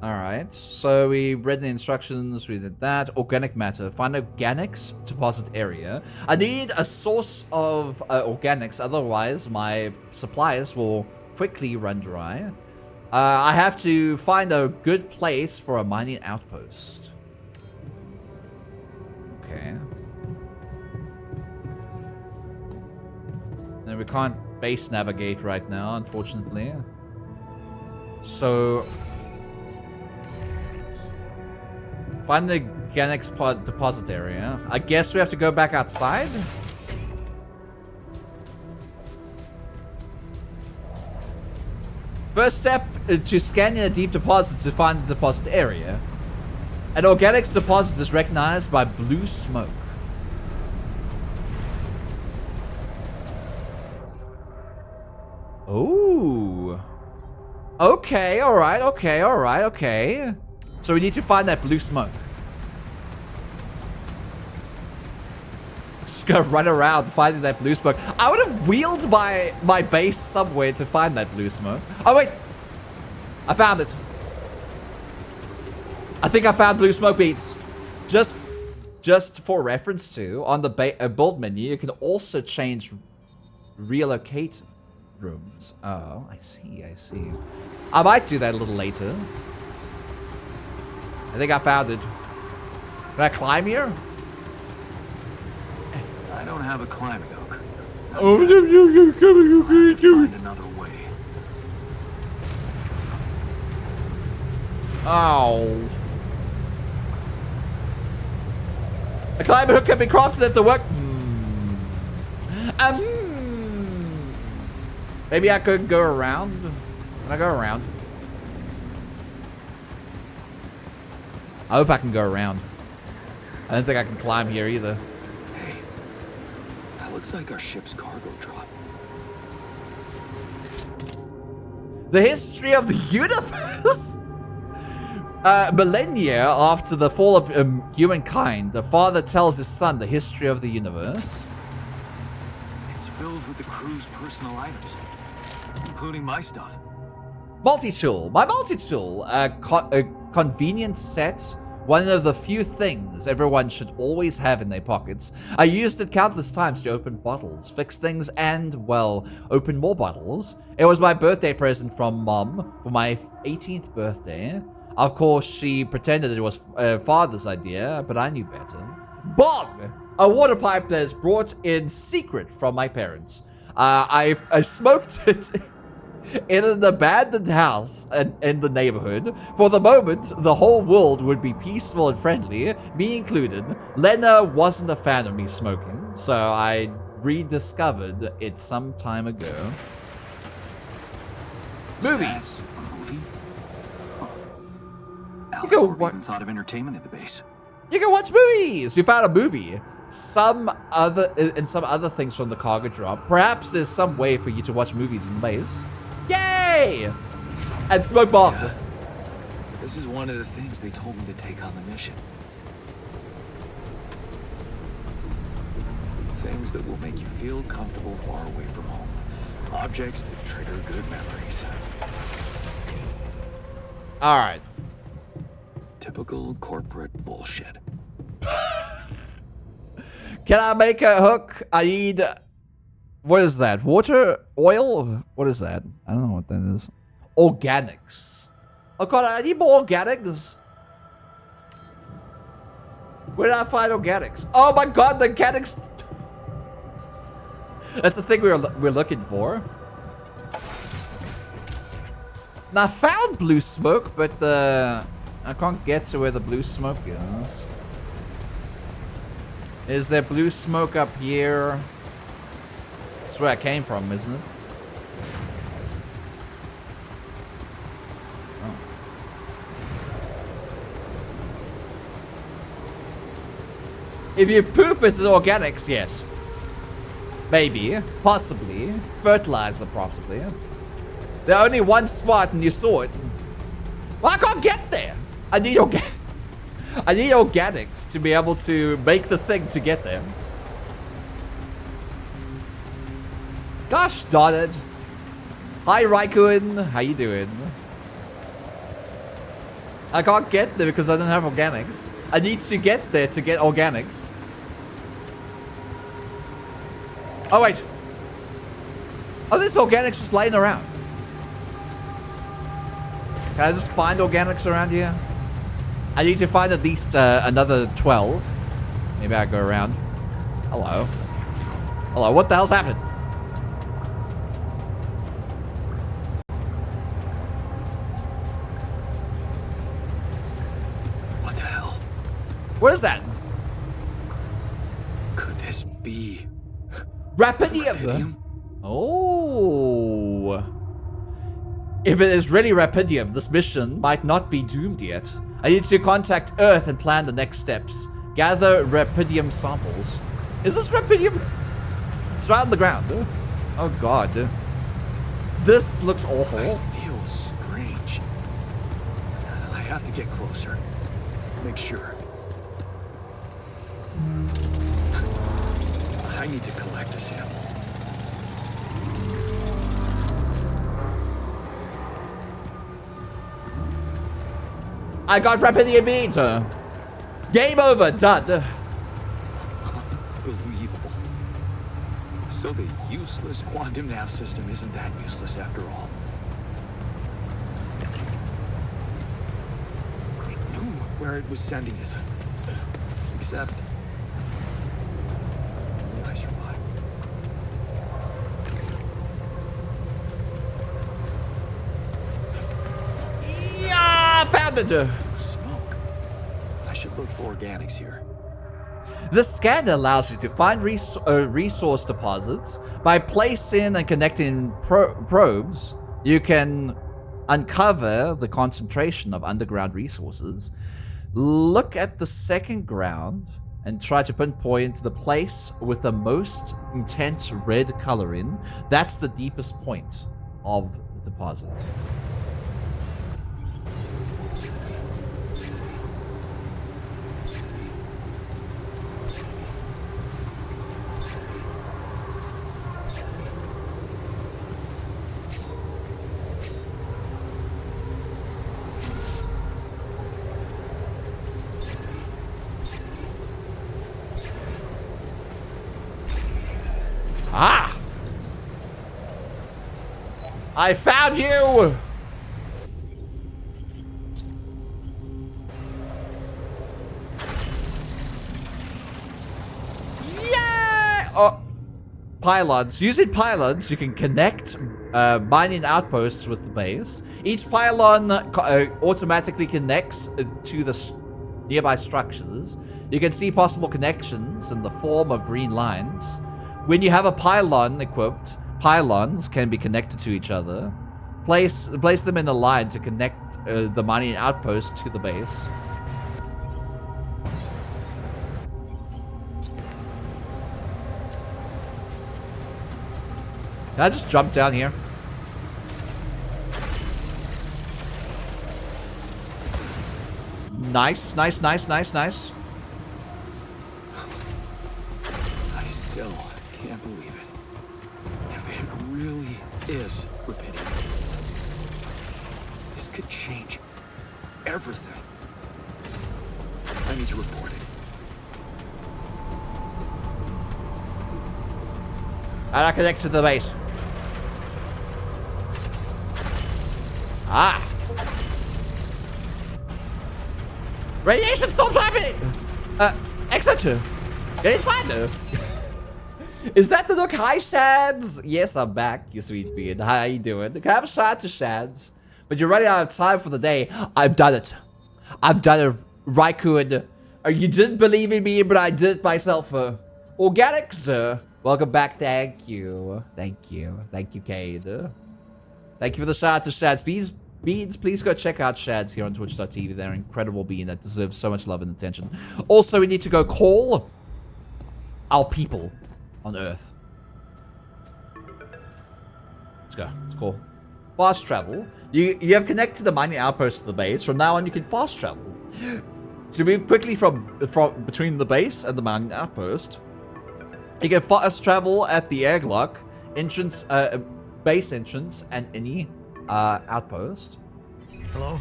Alright, so we read the instructions, we did that. Organic matter. Find organics deposit area. I need a source of organics, otherwise my supplies will quickly run dry. I have to find a good place for a mining outpost. Okay. And we can't base navigate right now, unfortunately. So... find the organics deposit area. I guess we have to go back outside? First step to scanning a deep deposit to find the deposit area. An organics deposit is recognized by blue smoke. Oh. Okay, alright, okay, alright, okay. So we need to find that blue smoke. Just go run around finding that blue smoke. I would have wheeled my base somewhere to find that blue smoke. Oh, wait. I found it. I think I found blue smoke beads. Just for reference to, on the build menu, you can also change relocate rooms. Oh, I see, I see. I might do that a little later. I think I found it. Can I climb here? I don't have a climbing hook. Oh, Find another way. oh. A climbing hook can be crafted at the work. Maybe I could go around. Can I go around? I hope I can go around. I don't think I can climb here either. Hey, that looks like our ship's cargo drop. The history of the universe? Millennia after the fall of humankind, the father tells his son the history of the universe. It's filled with the crew's personal items, including my stuff. Multi-tool. My multi-tool. A convenient set. One of the few things everyone should always have in their pockets. I used it countless times to open bottles, fix things, and, well, open more bottles. It was my birthday present from Mom for my 18th birthday. Of course, she pretended it was father's idea, but I knew better. Bong! A water pipe that is brought in secret from my parents. I smoked it in an abandoned house in the neighborhood. For the moment, the whole world would be peaceful and friendly, me included. Lena wasn't a fan of me smoking, so I rediscovered it some time ago. Movies. A movie? You go Alec even thought of entertainment at the base. You can watch movies. You found a movie. Some other things from the cargo drop. Perhaps there's some way for you to watch movies in the base. Yay! And smoke bomb. Yeah. This is one of the things they told me to take on the mission. Things that will make you feel comfortable far away from home. Objects that trigger good memories. All right. Typical corporate bullshit. Can I make a hook? I need... What is that? Water? Oil? What is that? I don't know what that is. Organics. Oh god, I need more organics. Where did I find organics? Oh my god, the organics... That's the thing we're looking for. Now, I found blue smoke, but I can't get to where the blue smoke is. Is there blue smoke up here? That's where I came from, isn't it? Oh. If you poop, is it organics? Yes. Maybe. Possibly. Fertilizer, possibly. There's only one spot and you saw it. Well, I can't get there. I need organics to be able to make the thing to get there. Gosh darn it. Hi Raikun, how you doing? I can't get there because I don't have organics. I need to get there to get organics. Oh wait. Oh, there's organics just laying around. Can I just find organics around here? I need to find at least another 12. Maybe I go around. Hello. Hello, what the hell's happened? What the hell? What is that? Could this be Rapidium. Oh. If it is really Rapidium, this mission might not be doomed yet. I need to contact Earth and plan the next steps. Gather Rapidium samples. Is this Rapidium? It's right on the ground. Oh god. This looks awful. I feel strange. I have to get closer. Make sure. I need to collect a sample. I got Rapidium beans. Game over. Done. Unbelievable. So the useless quantum nav system isn't that useless after all. It knew where it was sending us. Except I survived. Yeah, found it. Smoke. I should look for organics here. The scanner allows you to find resource deposits. By placing and connecting probes, you can uncover the concentration of underground resources. Look at the second ground and try to pinpoint the place with the most intense red coloring. That's the deepest point of the deposit. Ah! I found you! Yeah! Oh, pylons. Using pylons, you can connect mining outposts with the base. Each pylon automatically connects to the nearby structures. You can see possible connections in the form of green lines. When you have a pylon equipped, pylons can be connected to each other. Place them in a line to connect the mining outpost to the base. Can I just jump down here? Nice, nice, nice, nice, nice. I still can't believe it. If it really is rapidity, this could change everything. I need to report it. And I connect to the base. Ah! Radiation stops happening! Excellent. Get inside now. Is that the look? Hi, Shads. Yes, I'm back, you sweet bean. How you doing? Can I have a shout to Shads? but you're running out of time for the day. I've done it. I've done it, Raikkonen. You didn't believe in me, but I did it myself. Organics, welcome back. Thank you. Thank you. Thank you, Cade. Thank you for the shout out to Shads. Beans, please go check out Shads here on twitch.tv. They're an incredible being that deserves so much love and attention. Also, we need to go call our people on Earth. Let's go. Let's call. Fast travel. You have connected the mining outpost to the base. From now on, you can fast travel. To move quickly from between the base and the mining outpost, you can fast travel at the airlock entrance, base entrance, and any outpost. Hello?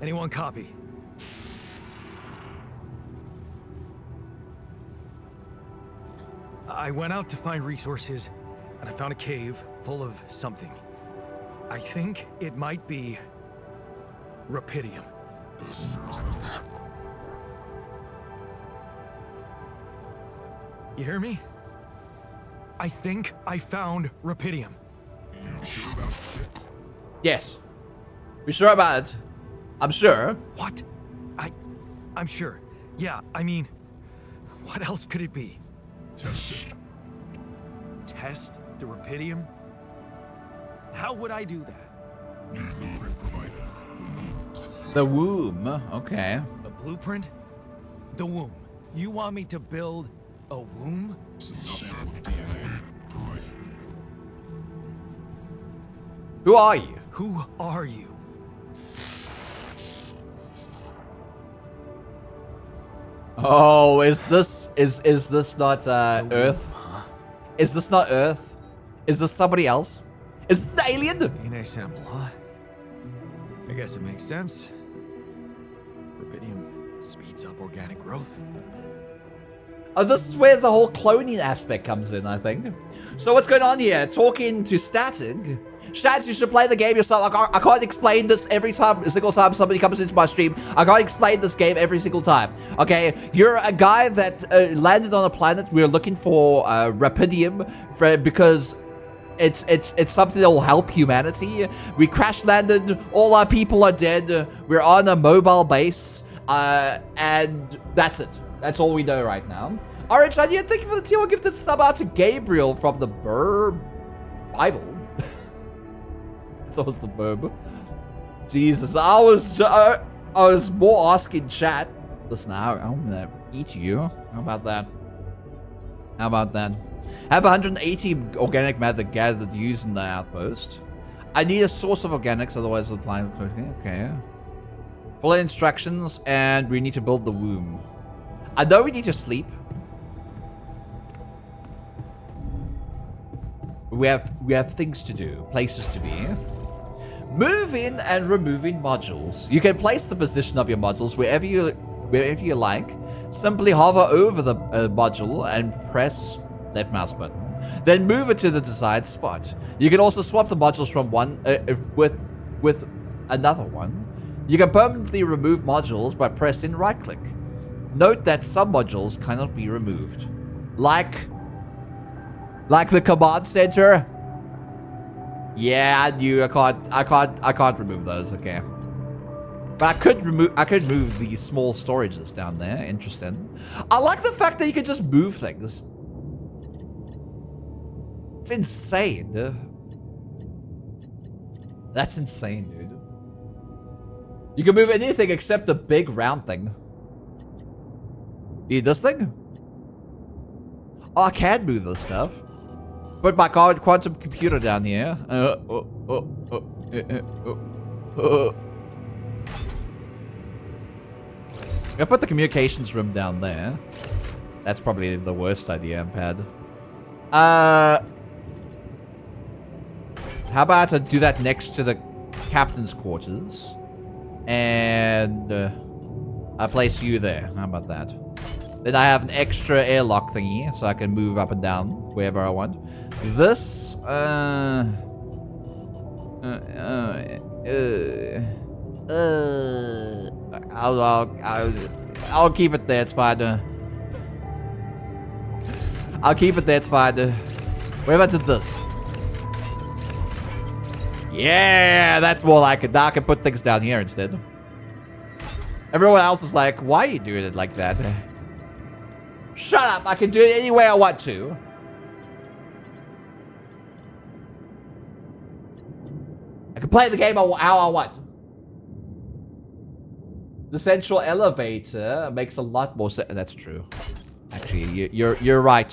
Anyone copy? I went out to find resources, and I found a cave full of something. I think it might be Rapidium. You hear me? I think I found Rapidium. You sure about it? Yes. We sure about it? I'm sure. What? I'm sure. Yeah, I mean, what else could it be? Test it. Test the Rapidium? How would I do that? New blueprint provided. The womb. Okay. A blueprint? The womb. You want me to build a womb? Some sample of DNA provided. Who are you? Who are you? Oh, is this not Earth? Huh? Is this not Earth? Is this somebody else? Is this an alien? DNA sample, huh? I guess it makes sense. Rapidium speeds up organic growth. Oh, this is where the whole cloning aspect comes in, I think. So what's going on here? Talking to Static. Shats, you should play the game yourself. I can't explain this every single time somebody comes into my stream. I can't explain this game every single time. Okay, you're a guy that landed on a planet. We're looking for Rapidium because it's something that will help humanity. We crash landed. All our people are dead. We're on a mobile base, and that's it. That's all we know right now. All right, Shania, thank you for the teal gifted sub out to Gabriel from the Bible. That was the verb. Jesus, I was more asking chat. Listen, I'm gonna eat you. How about that? How about that? Have 180 organic matter gathered using the outpost. I need a source of organics, otherwise the planet. Okay. Follow instructions, and we need to build the womb. I know we need to sleep. We have things to do, places to be. Moving and removing modules. You can place the position of your modules wherever you like. Simply hover over the module and press left mouse button. Then move it to the desired spot. You can also swap the modules from one with another one. You can permanently remove modules by pressing right click. Note that some modules cannot be removed. Like the command center. Yeah, I knew I can't remove those, okay. But I could move these small storages down there. Interesting. I like the fact that you can just move things. It's insane. That's insane, dude. You can move anything except the big round thing. You need this thing? Oh, I can move this stuff. Put my quantum computer down here. I put the communications room down there. That's probably the worst idea I've had. How about I do that next to the captain's quarters? And I place you there. How about that? Then I have an extra airlock thingy, so I can move up and down wherever I want. This, I'll keep it there. It's fine. I'll keep it there. It's fine. What about this? Yeah, that's more like it. Now I can put things down here instead. Everyone else is like, why are you doing it like that? Shut up, I can do it any way I want to. I can play the game how I want. The central elevator makes a lot more sense. That's true. Actually, you're right.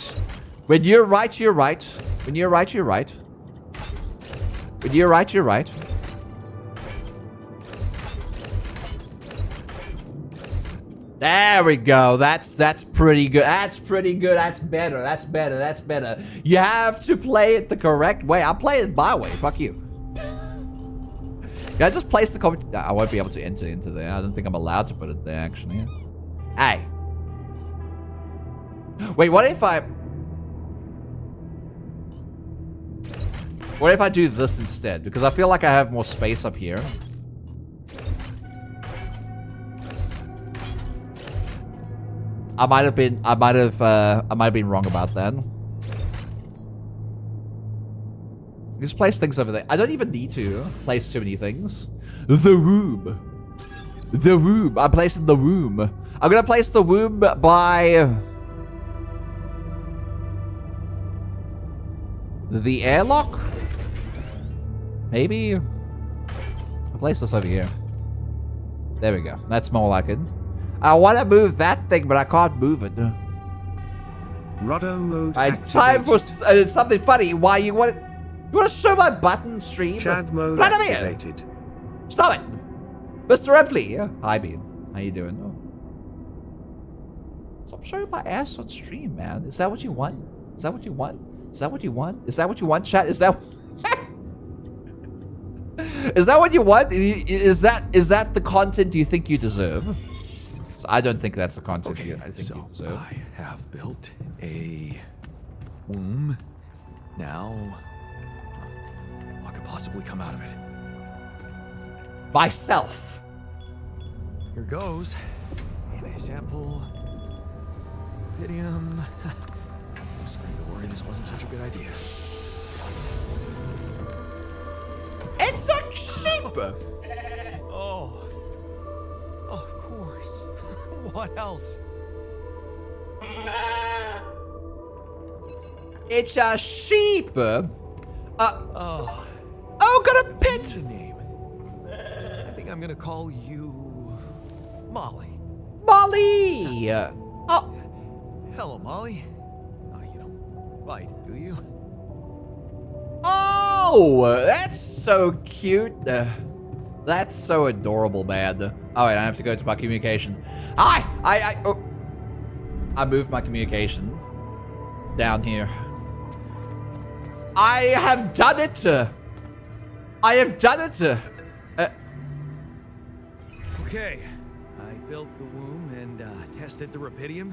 When you're right, you're right. When you're right, you're right. When you're right, you're right. There we go. That's pretty good. That's pretty good. That's better. That's better. That's better. You have to play it the correct way. I'll play it my way. Fuck you. Can I just place the comment? I won't be able to enter into there. I don't think I'm allowed to put it there, actually. Hey. Wait, what if I... What if I do this instead? Because I feel like I have more space up here. I might have been wrong about that. Just place things over there. I don't even need to place too many things. The womb. The womb. I'm placing the womb. I'm gonna place the womb by the airlock. Maybe. I'll place this over here. There we go. That's more like it. I want to move that thing, but I can't move it. Rudder mode time for something funny. Why you want it? You want to show my button stream? Chad mode Vladimir! activated. Stop it! Mr. Ripley! Hi, Bean. How you doing? Oh. Stop showing my ass on stream, man. Is that what you want? Is that what you want? Is that what you want? Is that what you want, chat? Is that... Is that what you want? Is that the content you think you deserve? So I don't think that's the content Okay, I think you deserve. I have built a womb. Now, what could possibly come out of it? Myself. Here goes. And a sample. Pydium. I'm starting to worry this wasn't such a good idea. It's a sheep! Oh, of course. What else? It's a sheep! Oh, got a pit! a name. I think I'm gonna call you Molly. Molly! Oh, Hello, Molly. Oh, you don't bite, do you? oh, that's so cute. That's so adorable, man. Oh, wait, I have to go to my communication. Oh, I moved my communication down here. I have done it. I have done it. Okay, I built the womb and tested the rapidium.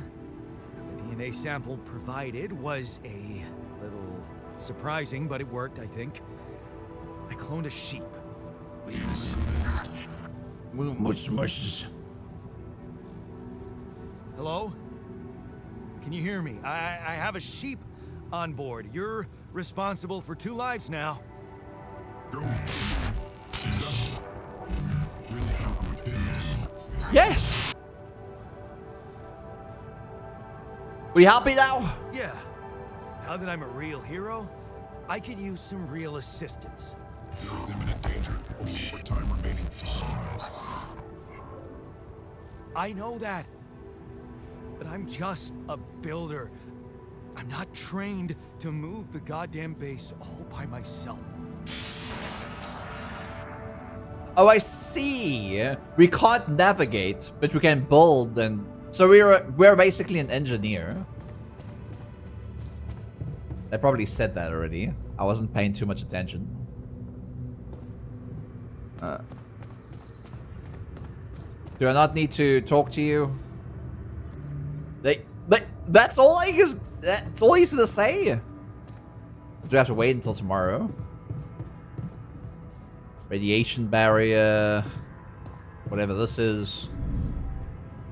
The DNA sample provided was a little surprising, but it worked, I think. I cloned a sheep. Hello? Can you hear me? I have a sheep on board. You're responsible for 2 lives now. Successful. Really found my business. Yes. Will you help me now? Yeah. Now that I'm a real hero, I could use some real assistance. You're in imminent danger of short time remaining to sunrise. I know that. But I'm just a builder. I'm not trained to move the goddamn base all by myself. Oh, I see. We can't navigate, but we can build, and so we're basically an engineer. They probably said that already. I wasn't paying too much attention. Do I not need to talk to you? That's all that's all he's gonna say. Do we have to wait until tomorrow? Radiation barrier, whatever this is.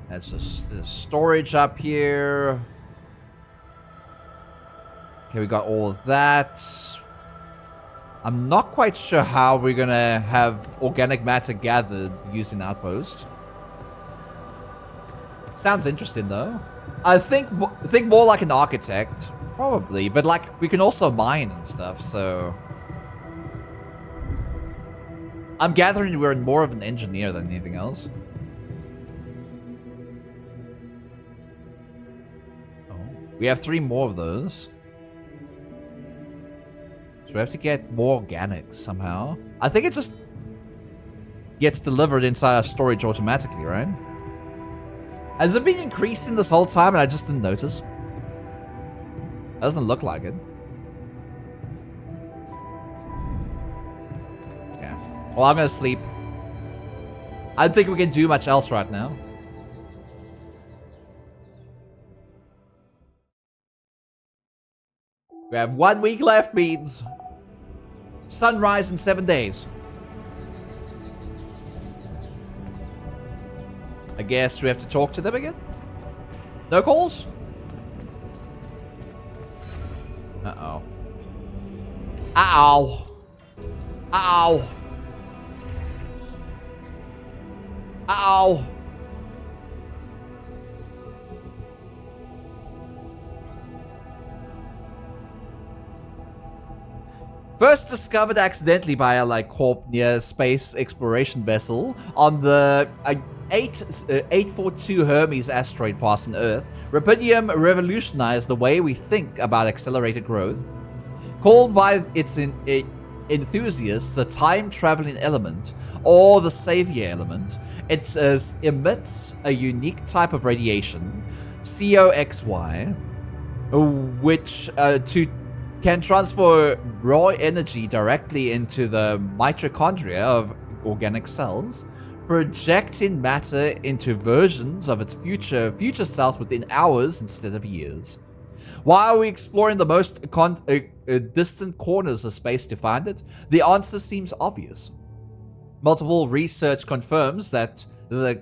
That's just storage up here. Okay, we got all of that. I'm not quite sure how we're gonna have organic matter gathered using Outpost. Sounds interesting though. I think more like an architect, probably, but like we can also mine and stuff. So I'm gathering we're more of an engineer than anything else. Oh, we have 3 more of those. So we have to get more organics somehow. I think it just gets delivered inside our storage automatically, right? Has it been increasing this whole time and I just didn't notice? Doesn't look like it. Yeah. Well, I'm gonna sleep. I don't think we can do much else right now. We have 1 week left, means sunrise in 7 days. I guess we have to talk to them again? No calls? Uh-oh. Uh-oh. Uh-oh. Uh-oh. First discovered accidentally by a corp near space exploration vessel on the 842 Hermes asteroid passing Earth, Rapidium revolutionized the way we think about accelerated growth. Called by its enthusiasts the time-traveling element, or the savior element, it emits a unique type of radiation, COXY, which can transfer raw energy directly into the mitochondria of organic cells, projecting matter into versions of its future self within hours instead of years. Why are we exploring the most distant corners of space to find it? The answer seems obvious. Multiple research confirms that the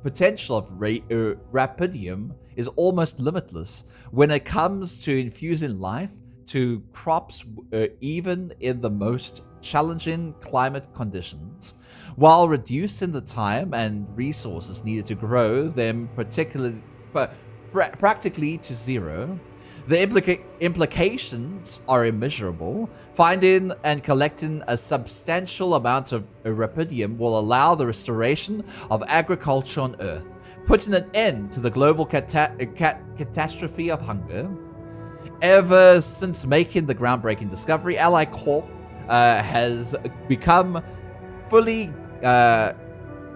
potential of Rapidium is almost limitless when it comes to infusing life to crops, even in the most challenging climate conditions, while reducing the time and resources needed to grow them practically to zero. The implications are immeasurable. Finding and collecting a substantial amount of Rapidium will allow the restoration of agriculture on Earth, putting an end to the global catastrophe of hunger. Ever since making the groundbreaking discovery, Ally Corp has become fully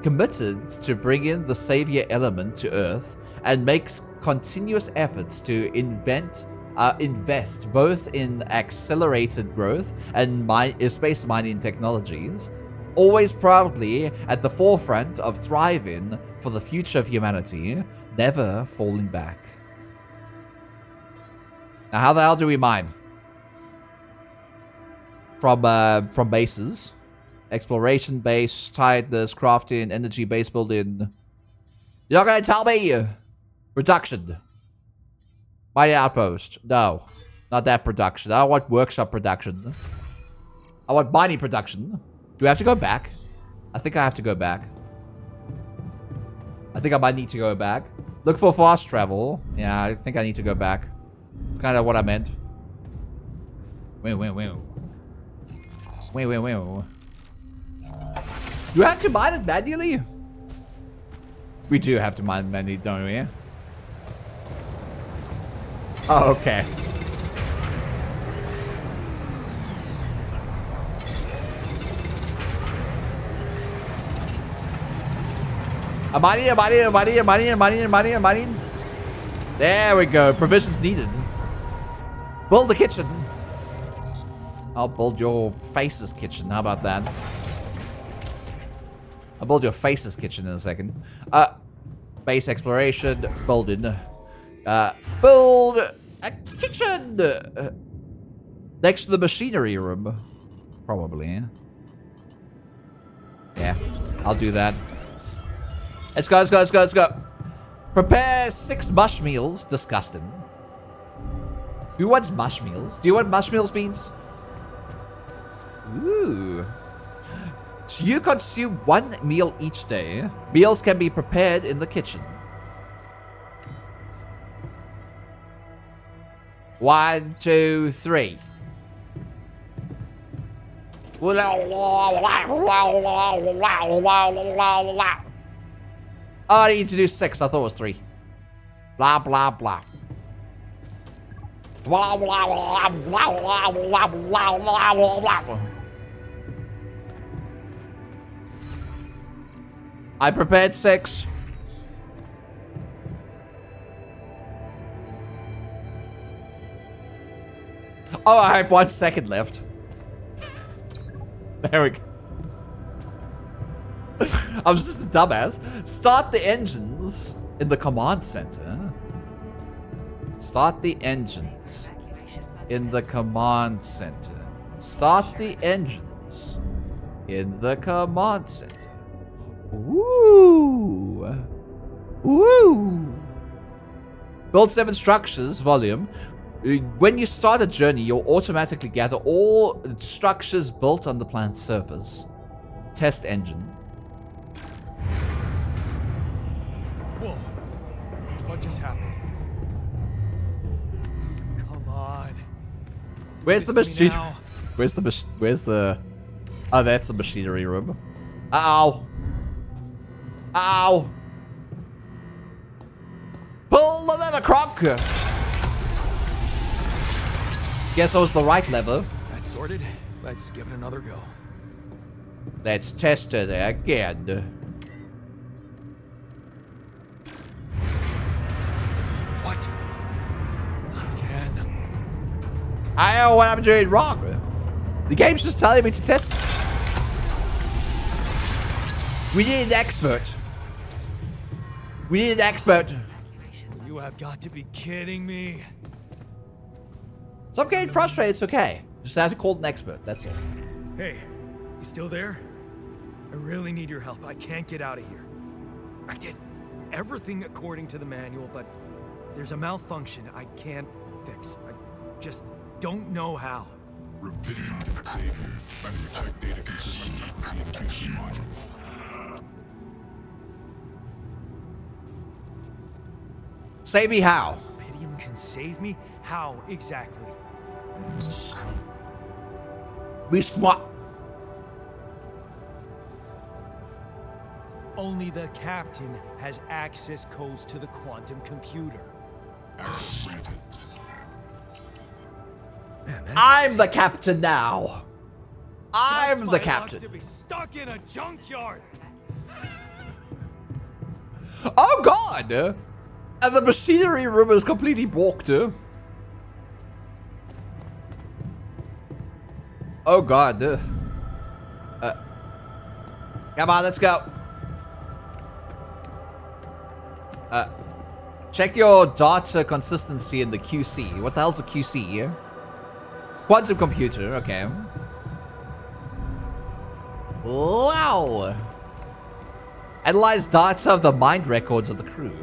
committed to bringing the savior element to Earth and makes continuous efforts to invest both in accelerated growth and space mining technologies, always proudly at the forefront of thriving for the future of humanity, never falling back. Now, how the hell do we mine? From bases. Exploration base, tiredness, crafting, energy base building. You're not gonna tell me! Production. Mining outpost. No. Not that production. I don't want workshop production. I want mining production. Do we have to go back? I think I have to go back. I think I might need to go back. Look for fast travel. Yeah, I think I need to go back. It's kind of what I meant. Wait. Do you have to mine it manually? We do have to mine it manually, don't we? Oh, okay. I'm mining. There we go. Provisions needed. Build the kitchen. I'll build your face's kitchen. How about that? I'll build your face's kitchen in a second. Base exploration. Building. Build a kitchen! Next to the machinery room. Probably. Yeah, I'll do that. Let's go. Prepare 6 mush meals. Disgusting. Who wants mush meals? Do you want mush meals, Beans? Ooh. So you consume 1 meal each day. Meals can be prepared in the kitchen. 1, 2, 3. Oh, I need to do 6. I thought it was 3. Blah, blah, blah. I prepared 6. Oh, I have 1 second left. There we go. I was just a dumbass. Start the engines in the command center. Start the engines in the command center. Start the engines in the command center. Ooh. Ooh. Build 7 structures, volume. When you start a journey, you'll automatically gather all structures built on the planet's surface. Test engine. Whoa. What just happened? Come on. Where's the Give this to me machine? now. Where's the... Oh, that's the machinery room. Ow. Ow. Pull the lever, Croc. Guess that was the right lever. That's sorted. Let's give it another go. Let's test it again. What? Not again. I know what I'm doing wrong. The game's just telling me to test. We need an expert. We need an expert. You have got to be kidding me. So I'm getting frustrated. It's okay. Just have to call an expert. That's all. Hey, you still there? I really need your help. I can't get out of here. I did everything according to the manual, but there's a malfunction I can't fix. I just don't know how. Rubidium Xavier. Manufactured data consistency and QC module. Say me how. Rubidium can save me? How exactly? We smart. Only the captain has access codes to the quantum computer. Access granted. Man, that I'm the captain now. I'm Just the my luck captain. to be stuck in a junkyard. Oh God! And the machinery room is completely balked. Oh God. Come on, let's go. Check your data consistency in the QC. What the hell's a QC here? Quantum computer, okay. Wow. Analyze data of the mind records of the crew.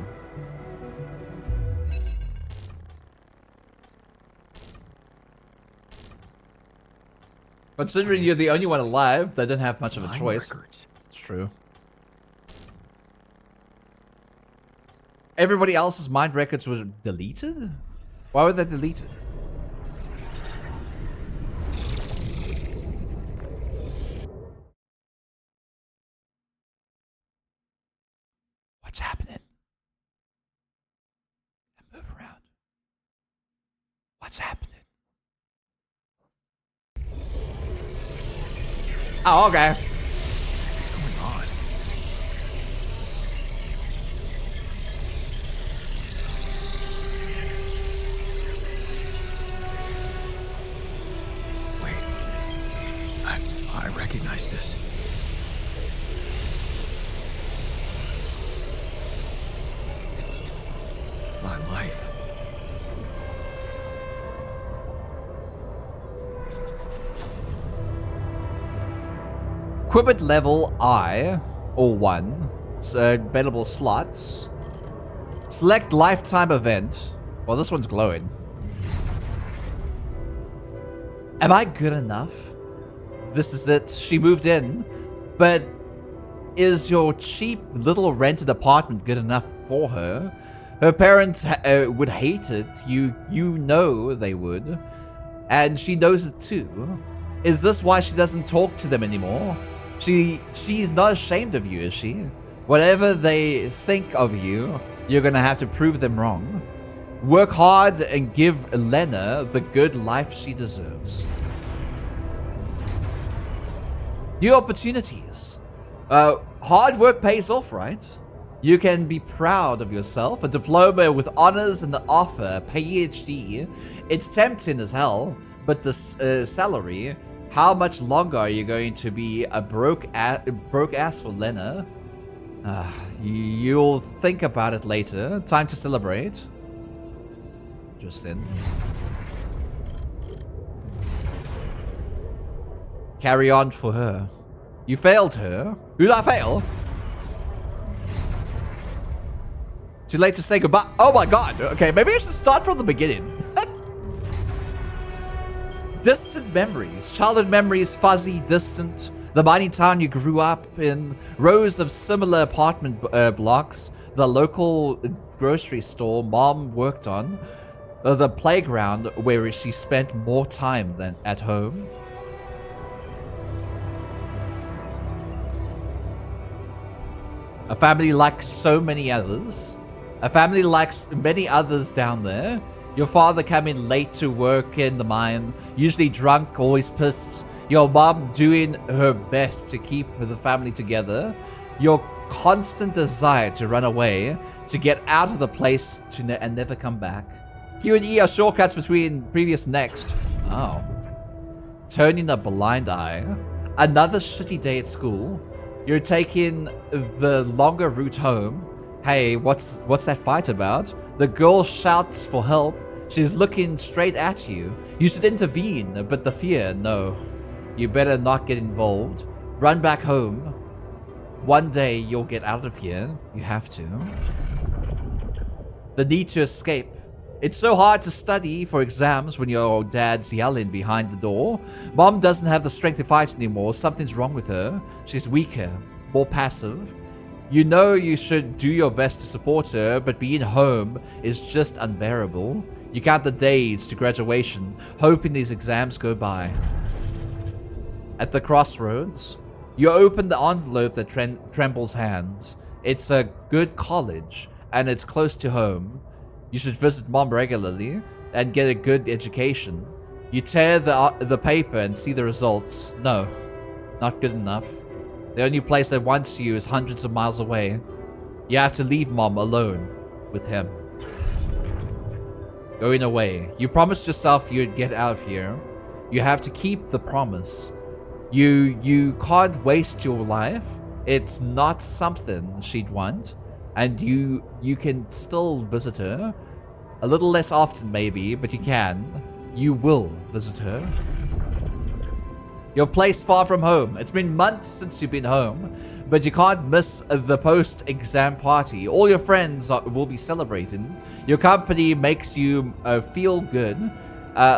Considering you're the only one alive, they didn't have much of a Mind choice. records. It's true. Everybody else's mind records were deleted? Why were they deleted? What's happening? Move around. What's happening? Oh, okay. What's going on? Wait. I recognize this. It's my life. Equipment level I, or 1. So available slots. Select lifetime event. Well, this one's glowing. Am I good enough? this is it. She moved in. But is your cheap little rented apartment good enough for her? Her parents would hate it. You know they would. And she knows it too. Is this why she doesn't talk to them anymore? She's not ashamed of you, is she? Whatever they think of you, you're gonna have to prove them wrong. Work hard and give Lena the good life she deserves. New opportunities. Hard work pays off, right? You can be proud of yourself. A diploma with honors and the offer, a PhD. It's tempting as hell, but the salary. How much longer are you going to be a broke ass for Lena? You'll think about it later. Time to celebrate. Just in. Carry on for her. You failed her. Who did I fail? Too late to say goodbye. Oh my god. Okay, maybe I should start from the beginning. Distant memories. Childhood memories, fuzzy, distant. The mining town you grew up in. Rows of similar apartment blocks. The local grocery store mom worked on. The playground where she spent more time than at home. A family like so many others. A family like many others down there. Your father coming late to work in the mine, usually drunk, always pissed. Your mom doing her best to keep the family together. Your constant desire to run away, to get out of the place and never come back. Q and E are shortcuts between previous next. Oh. Turning a blind eye. Another shitty day at school. You're taking the longer route home. Hey, what's that fight about? The girl shouts for help. She's looking straight at you. You should intervene, but the fear, no. You better not get involved. Run back home. One day you'll get out of here. You have to. The need to escape. It's so hard to study for exams when your dad's yelling behind the door. Mom doesn't have the strength to fight anymore. Something's wrong with her. She's weaker, more passive. You know you should do your best to support her, but being home is just unbearable. You count the days to graduation, hoping these exams go by. At the crossroads, you open the envelope that trembles hands. It's a good college, and it's close to home. You should visit mom regularly and get a good education. You tear the paper and see the results. No, not good enough. The only place that wants you is hundreds of miles away. You have to leave mom alone with him. Going away. You promised yourself you'd get out of here. You have to keep the promise. You can't waste your life. It's not something she'd want. And you can still visit her. A little less often maybe, but you can. You will visit her. You're placed far from home. It's been months since you've been home, but you can't miss the post-exam party. All your friends will be celebrating. Your company makes you feel good,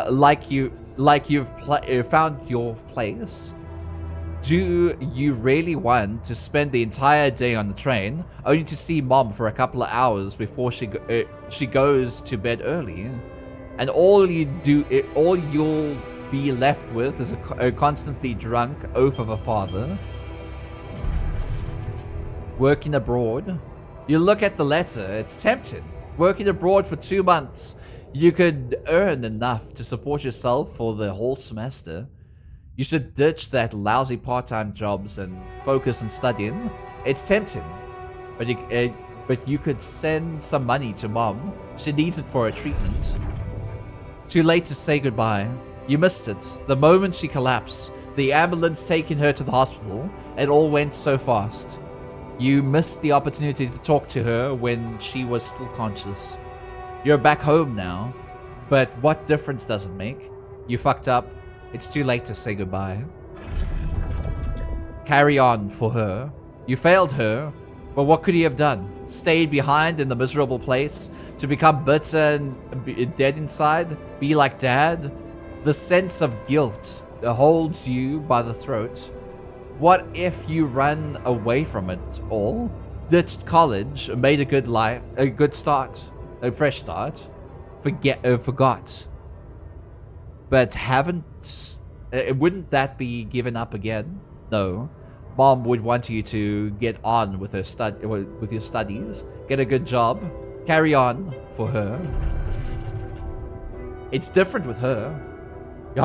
like you've found your place. Do you really want to spend the entire day on the train, only to see mom for a couple of hours before she goes to bed early? And all you'll be left with is a constantly drunk oaf of a father. Working abroad. You look at the letter, it's tempting. Working abroad for 2 months. You could earn enough to support yourself for the whole semester. You should ditch that lousy part-time jobs and focus on studying. It's tempting, but you could send some money to mom. She needs it for her treatment. Too late to say goodbye. You missed it. The moment she collapsed, the ambulance taking her to the hospital, it all went so fast. You missed the opportunity to talk to her when she was still conscious. You're back home now, but what difference does it make? You fucked up. It's too late to say goodbye. Carry on for her. You failed her, but what could you have done? Stayed behind in the miserable place to become bitter and dead inside? Be like dad? The sense of guilt holds you by the throat, what if you ran away from it all, ditched college, made a good life, a good start, a fresh start, forgot, but haven't? Wouldn't that be given up again? No. Mom would want you to get on with with your studies, get a good job, carry on for her. It's different with her. Your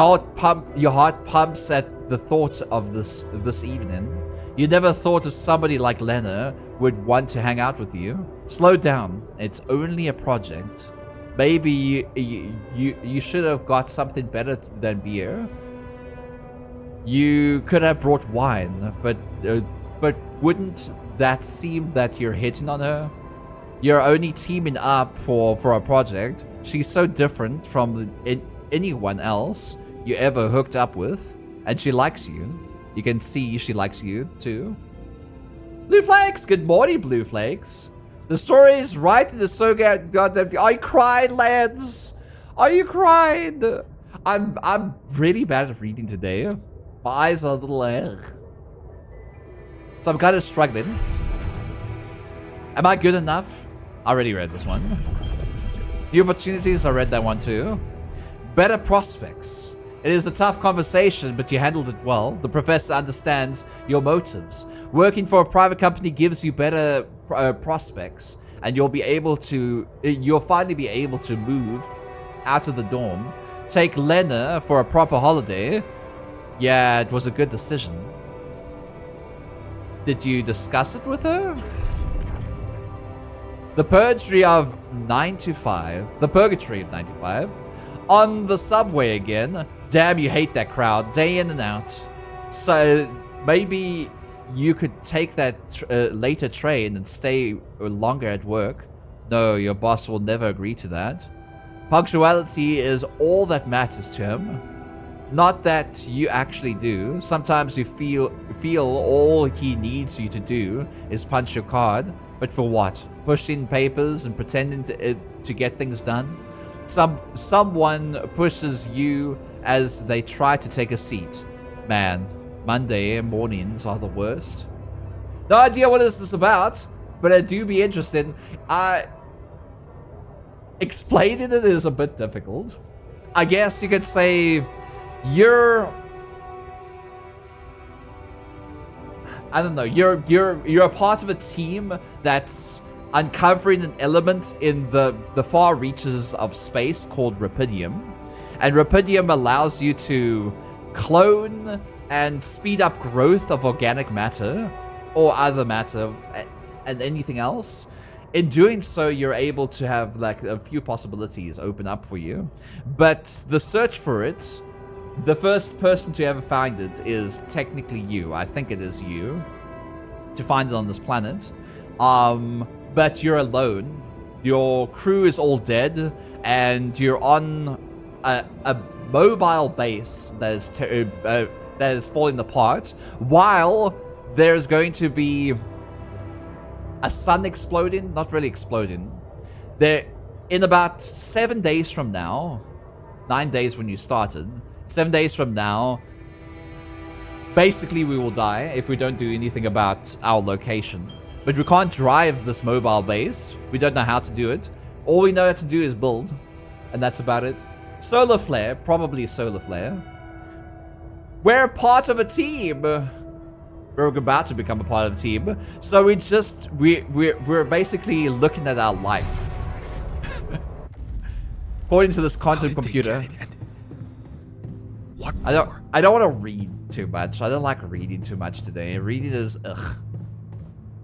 heart pumps at the thought of this evening. You never thought of somebody like Lena would want to hang out with you. Slow down. It's only a project. Maybe you should have got something better than beer. You could have brought wine, but wouldn't that seem that you're hitting on her? You're only teaming up for a project. She's so different from anyone else you ever hooked up with, and she likes you. You can see she likes you too. Blue Flakes, good morning, Blue Flakes. The story is right and it's so goddamn. Are you crying, lads? Are you crying? I'm really bad at reading today. My eyes are a little so I'm kind of struggling. Am I good enough? I already read this one. New opportunities, I read that one too. Better prospects. It is a tough conversation, but you handled it well. The professor understands your motives. Working for a private company gives you better prospects, and you'll finally be able to move out of the dorm. Take Lena for a proper holiday. Yeah, it was a good decision. Did you discuss it with her? The purgatory of 9 to 5. The purgatory of 9 to 5. On the subway again. Damn, you hate that crowd. Day in and out. So maybe you could take that later train and stay longer at work. No, your boss will never agree to that. Punctuality is all that matters to him. Not that you actually do. Sometimes you feel all he needs you to do is punch your card. But for what? Push in papers and pretending to get things done? Someone pushes you as they try to take a seat. Man, Monday mornings are the worst. No idea what is this about, but I do be interested. Explaining it is a bit difficult. I guess you could say you're a part of a team that's uncovering an element in the far reaches of space called Rapidium. And Rapidium allows you to clone and speed up growth of organic matter or other matter and anything else. In doing so, you're able to have like a few possibilities open up for you. But the search for it, the first person to ever find it is technically you. I think it is you to find it on this planet. But you're alone. Your crew is all dead, and you're on a mobile base that is falling apart, while there's going to be a sun exploding, not really exploding. In about 7 days from now, 9 days when you started, 7 days from now, basically we will die if we don't do anything about our location. But we can't drive this mobile base. We don't know how to do it. All we know how to do is build, and that's about it. Solar flare, probably solar flare. We're part of a team. We're about to become a part of the team. So we're basically looking at our life. According to this quantum computer. What I don't want to read too much. I don't like reading too much today. Reading is ugh.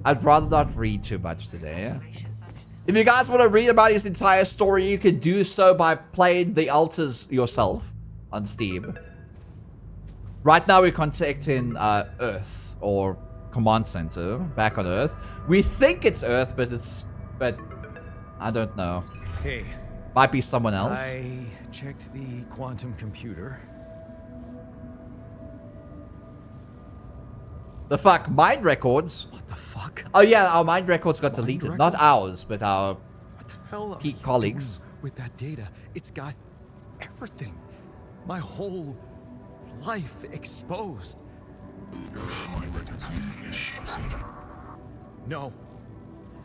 I'd rather not read too much today. If you guys want to read about his entire story, you can do so by playing the altars yourself on Steam. Right now we're contacting Earth, or Command Center, back on Earth. We think it's Earth, but I don't know. Hey. Might be someone else. I checked the quantum computer. The fuck? Mind records? What the fuck? Oh yeah, our mind records got Mind deleted. Not records? ours, but our What the hell are key you colleagues. doing with that data? It's got everything. My whole life exposed. Yes, my records need this procedure. No.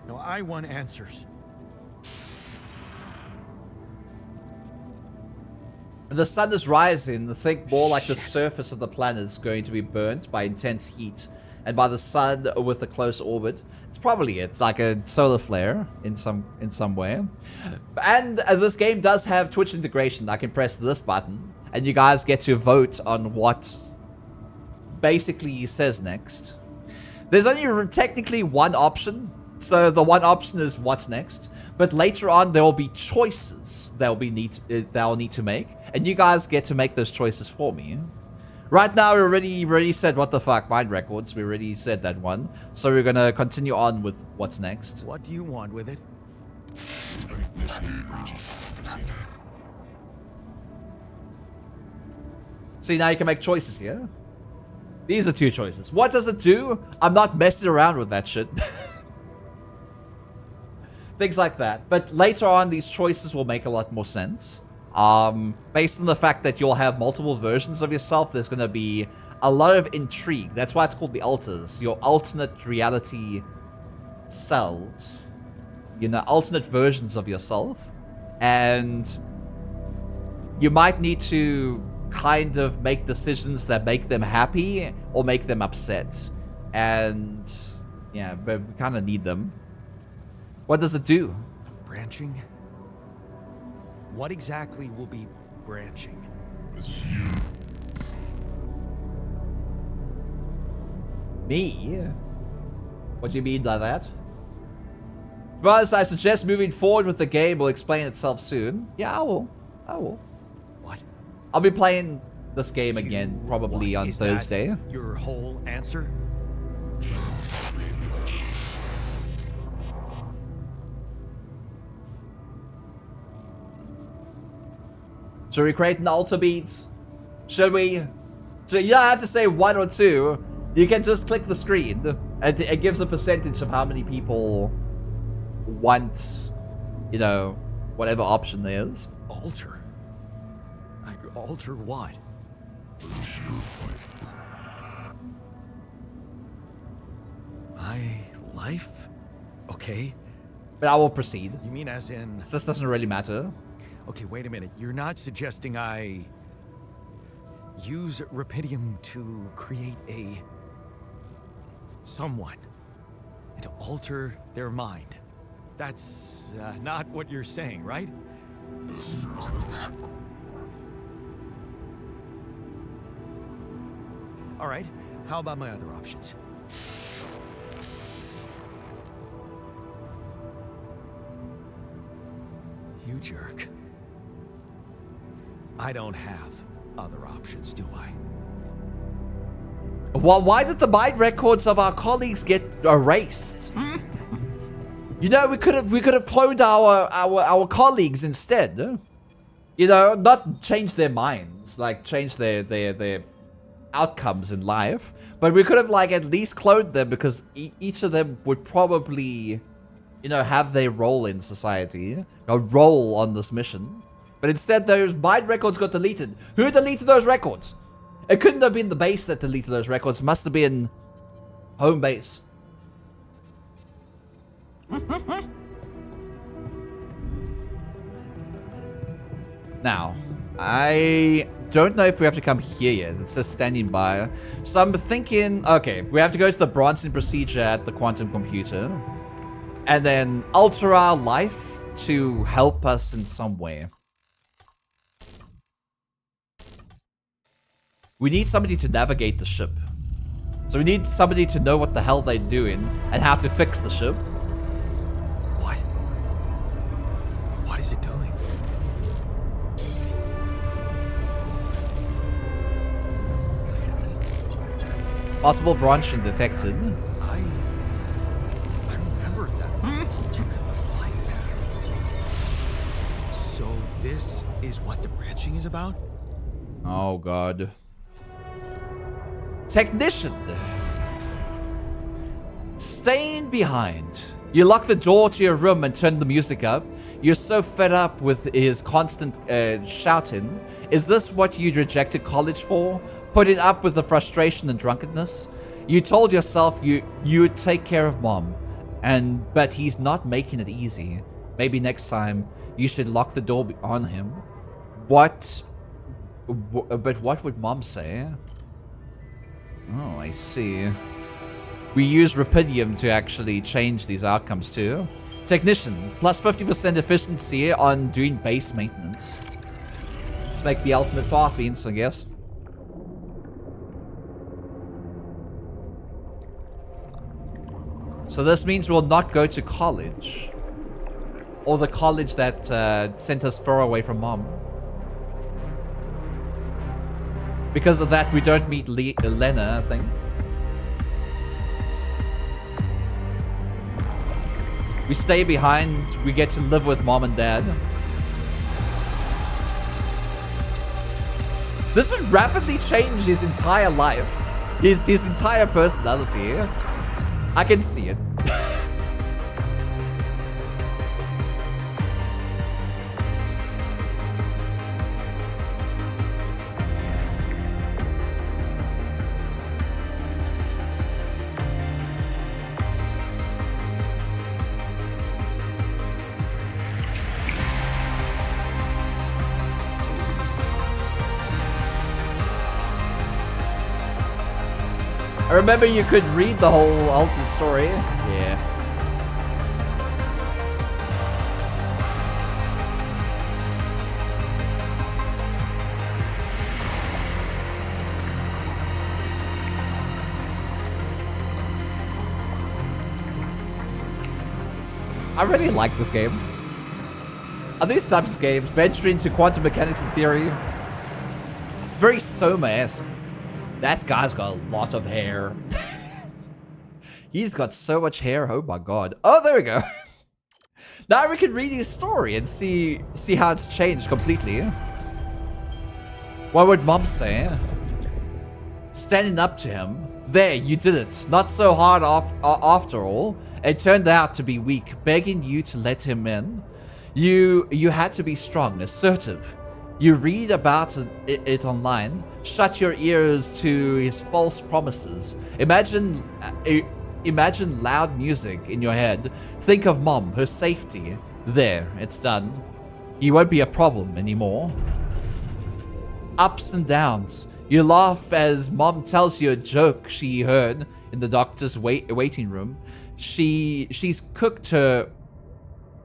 No, I want answers. The sun is rising. Think more like the surface of the planet is going to be burnt by intense heat and by the sun with a close orbit. It's probably it. It's like a solar flare in some way. And this game does have Twitch integration. I can press this button and you guys get to vote on what basically says next. There's only technically one option. So the one option is what's next. But later on there will be choices that I'll need to make. And you guys get to make those choices for me. Right now, we already said what the fuck, mind records. We already said that one. So we're gonna continue on with what's next. What do you want with it? See, now you can make choices here. These are two choices. What does it do? I'm not messing around with that shit. Things like that. But later on, these choices will make a lot more sense. Based on the fact that you'll have multiple versions of yourself, there's going to be a lot of intrigue. That's why it's called the alters. Your alternate reality selves. You know, alternate versions of yourself. And you might need to kind of make decisions that make them happy or make them upset. And yeah, but we kind of need them. What does it do? Branching? What exactly will be branching? It's you. Me? What do you mean by that? To be honest, I suggest moving forward with the game will explain itself soon. Yeah, I will. What? I'll be playing this game again probably on Is Thursday. that your whole answer? Should we create an altar beat? Should we? So you don't have to say one or two. You can just click the screen. And it gives a percentage of how many people want, you know, whatever option there is. Alter? Alter what? My life? Okay. But I will proceed. You mean as in... This doesn't really matter. Okay, wait a minute. You're not suggesting I use Rapidium to create a someone and to alter their mind. That's not what you're saying, right? All right. How about my other options? You jerk. I don't have other options, do I? Well, why did the mind records of our colleagues get erased? You know, we could have cloned our colleagues instead. You know, not change their minds, like change their outcomes in life, but we could have like at least cloned them because each of them would probably, you know, have their role in society, a role on this mission. But instead, those mind records got deleted. Who deleted those records? It couldn't have been the base that deleted those records. It must have been home base. Now, I don't know if we have to come here yet. It says standing by. So I'm thinking, okay, we have to go to the branching procedure at the quantum computer. And then alter our life to help us in some way. We need somebody to navigate the ship. So we need somebody to know what the hell they're doing and how to fix the ship. What? What is it doing? Possible branching detected. I remember that alternate life path. So this is what the branching is about? Oh god. Technician. Staying behind. You lock the door to your room and turn the music up. You're so fed up with his constant shouting. Is this what you rejected college for? putting up with the frustration and drunkenness. You told yourself you would take care of Mom, but he's not making it easy. Maybe next time you should lock the door on him. But what would Mom say? Oh, I see. We use Rapidium to actually change these outcomes too. Technician, plus 50% efficiency on doing base maintenance. It's like the ultimate path beans, I guess. So this means we'll not go to college. Or the college that sent us far away from Mom. Because of that, we don't meet Lena, I think. We stay behind. We get to live with Mom and Dad. This would rapidly change his entire life. His entire personality. I can see it. I remember you could read the whole ultimate story. Yeah. I really like this game. Are these types of games, venture into quantum mechanics and theory, it's very Soma-esque. That guy's got a lot of hair. He's got so much hair. Oh my god. Oh, there we go. Now we can read his story and see how it's changed completely. What would Mom say? Standing up to him. There, you did it. Not so hard after all. It turned out to be weak, begging you to let him in. You had to be strong, assertive. You read about it online. Shut your ears to his false promises. Imagine loud music in your head. Think of Mom, her safety. There, it's done. He won't be a problem anymore. Ups and downs. You laugh as Mom tells you a joke she heard in the doctor's waiting room. She's cooked her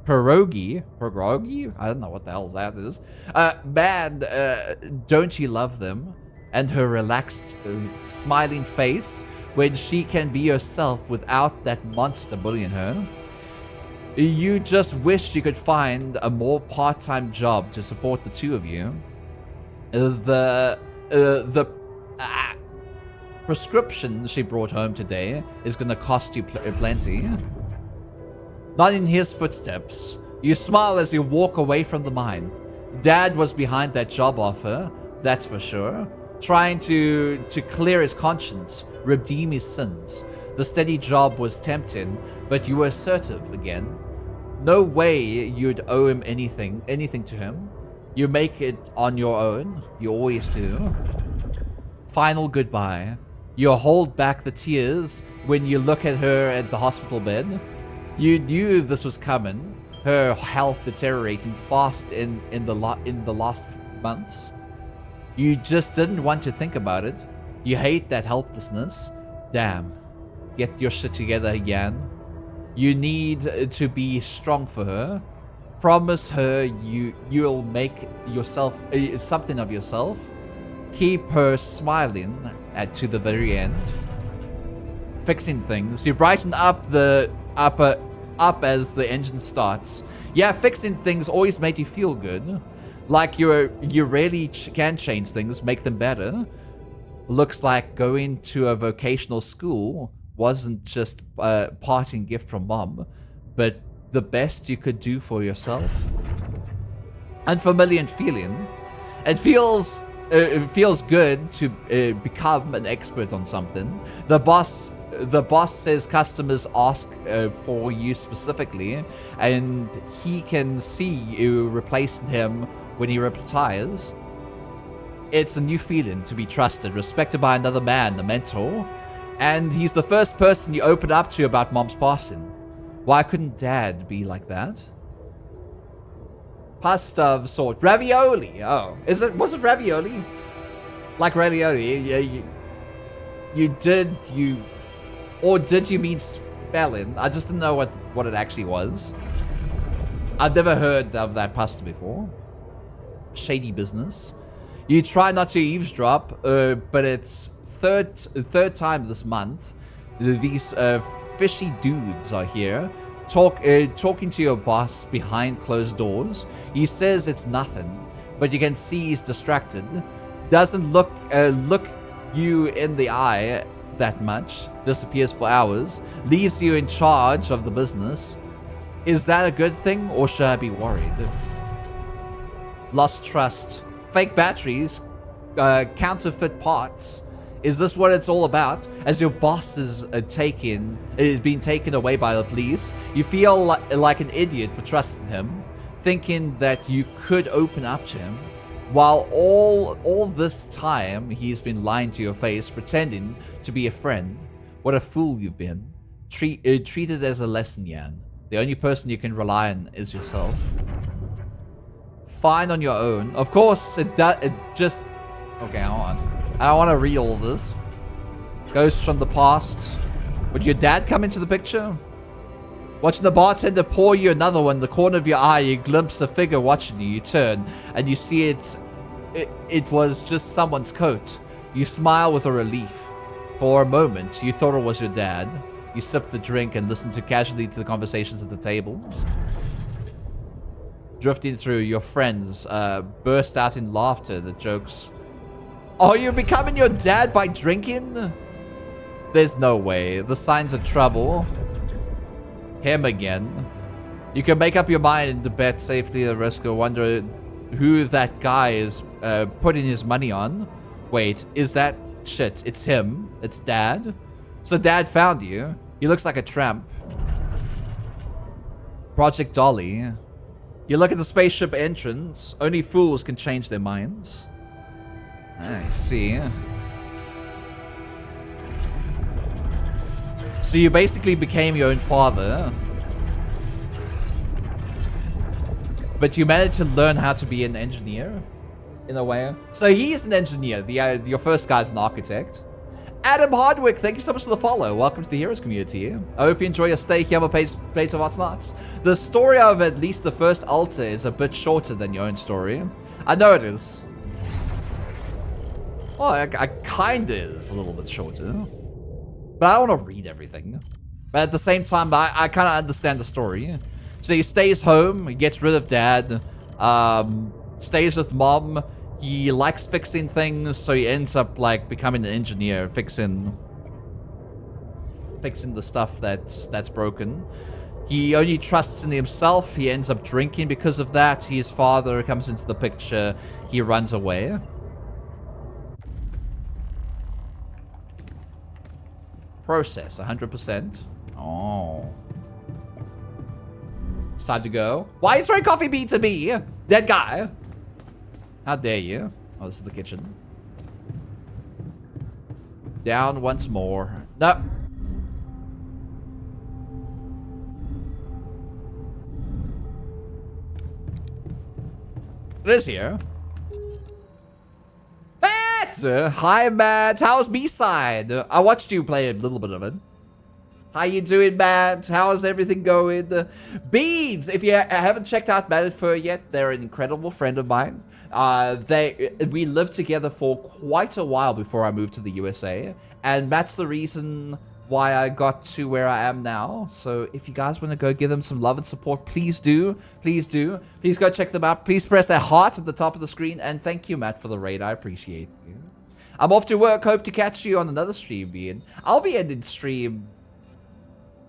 pierogi? I don't know what the hell that is. Man, don't you love them? And her relaxed, smiling face when she can be herself without that monster bullying her. You just wish you could find a more part-time job to support the two of you. The prescription she brought home today is gonna cost you plenty. Not in his footsteps. You smile as you walk away from the mine. Dad was behind that job offer, that's for sure. Trying to clear his conscience, redeem his sins. The steady job was tempting, but you were assertive again. No way you'd owe him anything to him. You make it on your own. You always do. Final goodbye. You hold back the tears when you look at her at the hospital bed. You knew this was coming. Her health deteriorating fast in the last months. You just didn't want to think about it. You hate that helplessness. Damn. Get your shit together again. You need to be strong for her. Promise her you'll make yourself something of yourself. Keep her smiling to the very end. Fixing things. You brighten up up as the engine starts. Yeah, fixing things always made you feel good. Like you really can change things, make them better. Looks like going to a vocational school wasn't just a parting gift from Mom, but the best you could do for yourself. Unfamiliar feeling. It feels good to become an expert on something. The boss says customers ask for you specifically, and he can see you replacing him when he retires. It's a new feeling to be trusted, respected by another man, a mentor. And he's the first person you open up to about mom's passing. Why couldn't dad be like that? Pasta of sort. Ravioli. Oh, was it ravioli? Like ravioli. Or did you mean spelling? I just didn't know what it actually was. I've never heard of that pasta before. Shady business. You try not to eavesdrop, but it's third time this month. These fishy dudes are here, talking to your boss behind closed doors. He says it's nothing, but you can see he's distracted. Doesn't look you in the eye that much. Disappears for hours. Leaves you in charge of the business. Is that a good thing, or should I be worried? Lost trust. Fake batteries. Counterfeit parts. Is this what it's all about? As your boss is being taken away by the police, you feel like an idiot for trusting him, thinking that you could open up to him, while all this time he's been lying to your face, pretending to be a friend. What a fool you've been. Treat it as a lesson, Yan. The only person you can rely on is yourself. Fine on your own. Of course, it just... Okay, hold on. I don't want to read all this. Ghosts from the past. Would your dad come into the picture? Watching the bartender pour you another one, in the corner of your eye, you glimpse a figure watching you. You turn, and you see it was just someone's coat. You smile with a relief. For a moment, you thought it was your dad. You sip the drink and listen casually to the conversations at the tables. Drifting through, your friends burst out in laughter. The jokes. Oh, you're becoming your dad by drinking? There's no way. The signs of trouble. Him again. You can make up your mind to bet safely the risk or wonder who that guy is putting his money on. Wait, is that... Shit, it's him. It's Dad. So Dad found you. He looks like a tramp. Project Dolly. You look at the spaceship entrance. Only fools can change their minds. I see. So you basically became your own father. But you managed to learn how to be an engineer, in a way. So he's an engineer. Your first guy's an architect. Adam Hardwick, thank you so much for the follow. Welcome to the Heroes community. I hope you enjoy your stay here on my page of Arts and Arts. The story of at least the first altar is a bit shorter than your own story. I know it is. Well, I kinda is a little bit shorter. But I don't want to read everything. But at the same time, I kind of understand the story. So he stays home, he gets rid of Dad, stays with Mom. He likes fixing things, so he ends up like becoming an engineer, fixing the stuff that's broken. He only trusts in himself. He ends up drinking because of that. His father comes into the picture. He runs away. Process 100%. Oh. It's time to go. Why are you throwing coffee beans at me? Dead guy. How dare you? Oh, this is the kitchen. Down once more. No. It is here. Matt! Hi, Matt. How's B-side? I watched you play a little bit of it. How you doing, Matt? How's everything going? Beads! If you haven't checked out Matted Fur yet, they're an incredible friend of mine. We lived together for quite a while before I moved to the USA, and that's the reason why I got to where I am now. So if you guys want to go give them some love and support, please do. Please do. Please go check them out. Please press that heart at the top of the screen, and thank you, Matt, for the raid. I appreciate you. I'm off to work. Hope to catch you on another stream, Bean. I'll be ending stream...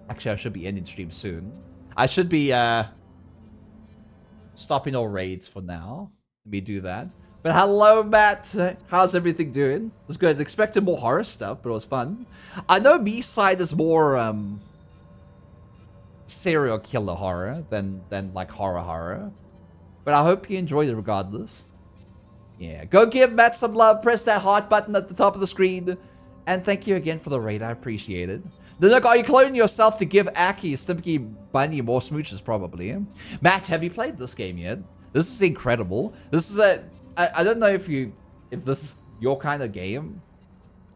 Actually, I should be ending stream soon. I should be stopping all raids for now. Let me do that. But hello, Matt. How's everything doing? It was good. Expected more horror stuff, but it was fun. I know B-side is more serial killer horror than like horror. But I hope you enjoyed it regardless. Yeah, go give Matt some love. Press that heart button at the top of the screen. And thank you again for the raid. I appreciate it. Then look, are you cloning yourself to give Aki, Stimpy, Bunny more smooches? Probably. Matt, have you played this game yet? This is incredible. This is I don't know if this is your kind of game,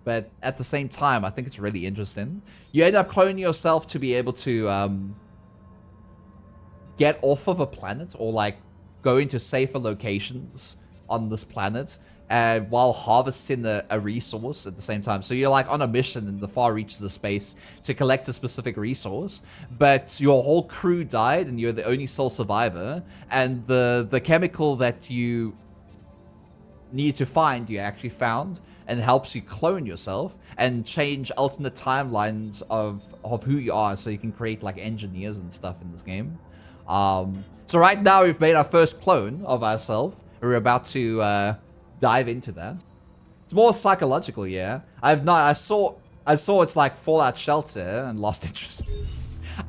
but at the same time, I think it's really interesting. You end up cloning yourself to be able to get off of a planet or like go into safer locations on this planet while harvesting a resource at the same time. So you're like on a mission in the far reaches of space to collect a specific resource, but your whole crew died and you're the only sole survivor, and the chemical that you need to find you actually found, and helps you clone yourself and change alternate timelines of who you are, so you can create like engineers and stuff in this game. So right now we've made our first clone of ourselves. We're about to dive into that. It's more psychological, yeah. I saw it's like Fallout Shelter and lost interest.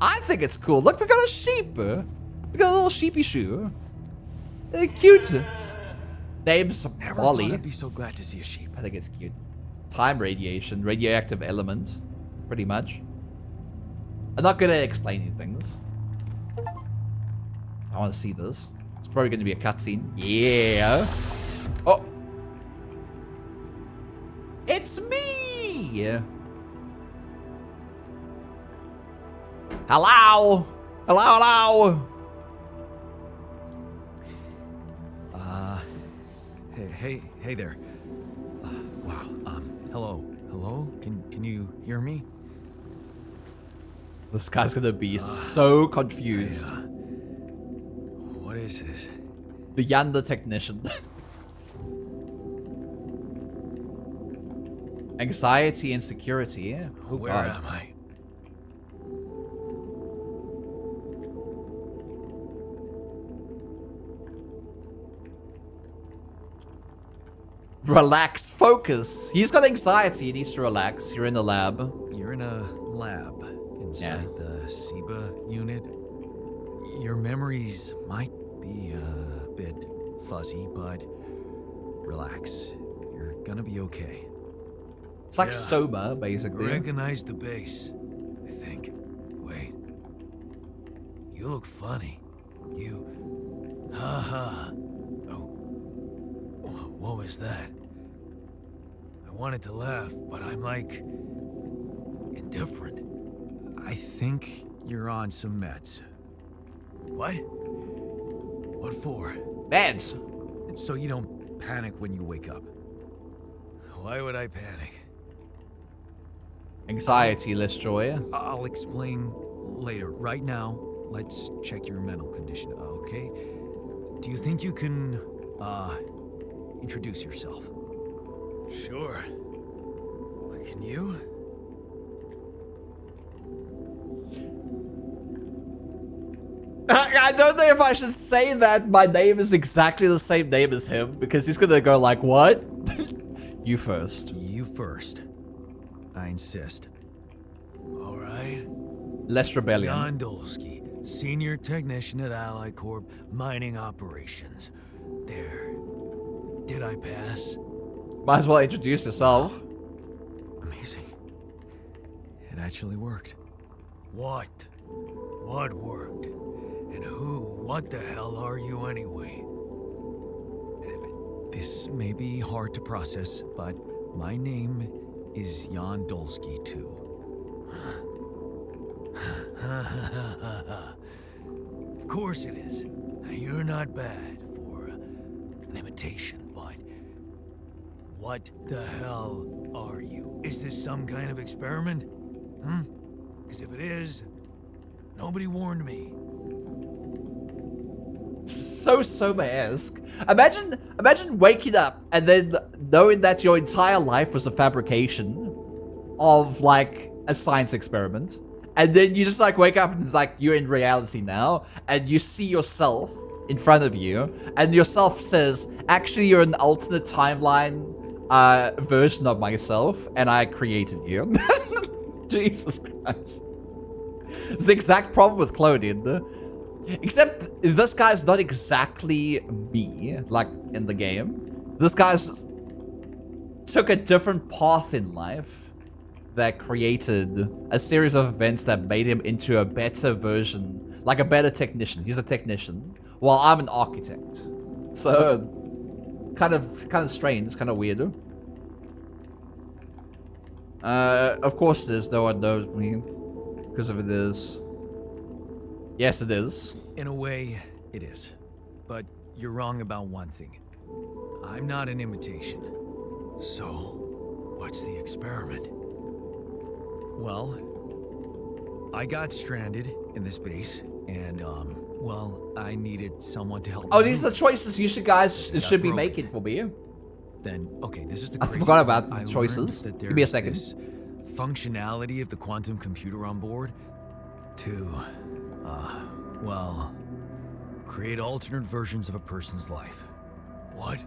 I think it's cool. Look, we got a sheep. We got a little sheepy shoe. They're cute. Name's Never Wally. thought I'd be so glad to see a sheep. I think it's cute. Time radiation, radioactive element, pretty much. I'm not good at explaining things. I want to see this. It's probably going to be a cutscene. Yeah. Oh. It's me. Hello. Hello. Hey there. Wow. Hello. Can you hear me? This guy's gonna be so confused. What is this? The Yanda technician. Anxiety, insecurity. Oh, Where God. am I? Relax, focus. He's got anxiety. He needs to relax. You're in the lab. You're in a lab inside the SIBA unit. Your memories might be a bit fuzzy, but relax. You're gonna be okay. It's like Yeah. Soma, basically. Recognize the base, I think. Wait. You look funny. You... Haha. Oh. What was that? I wanted to laugh, but I'm like... indifferent. I think you're on some meds. What? What for? Meds. So you don't panic when you wake up. Why would I panic? Anxiety, less joy. I'll explain later. Right now, let's check your mental condition, okay? Do you think you can, introduce yourself? Sure. But can you? I don't know if I should say that my name is exactly the same name as him, because he's gonna go like, what? You first. You first. I insist. All right. Less rebellion. Jan Dolsky, Senior Technician at Ally Corp Mining Operations. There. Did I pass? Might as well introduce yourself. Amazing. It actually worked. What? What worked? And what the hell are you anyway? This may be hard to process, but my name is Jan Dolsky too. Of course it is. Now, you're not bad for an imitation, but what the hell are you? Is this some kind of experiment? Because if it is, nobody warned me. So Soma-esque. Imagine waking up and then knowing that your entire life was a fabrication of like a science experiment, and then you just like wake up and it's like you're in reality now, and you see yourself in front of you, and yourself says, actually you're an alternate timeline version of myself, and I created you. Jesus Christ. It's the exact problem with cloning. Except this guy's not exactly me, like in the game. This guy's took a different path in life that created a series of events that made him into a better version, like a better technician. He's a technician, while I'm an architect. So, kind of strange, kind of weird. Of course there's no one knows me, because of it is. Yes, it is. In a way, it is. But you're wrong about one thing. I'm not an imitation. So, what's the experiment? Well, I got stranded in this base, and, well, I needed someone to help me. Oh, these are the choices you guys should be broken. making for me. Then, okay, this is the I crazy forgot part. about I the choices. learned that Give me a there's second. this functionality of the quantum computer on board to, well, create alternate versions of a person's life. What?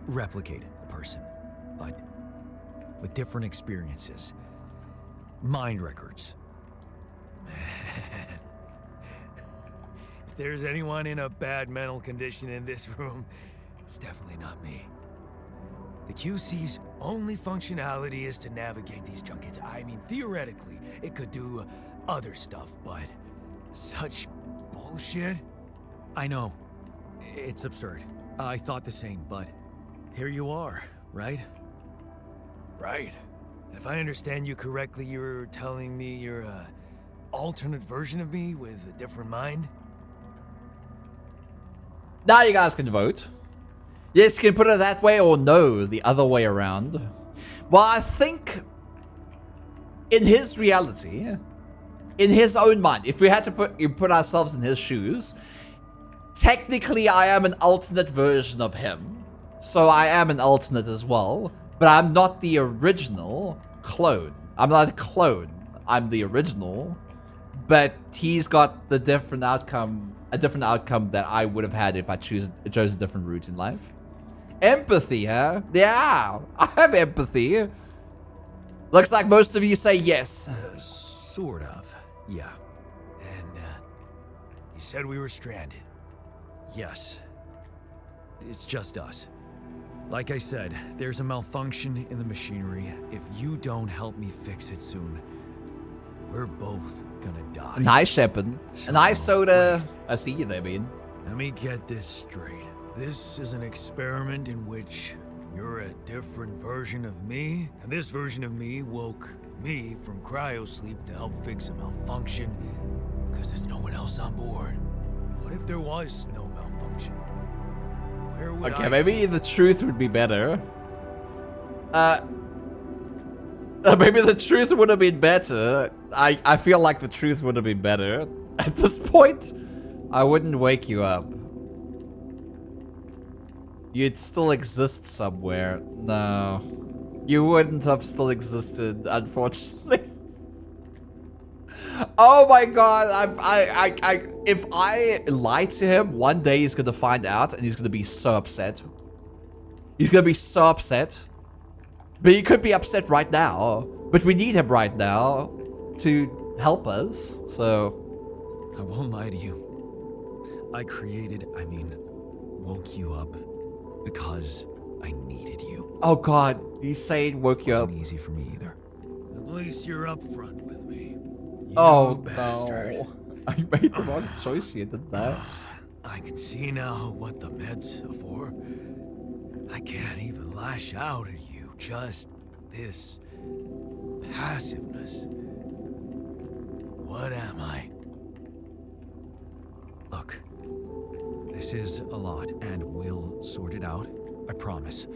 Replicate a person, but with different experiences. Mind records. Man. If there's anyone in a bad mental condition in this room, it's definitely not me. The QC's only functionality is to navigate these junkets. I mean, theoretically, it could do other stuff, but such bullshit? I know. It's absurd. I thought the same, but here you are, right? Right. If I understand you correctly, you're telling me you're a alternate version of me with a different mind? Now you guys can vote. Yes, you can put it that way, or no, the other way around. Well, I think in his reality, in his own mind, if we had to put ourselves in his shoes, technically I am an alternate version of him. So I am an alternate as well, but I'm not the original clone. I'm not a clone. I'm the original, but he's got the different outcome, a different outcome that I would have had if I chose a different route in life. Empathy, huh? Yeah, I have empathy. Looks like most of you say yes. Sort of, yeah. And, you said we were stranded. Yes. It's just us. Like I said, there's a malfunction in the machinery. If you don't help me fix it soon, we're both gonna die. Nice, Shepard. A nice soda. I see you there, man. Let me get this straight. This is an experiment in which you're a different version of me, and this version of me woke me from cryosleep to help fix a malfunction because there's no one else on board. What if there was no malfunction? Where would Okay, I maybe the truth would be better. Maybe the truth would have been better. I feel like the truth would have been better. At this point, I wouldn't wake you up. You'd still exist somewhere. No. You wouldn't have still existed, unfortunately. Oh my god, if I lie to him, one day he's gonna find out and he's gonna be so upset. He's gonna be so upset. But he could be upset right now. But we need him right now to help us, so... I won't lie to you. Woke you up because I needed you. Oh god, he's saying woke you It up. wasn't easy for me either. At least you're upfront with me. You Oh bastard. no. I made the wrong choice here, didn't I? I can see now what the meds are for. I can't even lash out at you. Just this passiveness. What am I? Look, this is a lot, and we'll sort it out. I promise.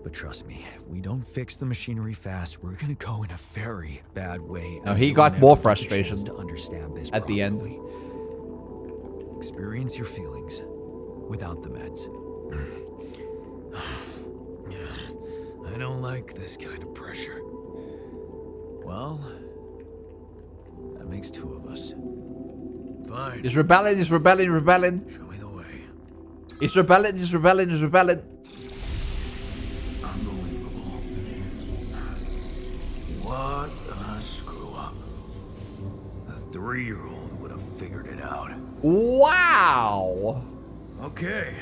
But trust me, if we don't fix the machinery fast, we're gonna go in a very bad way. No, and he you'll got never more get the frustration chance to understand this at the end. properly. Experience your feelings without the meds. I don't like this kind of pressure. Well, that makes two of us. Fine. He's rebelling, he's rebelling, rebelling. Show me the way. He's rebelling, he's rebelling, he's rebelling. Unbelievable. What a screw up. A 3-year-old would have figured it out. Wow. Okay,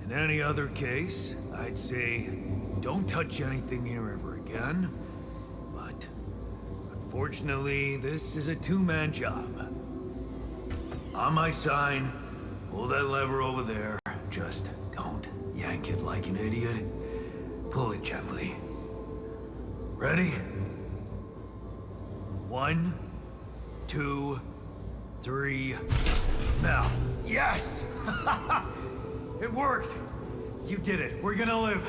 In any other case, I'd say don't touch anything here ever again. But unfortunately, this is a two-man job. On my sign, pull that lever over there. Just don't yank it like an idiot. Pull it gently. Ready? 1, 2, 3. Now. Yes! It worked! You did it. We're gonna live.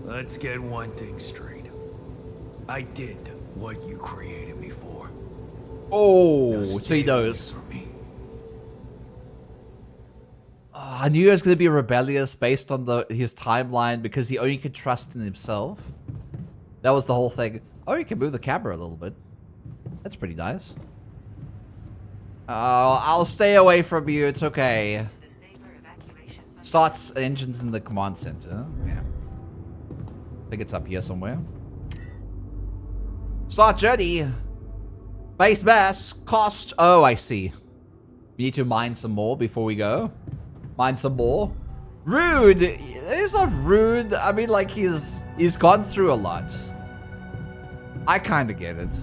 Let's get one thing straight. I did what you created me for. Oh, Now so he stay knows. away from me. Oh, I knew he was going to be rebellious based on his timeline because he only could trust in himself. That was the whole thing. Oh, you can move the camera a little bit. That's pretty nice. Oh, I'll stay away from you. It's okay. Starts engines in the command center. Yeah. I think it's up here somewhere. Start journey. Base mass. Cost. Oh, I see. We need to mine some more before we go. Mine some more. Rude. It's not rude. I mean, like, he's gone through a lot. I kind of get it.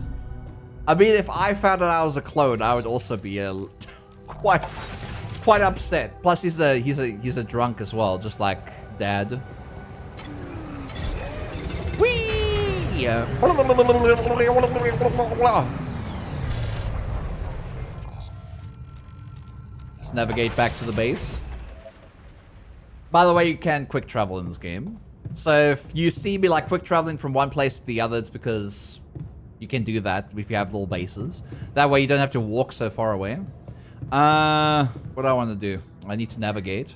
I mean, if I found out I was a clone, I would also be quite upset. Plus, he's a drunk as well, just like Dad. Whee! Let's navigate back to the base. By the way, you can quick travel in this game. So if you see me like quick traveling from one place to the other, it's because you can do that if you have little bases. That way you don't have to walk so far away. What do I want to do? I need to navigate.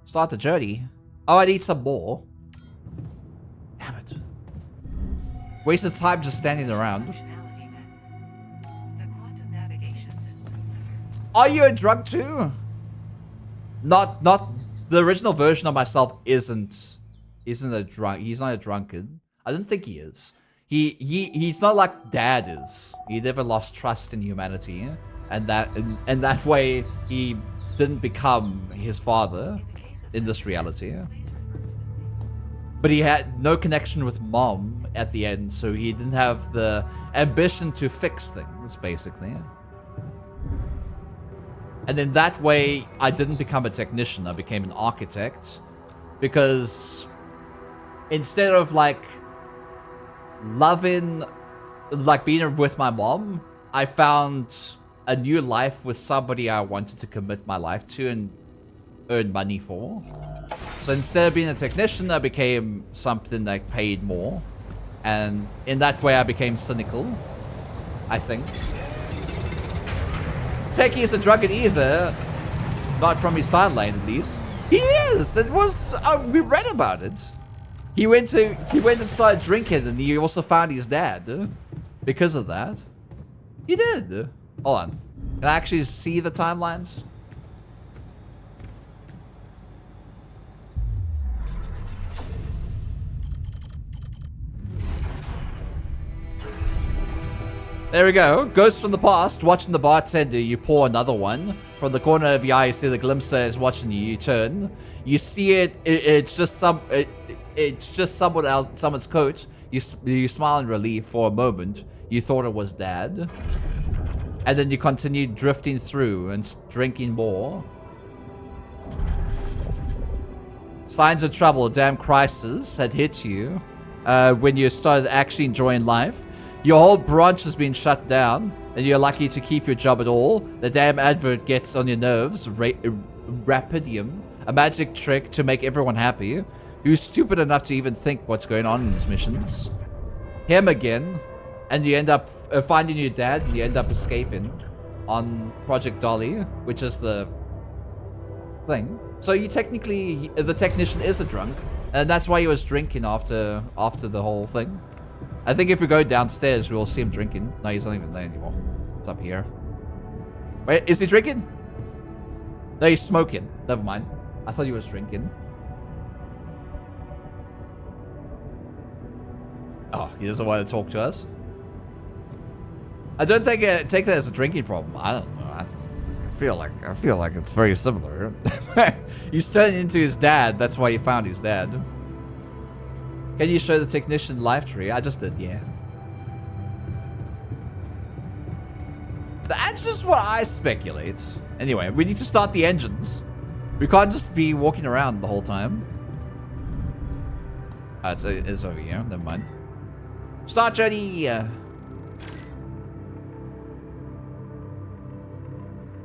Start the journey. Oh, I need some more. Damn it. Wasted time just standing around. Are you a drunk too? Not the original version of myself isn't a drunk. He's not a drunkard. I don't think he is. He's not like Dad is. He never lost trust in humanity, and that way he didn't become his father in this reality. But he had no connection with Mom at the end, so he didn't have the ambition to fix things, basically. And in that way, I didn't become a technician. I became an architect, because instead of like loving, like being with my mom, I found a new life with somebody I wanted to commit my life to and earn money for. So instead of being a technician, I became something that paid more. And in that way, I became cynical, I think. Techie isn't drunkard either. Not from his timeline, at least. He is! It was... we read about it. He went and started drinking, and he also found his dad. Because of that. He did. Hold on. Can I actually see the timelines? There we go. Ghost from the past, watching the bartender. You pour another one. From the corner of your eye, you see the glimpser is watching you. You turn. You see it. It's just someone else, someone's coat. You smile in relief for a moment. You thought it was Dad. And then you continue drifting through and drinking more. Signs of trouble, a damn crisis had hit you when you started actually enjoying life. Your whole branch has been shut down, and you're lucky to keep your job at all. The damn advert gets on your nerves. Rapidium, a magic trick to make everyone happy. Who's stupid enough to even think what's going on in his missions? Him again, and you end up finding your dad, and you end up escaping on Project Dolly, which is the thing. So you technically, the technician is a drunk, and that's why he was drinking after the whole thing. I think if we go downstairs, we'll see him drinking. No, he's not even there anymore. It's up here. Wait, is he drinking? No, he's smoking. Never mind. I thought he was drinking. Oh, he doesn't want to talk to us? I don't think take that as a drinking problem. I don't know. feel like it's very similar. He's turning into his dad. That's why he found his dad. Can you show the technician life tree? I just did, yeah. That's just what I speculate. Anyway, we need to start the engines. We can't just be walking around the whole time. It's over here. Never mind. Start journey.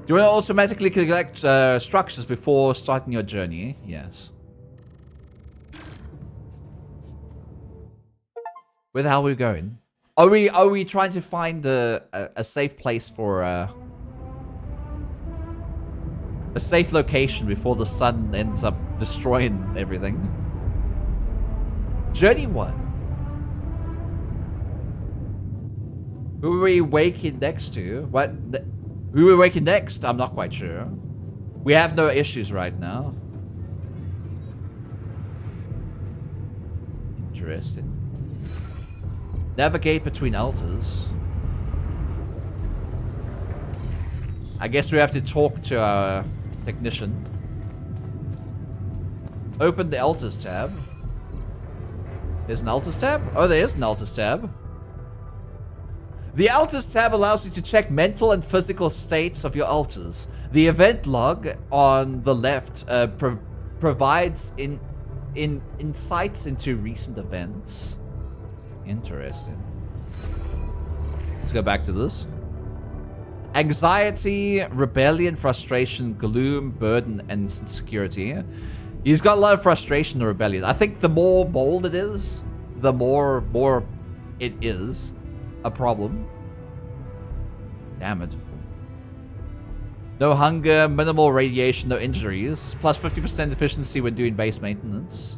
Do you want to automatically collect structures before starting your journey? Yes. Where the hell are we going? Are we trying to find a safe place for a safe location before the sun ends up destroying everything? Journey 1. Who are we waking next to? What? Who are we waking next? I'm not quite sure. We have no issues right now. Interesting. Navigate between altars. I guess we have to talk to our technician. Open the altars tab. There's an altars tab? Oh, there is an altars tab. The altars tab allows you to check mental and physical states of your altars. The event log on the left provides insights into recent events. Interesting. Let's go back to this. Anxiety, rebellion, frustration, gloom, burden, and insecurity. He's got a lot of frustration and rebellion. I think the more bold it is, the more it is a problem. Damn it. No hunger, minimal radiation, no injuries. Plus 50% efficiency when doing base maintenance.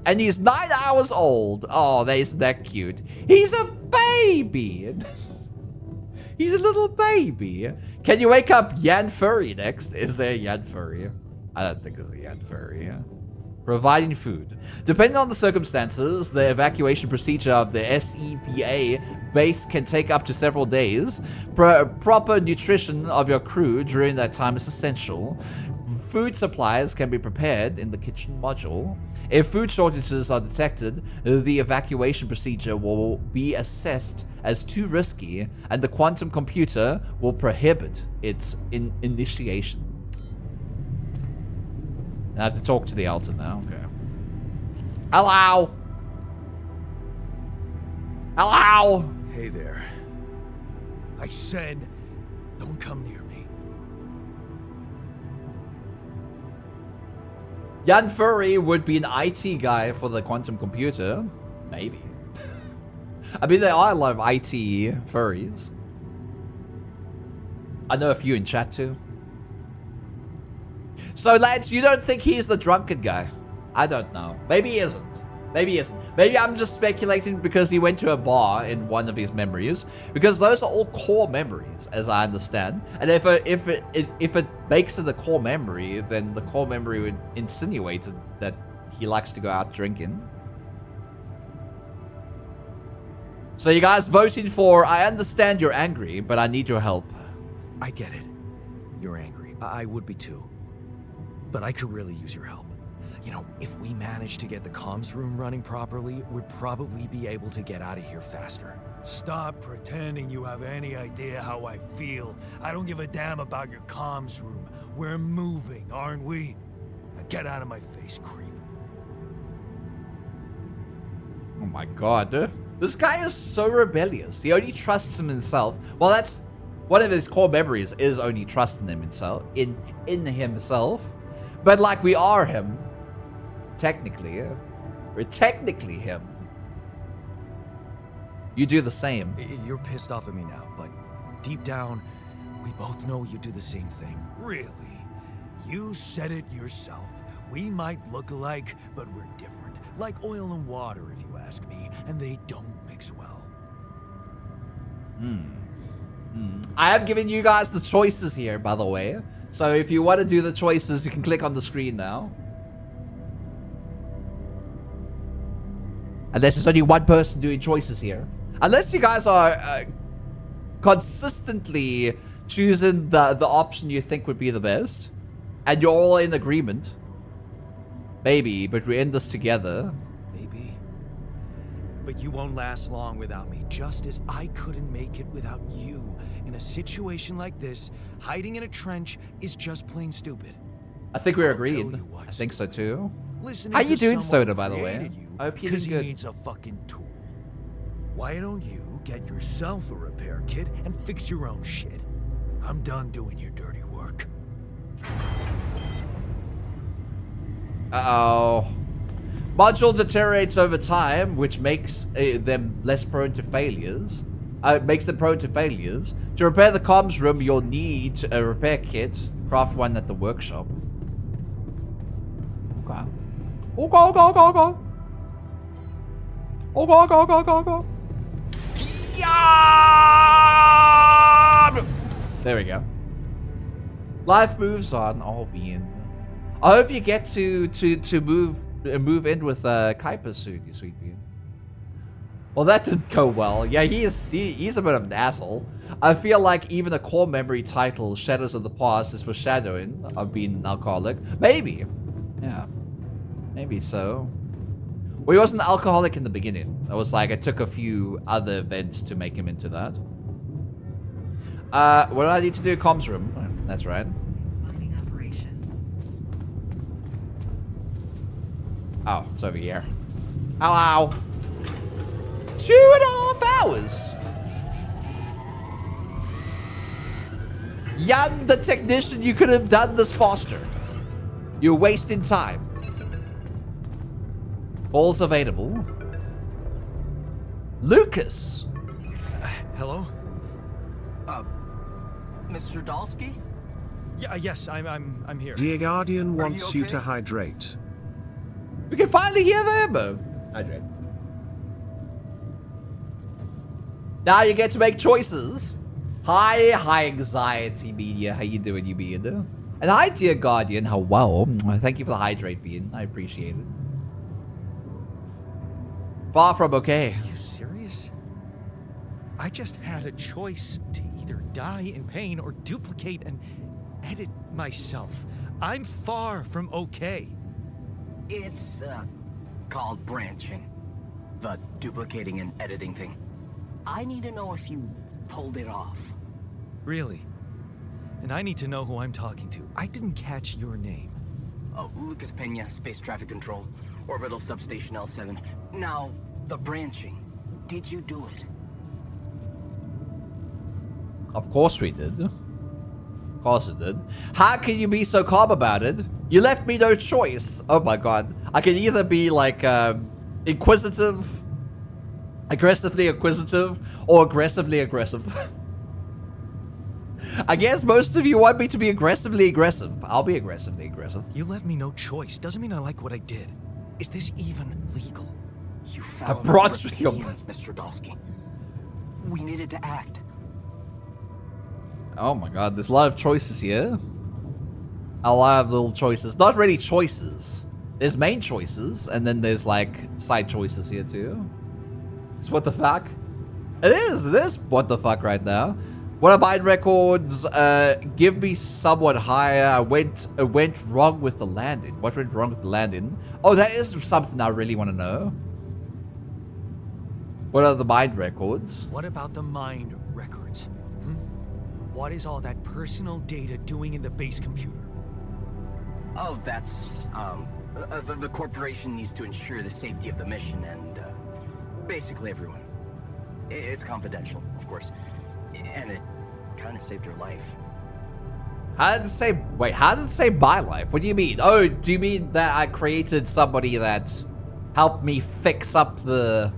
And he's 9 hours old. Oh, isn't that cute? He's a baby. He's a little baby. Can you wake up Yan Furry next? Is there a Yan Furry? I don't think there's a Yan Furry. Providing food. Depending on the circumstances, the evacuation procedure of the SEPA base can take up to several days. Proper nutrition of your crew during that time is essential. Food supplies can be prepared in the kitchen module. If food shortages are detected, the evacuation procedure will be assessed as too risky, and the quantum computer will prohibit its initiation. I have to talk to the altar now. Okay. Hello. Hello. Hey there. I said, don't come near me. Yan Furry would be an IT guy for the quantum computer. Maybe. I mean, there are a lot of IT furries. I know a few in chat too. So, lads, you don't think he's the drunkard guy? I don't know. Maybe he isn't. Maybe he isn't. Maybe I'm just speculating because he went to a bar in one of his memories. Because those are all core memories, as I understand. And if it makes it a core memory, then the core memory would insinuate that he likes to go out drinking. So you guys voting for, I understand you're angry, but I need your help. I get it. You're angry. I would be too. But I could really use your help. You know, if we manage to get the comms room running properly, we'd probably be able to get out of here faster. Stop pretending you have any idea how I feel. I don't give a damn about your comms room. We're moving, aren't we? Now get out of my face, creep. Oh my god. This guy is so rebellious. He only trusts in himself. Well, that's one of his core memories, is only trusting in himself. In himself. But like, we are him. Technically. We're technically him. You do the same. You're pissed off at me now, but deep down, we both know you do the same thing. Really? You said it yourself. We might look alike, but we're different. Like oil and water, if you ask me, and they don't mix well. I have given you guys the choices here, by the way. So if you want to do the choices, you can click on the screen now. Unless there's only one person doing choices here. Unless you guys are consistently choosing the option you think would be the best, and you're all in agreement. Maybe, but we end this together. Maybe. But you won't last long without me, just as I couldn't make it without you. In a situation like this, hiding in a trench is just plain stupid. I think we're I'll tell agreed. you what, I think so too. Listening How you to doing, someone Soda, by the way? created you I hope you're 'cause doing he good. needs a fucking tool. Why don't you get yourself a repair kit and fix your own shit? I'm done doing your dirty work. Uh-oh. Module deteriorates over time, which makes them less prone to failures. Makes them prone to failures. To repair the comms room, you'll need a repair kit. Craft one at the workshop. Okay. Okay, okay, okay, okay. Okay, okay, okay, okay, okay. Yeah! There we go. Life moves on. Oh, Bean. I hope you get to move in with Kuiper soon, you sweet Bean. Well, that didn't go well. Yeah, he's a bit of an asshole. I feel like even a core memory title, Shadows of the Past, is foreshadowing of being an alcoholic. Maybe. Yeah. Maybe so. Well, he wasn't an alcoholic in the beginning. It was like I took a few other events to make him into that. What do I need to do? Comms room. That's right. Oh, it's over here. Hello. 2.5 hours. Young, the technician, you could have done this faster. You're wasting time. All's available. Lucas. Hello? Mr. Dalsky? Yeah, yes, I'm here. Dear Guardian Are wants you you to okay? hydrate. We can finally hear them. Hydrate. Now you get to make choices. High anxiety media. How you doing, you being? And hi, dear Guardian. How well? Thank you for the hydrate, being. I appreciate it. Far from okay. Are you serious? I just had a choice to either die in pain or duplicate and edit myself. I'm far from okay. It's, called branching. The duplicating and editing thing. I need to know if you pulled it off. Really? And I need to know who I'm talking to. I didn't catch your name. Oh, Lucas Pena, Space Traffic Control, Orbital Substation L7. Now, the branching. Did you do it? Of course we did. Of course it did. How can you be so calm about it? You left me no choice. Oh my god. I can either be like inquisitive, aggressively inquisitive, or aggressively aggressive. I guess most of you want me to be aggressively aggressive. I'll be aggressively aggressive. You left me no choice. Doesn't mean I like what I did. Is this even legal? You found brought the with your- Reptilian, Mr. Dalsky. We needed to act. Oh my god, there's a lot of choices here. A lot of little choices. Not really choices. There's main choices, and then there's like side choices here too. It's what the fuck? It is what the fuck right now. What are mind records? Give me somewhat higher. Went wrong with the landing. What went wrong with the landing? Oh, that is something I really want to know. What are the mind records? What about the mind records? What is all that personal data doing in the base computer? Oh, that's, the corporation needs to ensure the safety of the mission and, basically everyone. It's confidential, of course. And it kind of saved your life. How did it say? Wait, how did it say my life? What do you mean? Oh, do you mean that I created somebody that helped me fix up the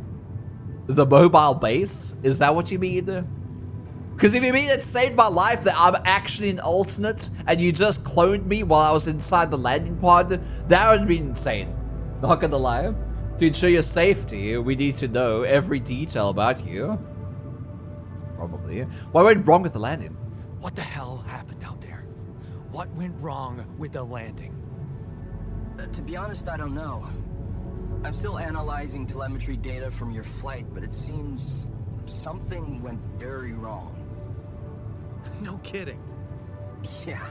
mobile base? Is that what you mean? Because if you mean it saved my life, that I'm actually an alternate and you just cloned me while I was inside the landing pod, that would be insane. Not gonna lie. To ensure your safety, we need to know every detail about you. Probably. What went wrong with the landing? What the hell happened out there? What went wrong with the landing? To be honest, I don't know. I'm still analyzing telemetry data from your flight, but it seems something went very wrong. No kidding. Yeah.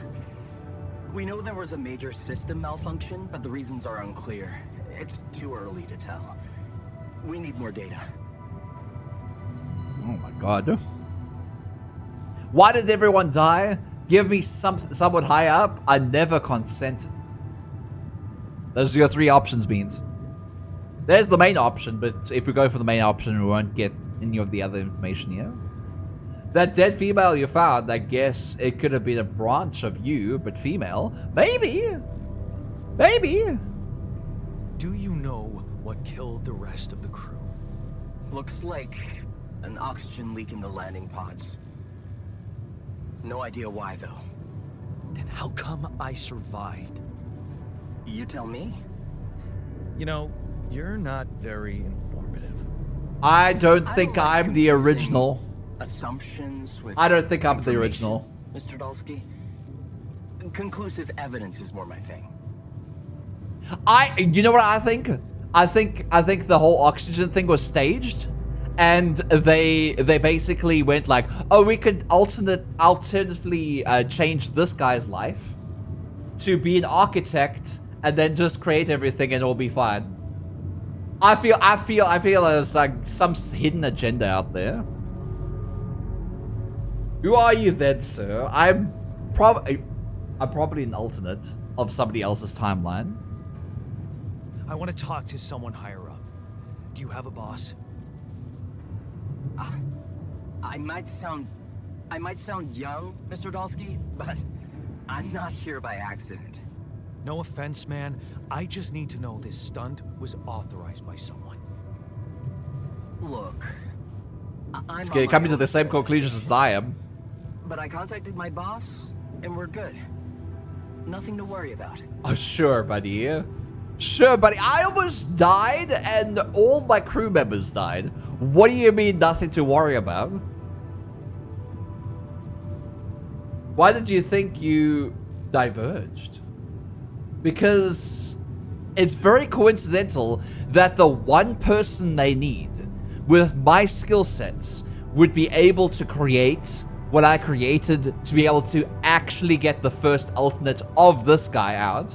We know there was a major system malfunction, but the reasons are unclear. It's too early to tell. We need more data. Oh my god. Why did everyone die? Give me someone high up. I never consented. Those are your three options, Beans. There's the main option, but if we go for the main option, we won't get any of the other information here. That dead female you found, I guess it could have been a branch of you, but female. Maybe. Maybe. Do you know what killed the rest of the crew? Looks like an oxygen leak in the landing pods. No idea why, though. Then how come I survived? You tell me? You know, you're not very informative. I don't I think don't like I'm the confusing original. Assumptions with I don't think I'm the information, original. Mr. Dulski. Conclusive evidence is more my thing. You know what I think? I think the whole oxygen thing was staged, and they basically went like, oh, we could alternatively change this guy's life to be an architect, and then just create everything, and it'll be fine. I feel there's like some hidden agenda out there. Who are you then, sir? I'm probably an alternate of somebody else's timeline. I want to talk to someone higher up. Do you have a boss? I might sound young, Mr. Dulski, but I'm not here by accident. No offense, man. I just need to know this stunt was authorized by someone. Look, I'm Okay, on my coming to own the same for conclusions this. as I am. But I contacted my boss, and we're good. Nothing to worry about. Oh, sure, buddy. Sure, buddy. I almost died, and all my crew members died. What do you mean nothing to worry about? Why did you think you diverged? Because it's very coincidental that the one person they need with my skill sets would be able to create what I created to be able to actually get the first alternate of this guy out.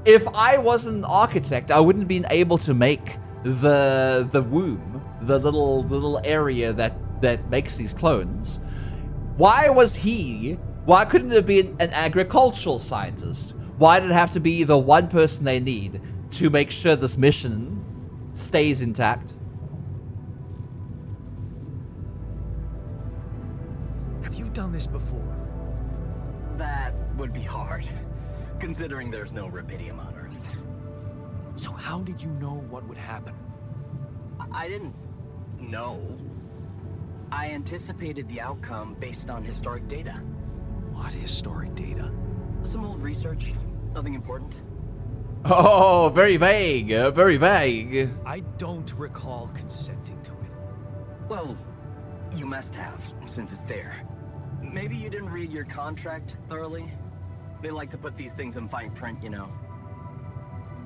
If I wasn't an architect, I wouldn't have been able to make the womb, the little area that makes these clones. Why couldn't it be an agricultural scientist? Why did it have to be the one person they need to make sure this mission stays intact? Have you done this before? That would be hard, considering there's no rubidium on Earth. So how did you know what would happen? I didn't know. I anticipated the outcome based on historic data. What historic data? Some old research, nothing important. Oh, very vague, very vague. I don't recall consenting to it. Well, you must have, since it's there. Maybe you didn't read your contract thoroughly? They like to put these things in fine print, you know.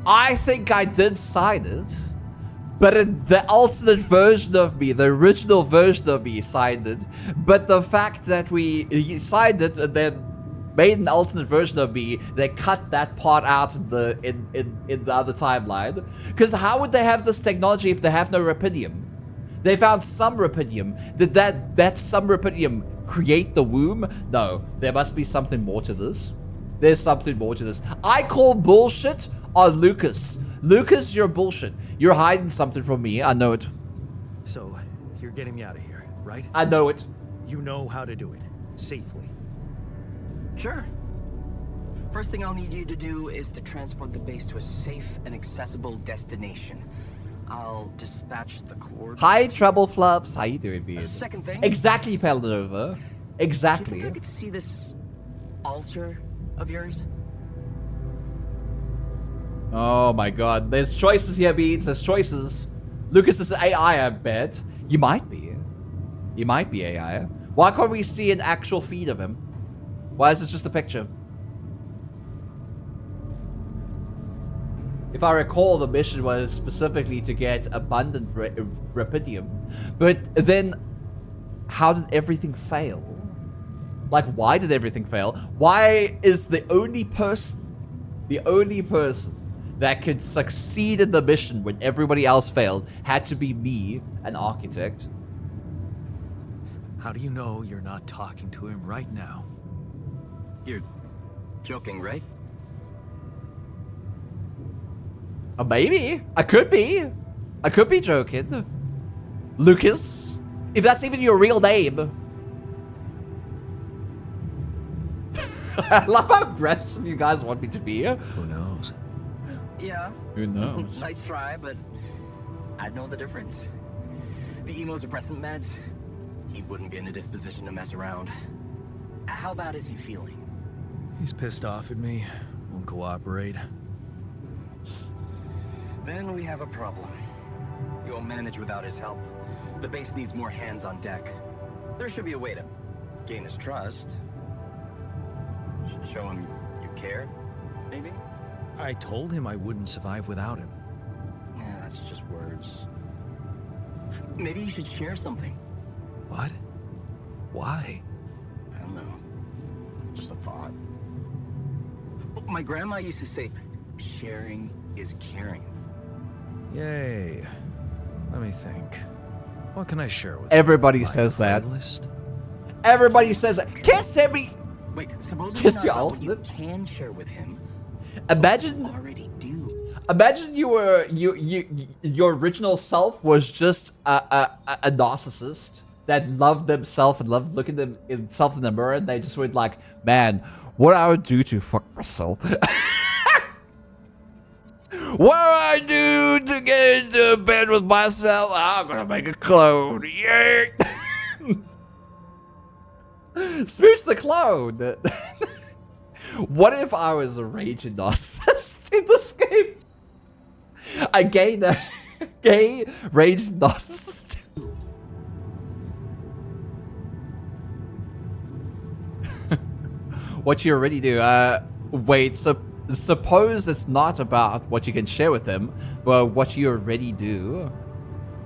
I think I did sign it, but the alternate version of me, the original version of me signed it, but the fact that he signed it and then made an alternate version of me, they cut that part out in the other timeline. Because how would they have this technology if they have no rubidium? They found some rubidium. Did that some rubidium create the womb? No, there must be something more to this. There's something more to this. I call bullshit on Lucas. Lucas, you're bullshit. You're hiding something from me. I know it. So, you're getting me out of here, right? I know it. You know how to do it. Safely. Sure. First thing I'll need you to do is to transport the base to a safe and accessible destination. I'll dispatch the coordinates. Hi, Trouble Fluffs. How you doing, Beard? Second thing. Exactly, Palanova. Do you Exactly. think I could see this altar of yours? Oh my god. There's choices here, Beats. There's choices. Lucas is AI, I bet. You might be. You might be AI. Why can't we see an actual feed of him? Why is it just a picture? If I recall, the mission was specifically to get abundant rubidium. But then, how did everything fail? Like, why did everything fail? Why is the only person that could succeed in the mission when everybody else failed had to be me, an architect? How do you know you're not talking to him right now? You're joking, right? Maybe. I could be. I could be joking. Lucas, if that's even your real name. I love how aggressive you guys want me to be. Who knows? Yeah. Who knows? Nice try, but I'd know the difference. The immunosuppressant meds, he wouldn't be in a disposition to mess around. How bad is he feeling? He's pissed off at me. Won't cooperate. Then we have a problem. You won't manage without his help. The base needs more hands on deck. There should be a way to gain his trust. Show him you care, maybe? I told him I wouldn't survive without him. Yeah, that's just words. Maybe you should share something. What? Why? I don't know. Just a thought. My grandma used to say, sharing is caring. Yay. Let me think. What can I share with Everybody you? says that. Playlist? Everybody says that. Can't send me. Wait, suppose Kiss it's your not what you alternate? can share with him. Imagine. Already do. Imagine your original self was just a narcissist that loved themselves and loved looking themselves in the mirror, and they just went like, man, what I would do to fuck myself. What do I do to get into bed with myself? I'm gonna make a clone. Yeah. Smooch the clone. What if I was a raging narcissist in this game? A gay raging narcissist. What you already do? Wait. Suppose it's not about what you can share with him, but what you already do.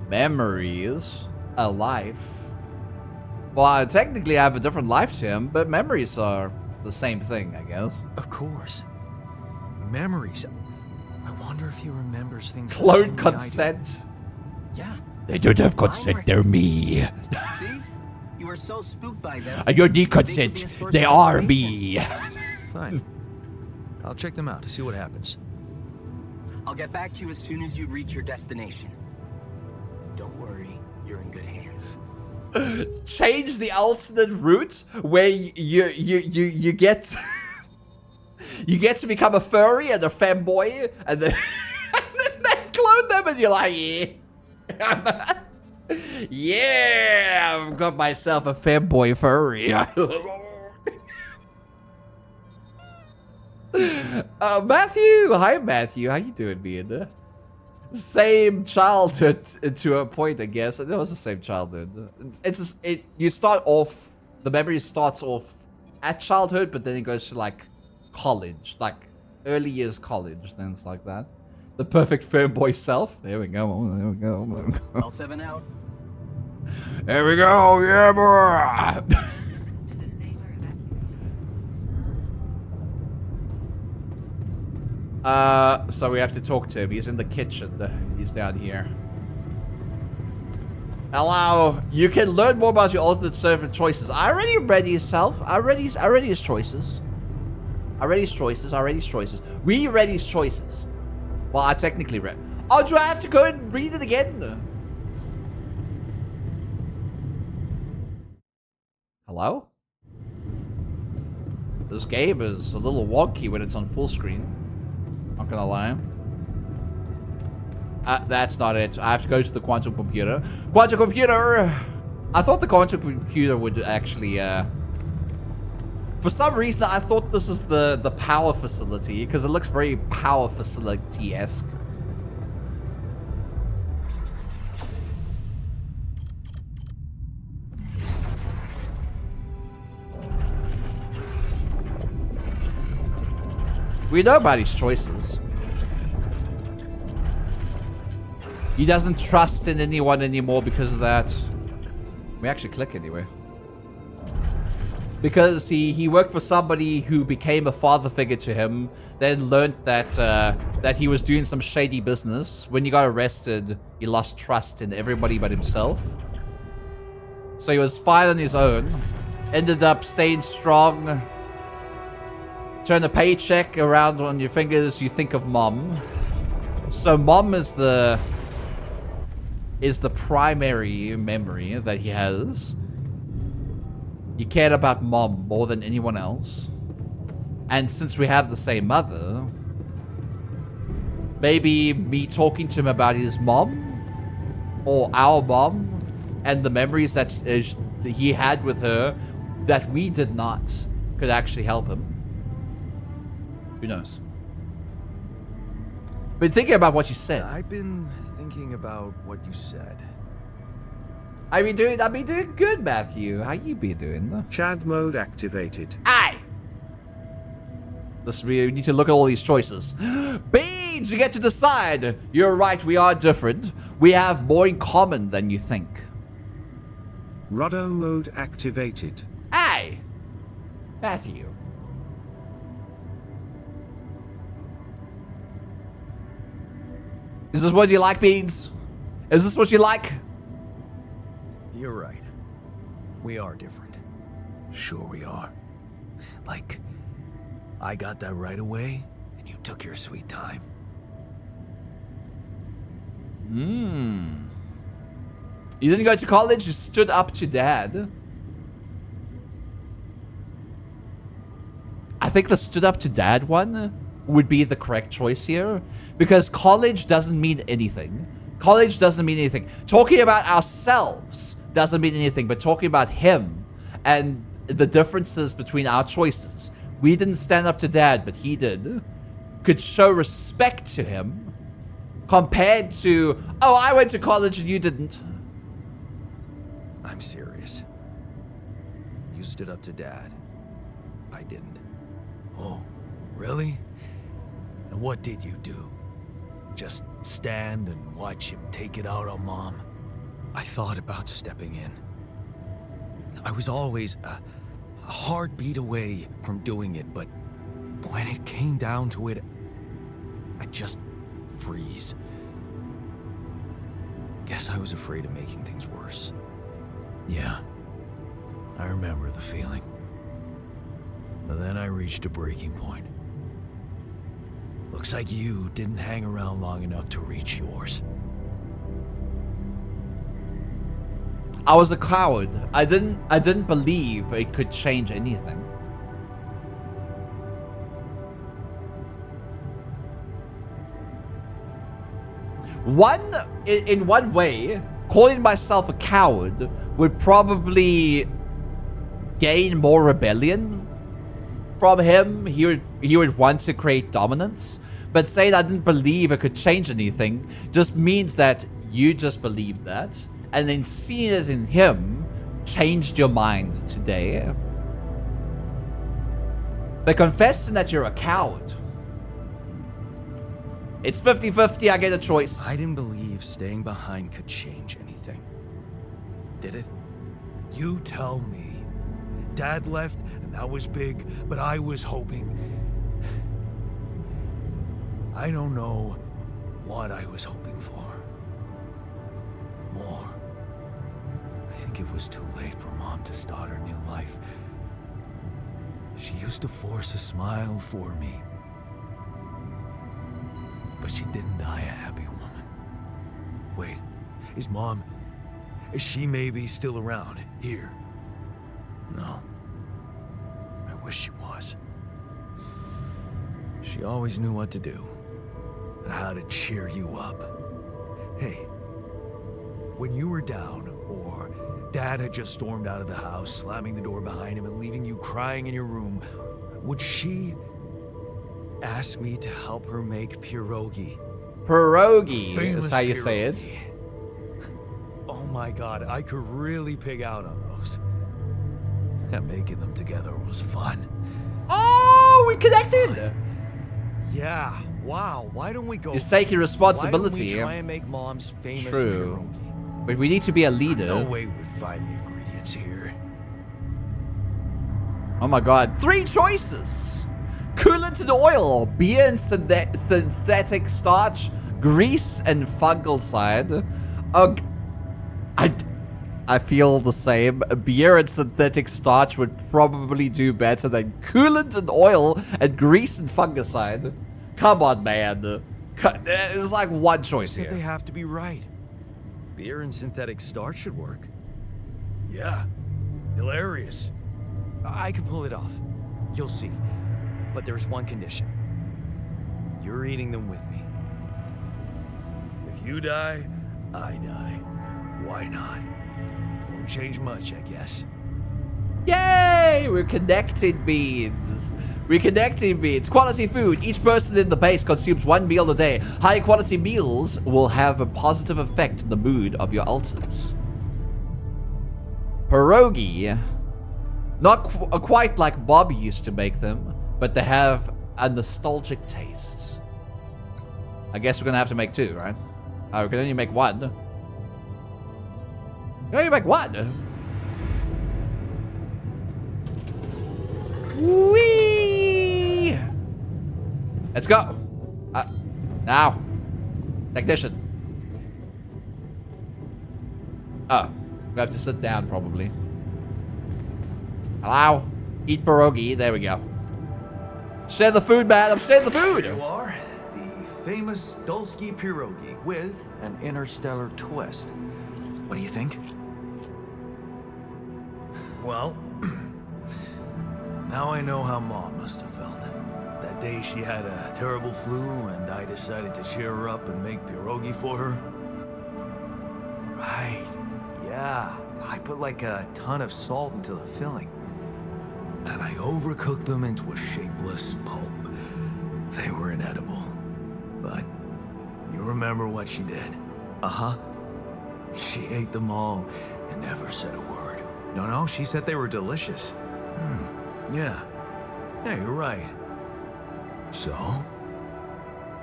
Memories, a life. Well, I technically have a different life to him, but memories are the same thing, I guess. Of course. Memories. I wonder if he remembers things the Clone same way I do. consent. Yeah. They don't have consent, they're me. See? You were so spooked by them. I don't need consent, they are me. Fine. I'll check them out to see what happens. I'll get back to you as soon as you reach your destination. Don't worry, you're in good hands. Change the alternate route where you get you get to become a furry and a femboy, and then, and then they clone them, and you're like, yeah. Yeah, I've got myself a femboy furry. Matthew, hi Matthew, how you doing, man? Same childhood to a point, I guess. It was the same childhood. You start off, the memory starts off at childhood, but then it goes to like college, like early years college, things like that. The perfect fanboy self. There we go. There we go. L7 out. There we go. Yeah, boy. So we have to talk to him. He's in the kitchen. He's down here. Hello. You can learn more about your alternate servant choices. I already read yourself. I read his choices. I read his choices. We read his choices. Well, I technically read. Oh, do I have to go and read it again? Hello? This game is a little wonky when it's on full screen. Not gonna lie. That's not it. I have to go to the quantum computer. Quantum computer! I thought the quantum computer would actually, for some reason, I thought this was the power facility, because it looks very power facility-esque. We know about his choices. He doesn't trust in anyone anymore because of that. We actually click anyway. Because he worked for somebody who became a father figure to him, then learned that that he was doing some shady business. When he got arrested, he lost trust in everybody but himself. So he was fine on his own. Ended up staying strong. Turn a paycheck around on your fingers, you think of mom. So mom is the primary memory that he has. You cared about mom more than anyone else. And since we have the same mother, maybe me talking to him about his mom or our mom and the memories that he had with her that we did not could actually help him. Who knows? Been thinking about what you said. I've been thinking about what you said. I've been doing good, Matthew. How you be doing? Chad mode activated. Aye. Listen, we need to look at all these choices. Beans, you get to decide. You're right, we are different. We have more in common than you think. Rudder mode activated. Aye. Matthew. Is this what you like, Beans? Is this what you like? You're right. We are different. Sure we are. Like, I got that right away, and you took your sweet time. You didn't go to college, you stood up to dad. I think the stood up to dad one would be the correct choice here. Because college doesn't mean anything. College doesn't mean anything. Talking about ourselves doesn't mean anything, but talking about him and the differences between our choices. We didn't stand up to dad, but he did. Could show respect to him compared to, oh, I went to college and you didn't. I'm serious. You stood up to Dad. I didn't. Oh, really? And what did you do? Just stand and watch him take it out on Mom? I thought about stepping in. I was always a heartbeat away from doing it, but when it came down to it, I'd just freeze. Guess I was afraid of making things worse. Yeah, I remember the feeling. But then I reached a breaking point. Looks like you didn't hang around long enough to reach yours. I was a coward. I didn't believe it could change anything. In one way, calling myself a coward would probably gain more rebellion from him. He would want to create dominance. But saying I didn't believe it could change anything just means that you just believed that. And then seeing it in him changed your mind today. But confessing that you're a coward. It's 50-50, I get a choice. I didn't believe staying behind could change anything. Did it? You tell me. Dad left, and that was big, but I was hoping. I don't know what I was hoping for. More. I think it was too late for Mom to start her new life. She used to force a smile for me. But she didn't die a happy woman. Wait, is she maybe still around here? No. I wish she was. She always knew what to do and how to cheer you up. Hey, when you were down or Dad had just stormed out of the house, slamming the door behind him and leaving you crying in your room, would she ask me to help her make pierogi? Pierogi Famous is how you say it. pierogi. Oh my god, I could really pig out on those. And making them together was fun. Oh, we connected. Yeah, wow, why don't we go... You're taking responsibility. Why don't we try and make Mom's famous True. pierogi? But we need to be a leader. No way we'd find the ingredients here. Oh my god. 3 choices. Coolant and oil, beer and synthetic starch, grease and fungicide. I feel the same. Beer and synthetic starch would probably do better than coolant and oil and grease and fungicide. Come on, man. There's like one choice Said here. they have to be right. Beer and synthetic starch should work. Yeah, hilarious. I can pull it off. You'll see. But there's one condition. You're eating them with me. If you die, I die. Why not? Won't change much, I guess. Yay! We're connected beans. We're connected beans. Quality food. Each person in the base consumes 1 meal a day. High quality meals will have a positive effect on the mood of your altars. Pierogi. Not quite like Bob used to make them, but they have a nostalgic taste. I guess we're gonna have to make 2, right? Oh, we can only make 1. We can only make 1. Whee! Let's go. Now. Technician. Oh. We have to sit down, probably. Hello? Eat pierogi. There we go. Share the food, man. I'm sharing the food. You are the famous Dulski pierogi with an interstellar twist. What do you think? Well, now I know how Mom must have felt. That day she had a terrible flu and I decided to cheer her up and make pierogi for her. Right. Yeah. I put like a ton of salt into the filling. And I overcooked them into a shapeless pulp. They were inedible. But you remember what she did? Uh-huh. She ate them all and never said a word. No, she said they were delicious. Yeah. Yeah, you're right. So,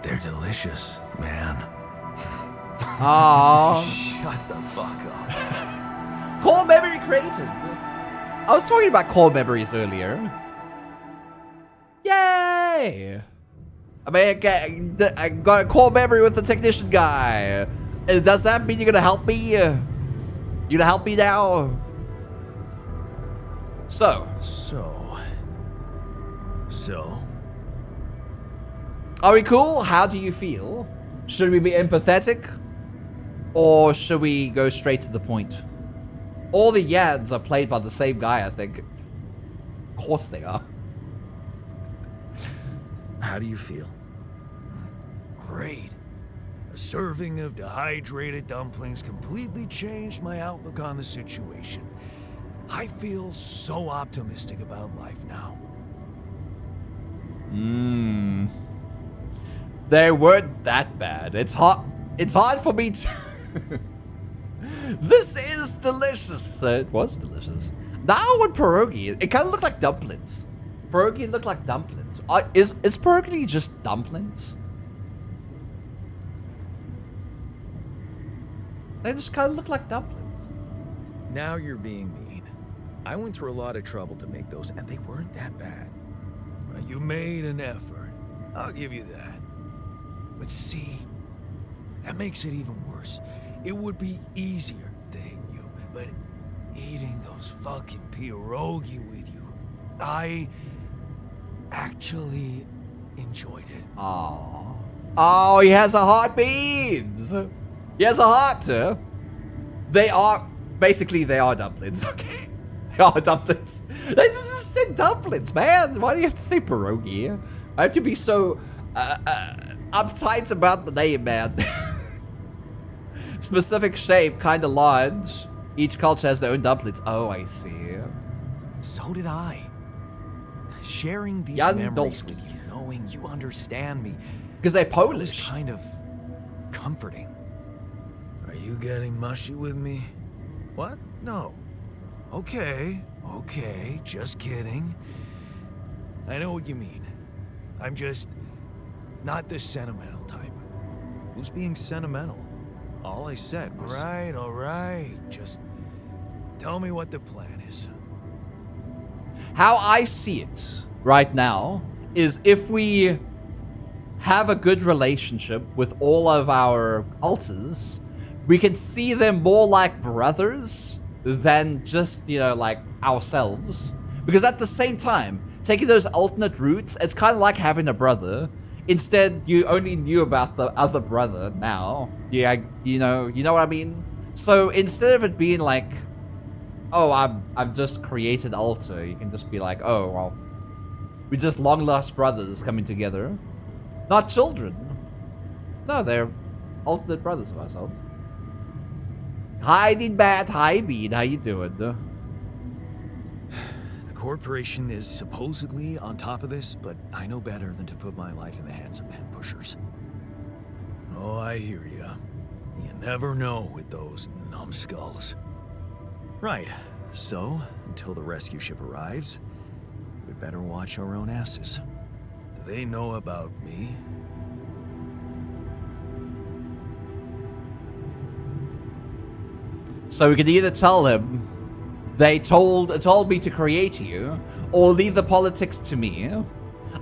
they're delicious, man. Aww. Shut the fuck up. Core memory created. I was talking about core memories earlier. Yay! I mean, I got a core memory with the technician guy. Does that mean you're gonna help me? You gonna help me now? So. Are we cool? How do you feel? Should we be empathetic? Or should we go straight to the point? All the Yads are played by the same guy, I think. Of course they are. How do you feel? Great. A serving of dehydrated dumplings completely changed my outlook on the situation. I feel so optimistic about life now. They weren't that bad. It's hard for me to... This is delicious. It was delicious. Now with pierogi, it kind of looked like dumplings. Pierogi looked like dumplings. Is pierogi just dumplings? They just kind of look like dumplings. Now you're being mean. I went through a lot of trouble to make those, and they weren't that bad. You made an effort. I'll give you that. But see, that makes it even worse. It would be easier to hate you, but eating those fucking pierogi with you, I actually enjoyed it. Aww. Oh, he has a heart, beans. He has a heart, sir. They are dumplings, okay? They are dumplings. They just said dumplings, man. Why do you have to say pierogi? I have to be so uptight about the name, man. Specific shape, kind of large. Each culture has their own dumplings. Oh, I see. So did I. Sharing these Jan memories Dolski. with you, knowing you understand me, Because they're was Polish. kind of comforting. Are you getting mushy with me? What? No. Okay, just kidding. I know what you mean. I'm just not the sentimental type. Who's being sentimental? All I said was... All right. Just tell me what the plan is. How I see it right now is if we have a good relationship with all of our alters, we can see them more like brothers than just, you know, like ourselves. Because at the same time, taking those alternate routes, it's kind of like having a brother. Instead, you only knew about the other brother now. Yeah, you know what I mean? So instead of it being like, oh, I'm just created alter, you can just be like, oh, well, we're just long lost brothers coming together. Not children. No, they're alternate brothers of ourselves. Hi, Dinbat. Hi, Bean. How you doing? The corporation is supposedly on top of this, but I know better than to put my life in the hands of pen pushers. Oh, I hear ya. You never know with those numbskulls. Right. So, until the rescue ship arrives, we'd better watch our own asses. Do they know about me? So we can either tell him they told me to create you, or leave the politics to me.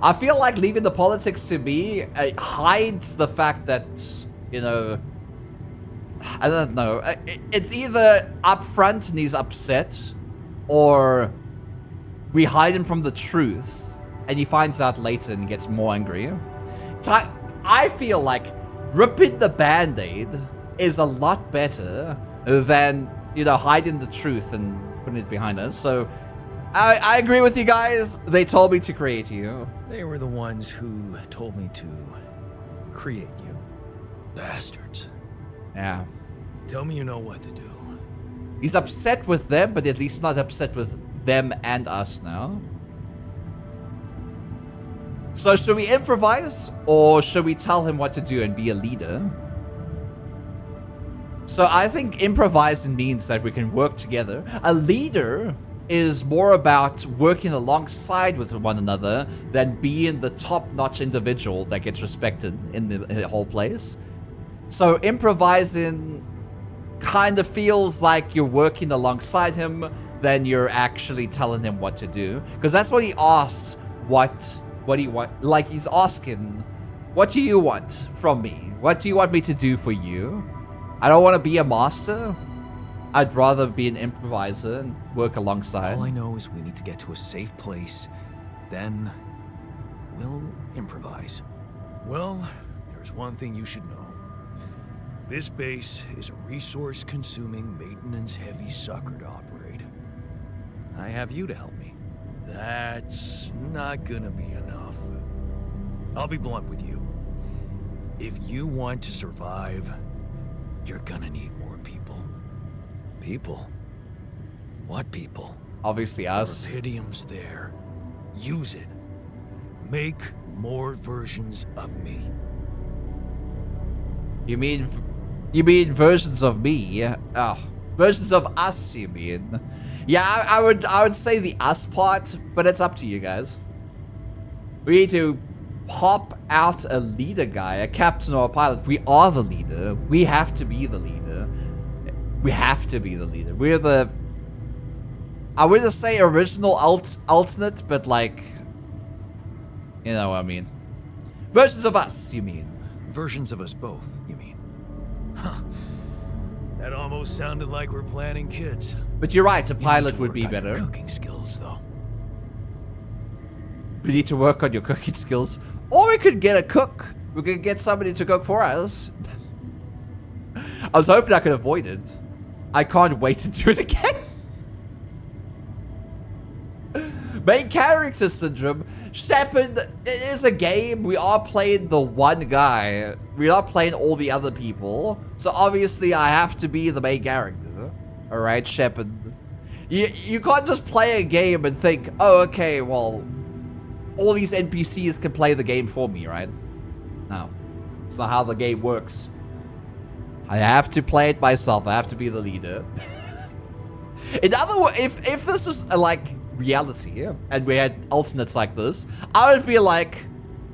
I feel like leaving the politics to me hides the fact that, you know, I don't know. It's either upfront and he's upset, or we hide him from the truth and he finds out later and gets more angry. I feel like ripping the band-aid is a lot better than, you know, hiding the truth and putting it behind us. So I agree with you guys. They told me to create you. They were the ones who told me to create you. Bastards. Yeah. Tell me you know what to do. He's upset with them, but at least not upset with them and us now. So should we improvise, or should we tell him what to do and be a leader? So I think improvising means that we can work together. A leader is more about working alongside with one another than being the top-notch individual that gets respected in the whole place. So improvising kind of feels like you're working alongside him than you're actually telling him what to do. Because that's what he asked, what do you want? Like, he's asking, what do you want from me? What do you want me to do for you? I don't want to be a master. I'd rather be an improviser and work alongside. All I know is we need to get to a safe place. Then we'll improvise. Well, there's one thing you should know. This base is a resource-consuming, maintenance-heavy sucker to operate. I have you to help me. That's not gonna be enough. I'll be blunt with you. If you want to survive, you're gonna need more people. People? What people? Obviously us. Rubidium's there. Use it. Make more versions of me. You mean versions of me? Yeah. Oh, versions of us, you mean? Yeah, I would say the us part, but it's up to you guys. We need to pop out a leader guy, a captain or a pilot. We are the leader. We have to be the leader. We have to be the leader. We're the... I wouldn't say original alternate, but like... You know what I mean. Versions of us, you mean. Versions of us both, you mean? Huh. That almost sounded like we're planning kids. But you're right, a You need pilot to would work be on your better. Cooking skills, though. We need to work on your cooking skills. Or we could get a cook. We could get somebody to cook for us. I was hoping I could avoid it. I can't wait to do it again. Main character syndrome. Shepard, it is a game. We are playing the one guy. We're not playing all the other people. So obviously I have to be the main character. Alright, Shepard. You can't just play a game and think, oh, okay, well, all these NPCs can play the game for me, right? No. It's not how the game works. I have to play it myself. I have to be the leader. In other words, if this was like reality and we had alternates like this, I would be like,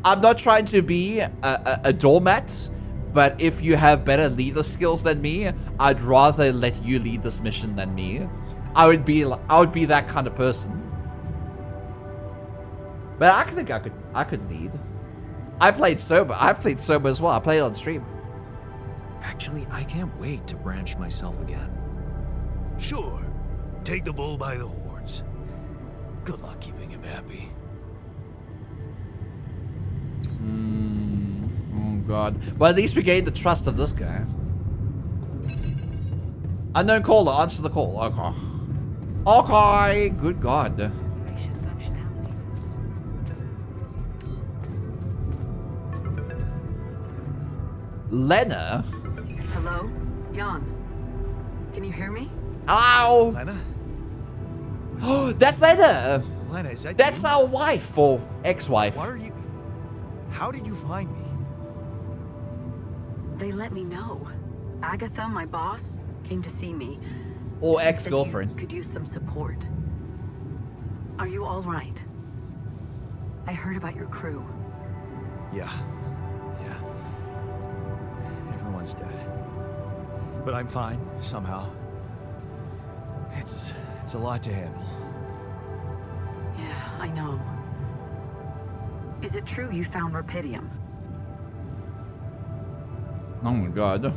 I'm not trying to be a doormat, but if you have better leader skills than me, I'd rather let you lead this mission than me. I would be that kind of person. But I think I could lead. I played sober. I've played sober as well. I played on stream. Actually, I can't wait to branch myself again. Sure. Take the bull by the horns. Good luck keeping him happy. Oh god. Well, at least we gained the trust of this guy. Unknown caller, answer the call. Okay. Okay, good god. Lena? Hello? Jan? Can you hear me? Hello? Lena? Oh, that's Lena! Lena, is that That's you? our wife, or ex-wife. What are you... How did you find me? They let me know. Agatha, my boss, came to see me. Or and said ex-girlfriend. you could use some support. Are you all right? I heard about your crew. Yeah. Everyone's dead. But I'm fine, somehow. It's a lot to handle. Yeah, I know. Is it true you found Rapidium? Oh my god.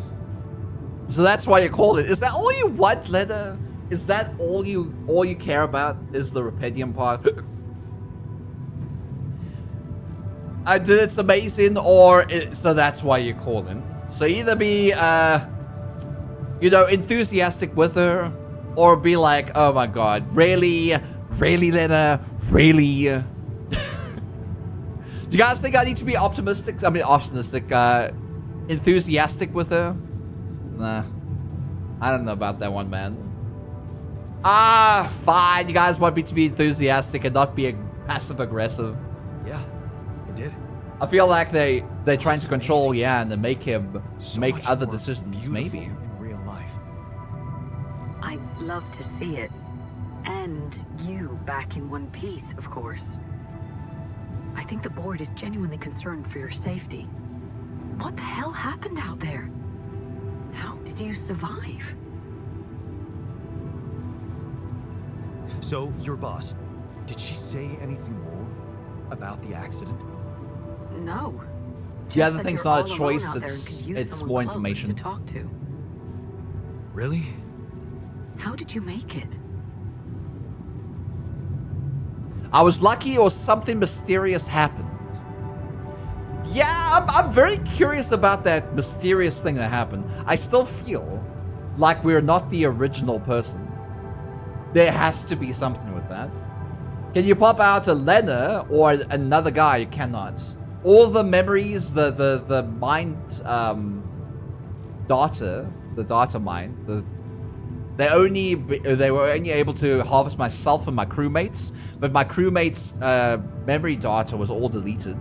So that's why you called it. Is that all you want, Lena? Is that all you care about? Is the Rapidium part? I did it's amazing, or so that's why you're calling. So either be you know, enthusiastic with her, or be like, oh my god, really, Lena, really. Do you guys think I need to be optimistic? I mean, optimistic, enthusiastic with her? Nah, I don't know about that one, man. Fine. You guys want me to be enthusiastic and not be passive aggressive. Yeah, I did. I feel like they're trying to control Jan and make him So make much other more decisions, beautiful maybe. in real life. I'd love to see it. And you back in one piece, of course. I think the board is genuinely concerned for your safety. What the hell happened out there? How did you survive? So, your boss, did she say anything more about the accident? No. Yeah, Just the that thing's you're not a all alone choice, out there and could use it's someone more close information. to talk to. Really? How did you make it? I was lucky, or something mysterious happened. Yeah, I'm very curious about that mysterious thing that happened. I still feel like we're not the original person. There has to be something with that. Can you pop out a Lena or another guy? You cannot. All the memories, the mind data, the data mine, they were only able to harvest myself and my crewmates, but my crewmates' memory data was all deleted,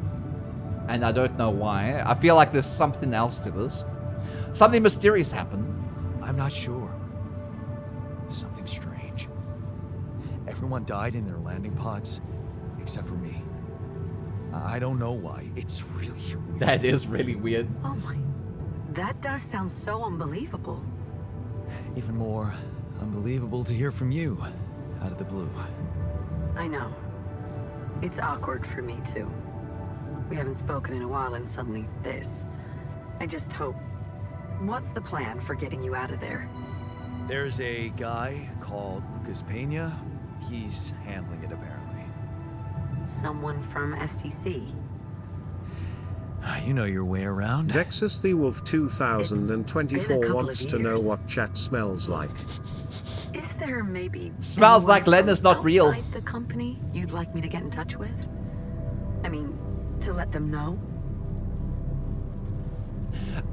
and I don't know why. I feel like there's something else to this. Something mysterious happened. I'm not sure. Something strange. Everyone died in their landing pods, except for me. I don't know why. It's really weird. That is really weird. Oh my. That does sound so unbelievable. Even more unbelievable to hear from you, out of the blue. I know. It's awkward for me, too. We haven't spoken in a while and suddenly this. I just hope... What's the plan for getting you out of there? There's a guy called Lucas Pena. He's handling it, apparently. Someone from STC? You know your way around. Vexus the Wolf It's been a 2024 couple wants of to know years. what chat smells like. Is there maybe... Smells like anyone Lena's from not real. outside the company you'd like me to get in touch with? I mean, to let them know?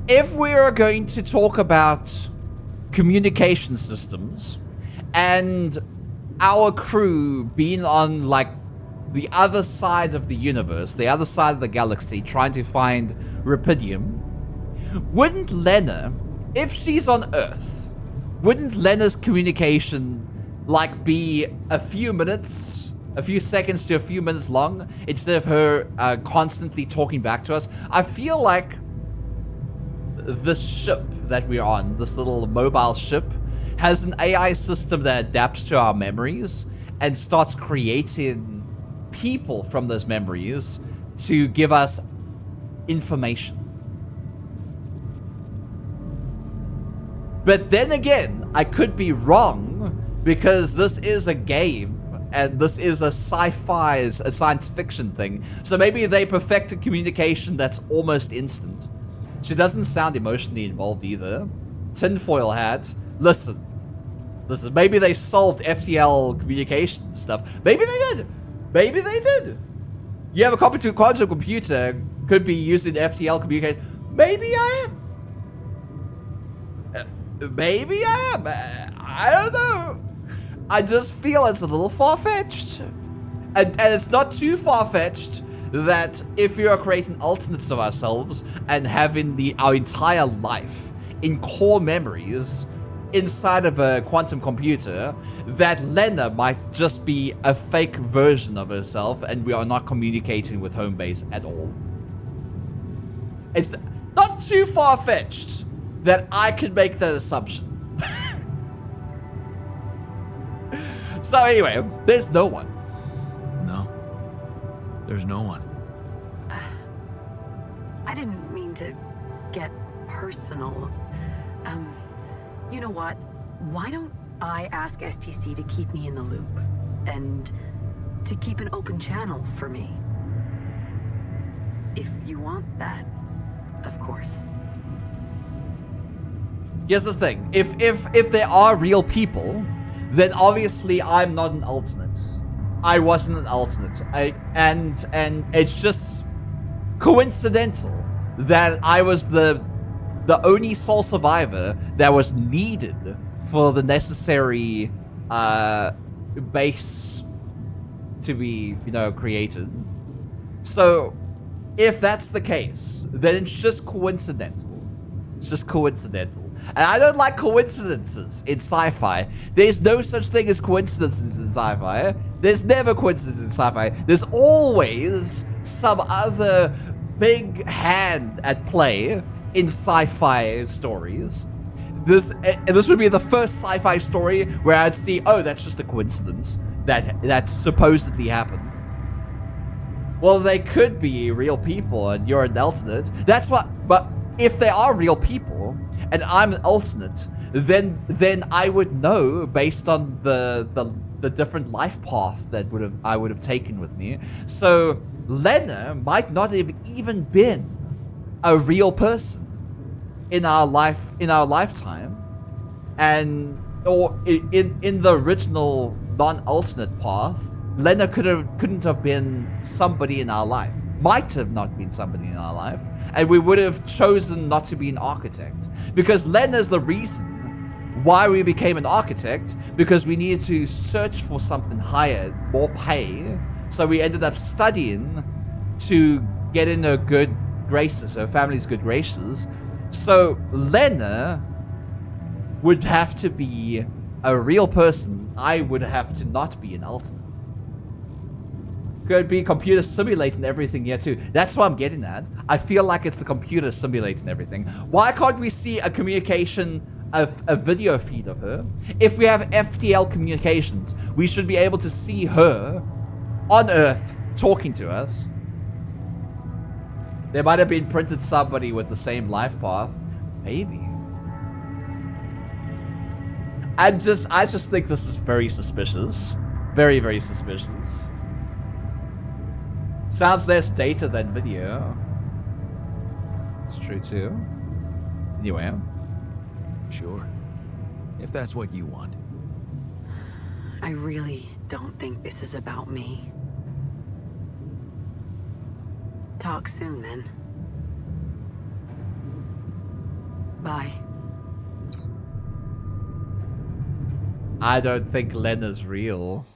If we're going to talk about communication systems and our crew being on like the other side of the universe, the other side of the galaxy, trying to find Rapidium, wouldn't Lena, if she's on Earth, wouldn't Lena's communication like be a few minutes, a few seconds to a few minutes long, instead of her constantly talking back to us? I feel like this ship that we're on, this little mobile ship, has an AI system that adapts to our memories and starts creating people from those memories to give us information. But then again, I could be wrong, because this is a game and this is a sci-fi, a science fiction thing. So maybe they perfected communication that's almost instant. She doesn't sound emotionally involved either. Tinfoil hat. Listen, maybe they solved FTL communication stuff. Maybe they did. Maybe they did. You have a quantum computer, could be used in FTL communication. Maybe I am. Maybe I am. I don't know. I just feel it's a little far-fetched. And it's not too far-fetched that if we are creating alternates of ourselves and having our entire life in core memories inside of a quantum computer, that Lena might just be a fake version of herself and we are not communicating with home base at all. It's not too far-fetched that I could make that assumption. So anyway, there's no one. No. There's no one. I didn't mean to get personal. You know what? Why don't I ask STC to keep me in the loop? And to keep an open channel for me? If you want that, of course. Here's the thing. If there are real people, then obviously I'm not an alternate. I wasn't an alternate. And it's just coincidental that I was the only sole survivor that was needed for the necessary base to be, created. So if that's the case, then it's just coincidental. It's just coincidental. And I don't like coincidences in sci-fi. There's no such thing as coincidences in sci-fi. There's never coincidences in sci-fi. There's always some other big hand at play in sci-fi stories. This would be the first sci-fi story where I'd see, oh, that's just a coincidence that supposedly happened. Well, they could be real people and you're an alternate. But if they are real people and I'm an alternate, then I would know based on the different life path that I would have taken with me. So Lena might not have even been a real person in our lifetime, or in the original non-alternate path, Lena couldn't have been somebody in our life. Might have not been somebody in our life, and we would have chosen not to be an architect, because Lena's the reason why we became an architect, because we needed to search for something higher, more pay. So we ended up studying to get in her good graces, her family's good graces. So Lena would have to be a real person. I would have to not be an alternate. Could be computer simulating everything here too. That's what I'm getting at. I feel like it's the computer simulating everything. Why can't we see a communication, a video feed of her? If we have FTL communications, we should be able to see her on Earth talking to us. There might have been printed somebody with the same life path. Maybe. I just think this is very suspicious. Very, very suspicious. Sounds less data than video. It's true too. Anyway. Sure. If that's what you want. I really don't think this is about me. Talk soon, then. Bye. I don't think Lena's real.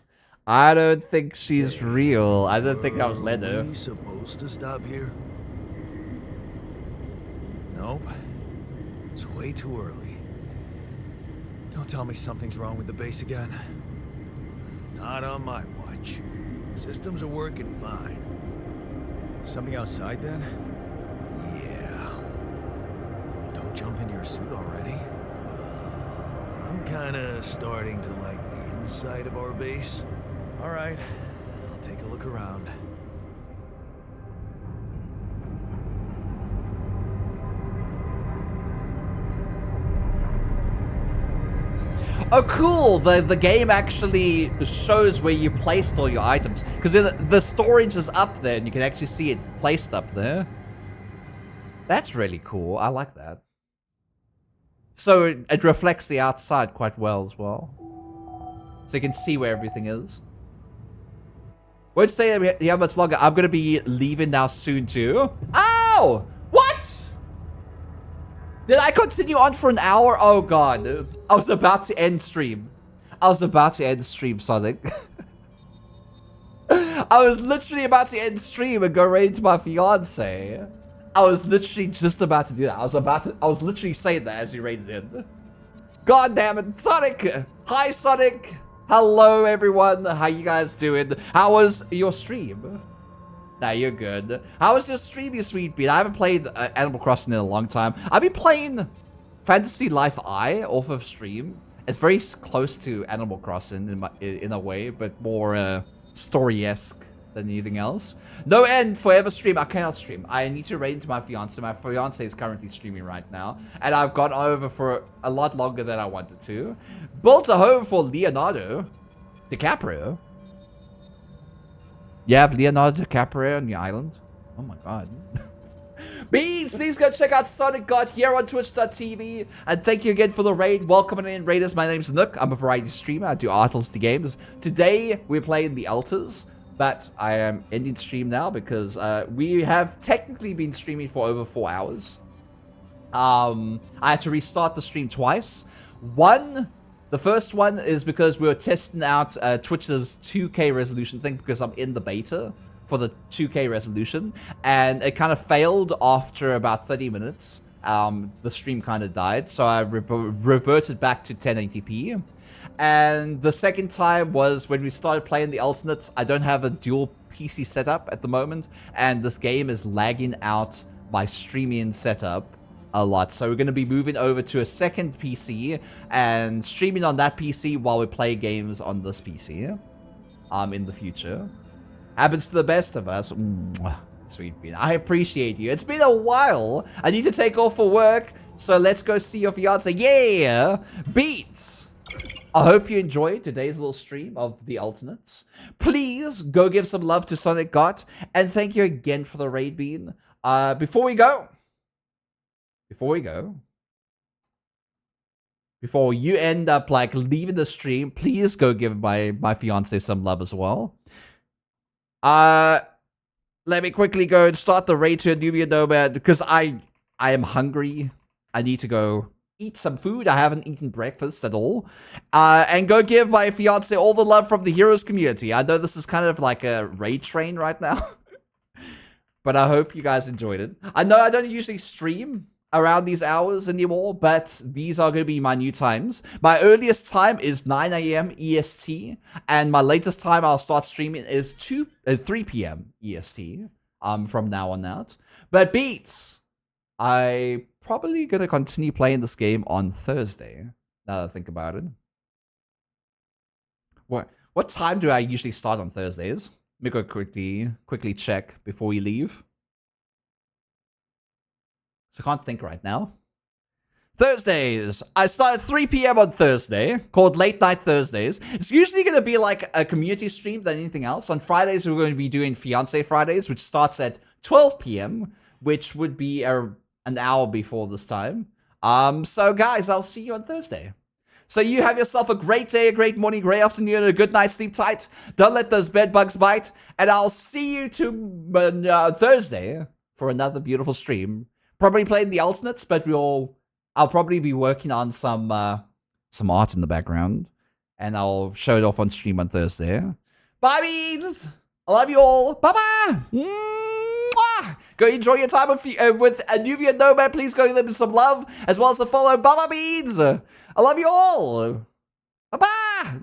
I don't think she's real. I don't think that was Lena. Are we supposed to stop here? Nope. It's way too early. Don't tell me something's wrong with the base again. Not on my watch. Systems are working fine. Something outside then? Yeah. Don't jump in your suit already. I'm kinda starting to like the inside of our base. Alright, I'll take a look around. Oh, cool! The game actually shows where you placed all your items. Because the storage is up there, and you can actually see it placed up there. That's really cool. I like that. So it reflects the outside quite well as well. So you can see where everything is. Won't stay here much longer. I'm going to be leaving now soon too. Ow! What? Did I continue on for an hour? Oh god. I was about to end stream. I was about to end stream, Sonic. I was literally about to end stream and go right into my fiance. I was literally just about to do that. I was literally saying that as you raided in. God damn it, Sonic! Hi, Sonic! Hello, everyone. How you guys doing? How was your stream? Nah, you're good. How was your stream, you sweet beat? I haven't played Animal Crossing in a long time. I've been playing Fantasy Life I off of stream. It's very close to Animal Crossing in a way, but more story-esque than anything else. No end forever stream. I cannot stream. I need to raid into my fiance. My fiance is currently streaming right now, and I've gone over for a lot longer than I wanted to. Built a home for Leonardo DiCaprio. You have Leonardo DiCaprio on your island? Oh my god. Beans, please go check out Sonic God here on Twitch.tv. And thank you again for the raid. Welcome in, raiders. My name's Nook. I'm a variety streamer. I do Artles to games. Today, we're playing the Alters. But I am ending stream now because we have technically been streaming for over 4 hours. I had to restart the stream twice. The first one is because we were testing out Twitch's 2K resolution thing because I'm in the beta for the 2K resolution. And it kind of failed after about 30 minutes. The stream kind of died. So I reverted back to 1080p. And the second time was when we started playing the alternates. I don't have a dual PC setup at the moment, and this game is lagging out my streaming setup a lot. So we're going to be moving over to a second PC and streaming on that PC while we play games on this PC in the future. Happens to the best of us. Sweet bean. I appreciate you. It's been a while. I need to take off for work, so let's go see your fiance. Yeah! Beats! I hope you enjoyed today's little stream of the alternates. Please go give some love to Sonic God, and thank you again for the raid bean. Before you end up like leaving the stream, please go give my fiance some love as well. Let me quickly go and start the raid to Nubia Nomad because I am hungry. I need to go eat some food. I haven't eaten breakfast at all. And go give my fiance all the love from the Heroes community. I know this is kind of like a raid train right now. But I hope you guys enjoyed it. I know I don't usually stream around these hours anymore, but these are going to be my new times. My earliest time is 9 a.m. EST, and my latest time I'll start streaming is 3 p.m. EST from now on out. But Beats, I probably going to continue playing this game on Thursday, now that I think about it. What time do I usually start on Thursdays? Let me go quickly check before we leave. So I can't think right now. Thursdays. I start at 3 p.m. on Thursday, called Late Night Thursdays. It's usually going to be like a community stream than anything else. On Fridays, we're going to be doing Fiancé Fridays, which starts at 12 p.m., which would be an hour before this time. So guys, I'll see you on Thursday. So you have yourself a great day, a great morning, great afternoon, and a good night. Sleep tight. Don't let those bed bugs bite. And I'll see you Thursday for another beautiful stream. Probably playing the alternates, but I'll probably be working on some art in the background, and I'll show it off on stream on Thursday. Bye, beans. I love you all. Bye bye. Mwah! Go enjoy your time with Nubia Nomad. Please go give them some love, as well as the follow Baba Beans. I love you all. Bye bye.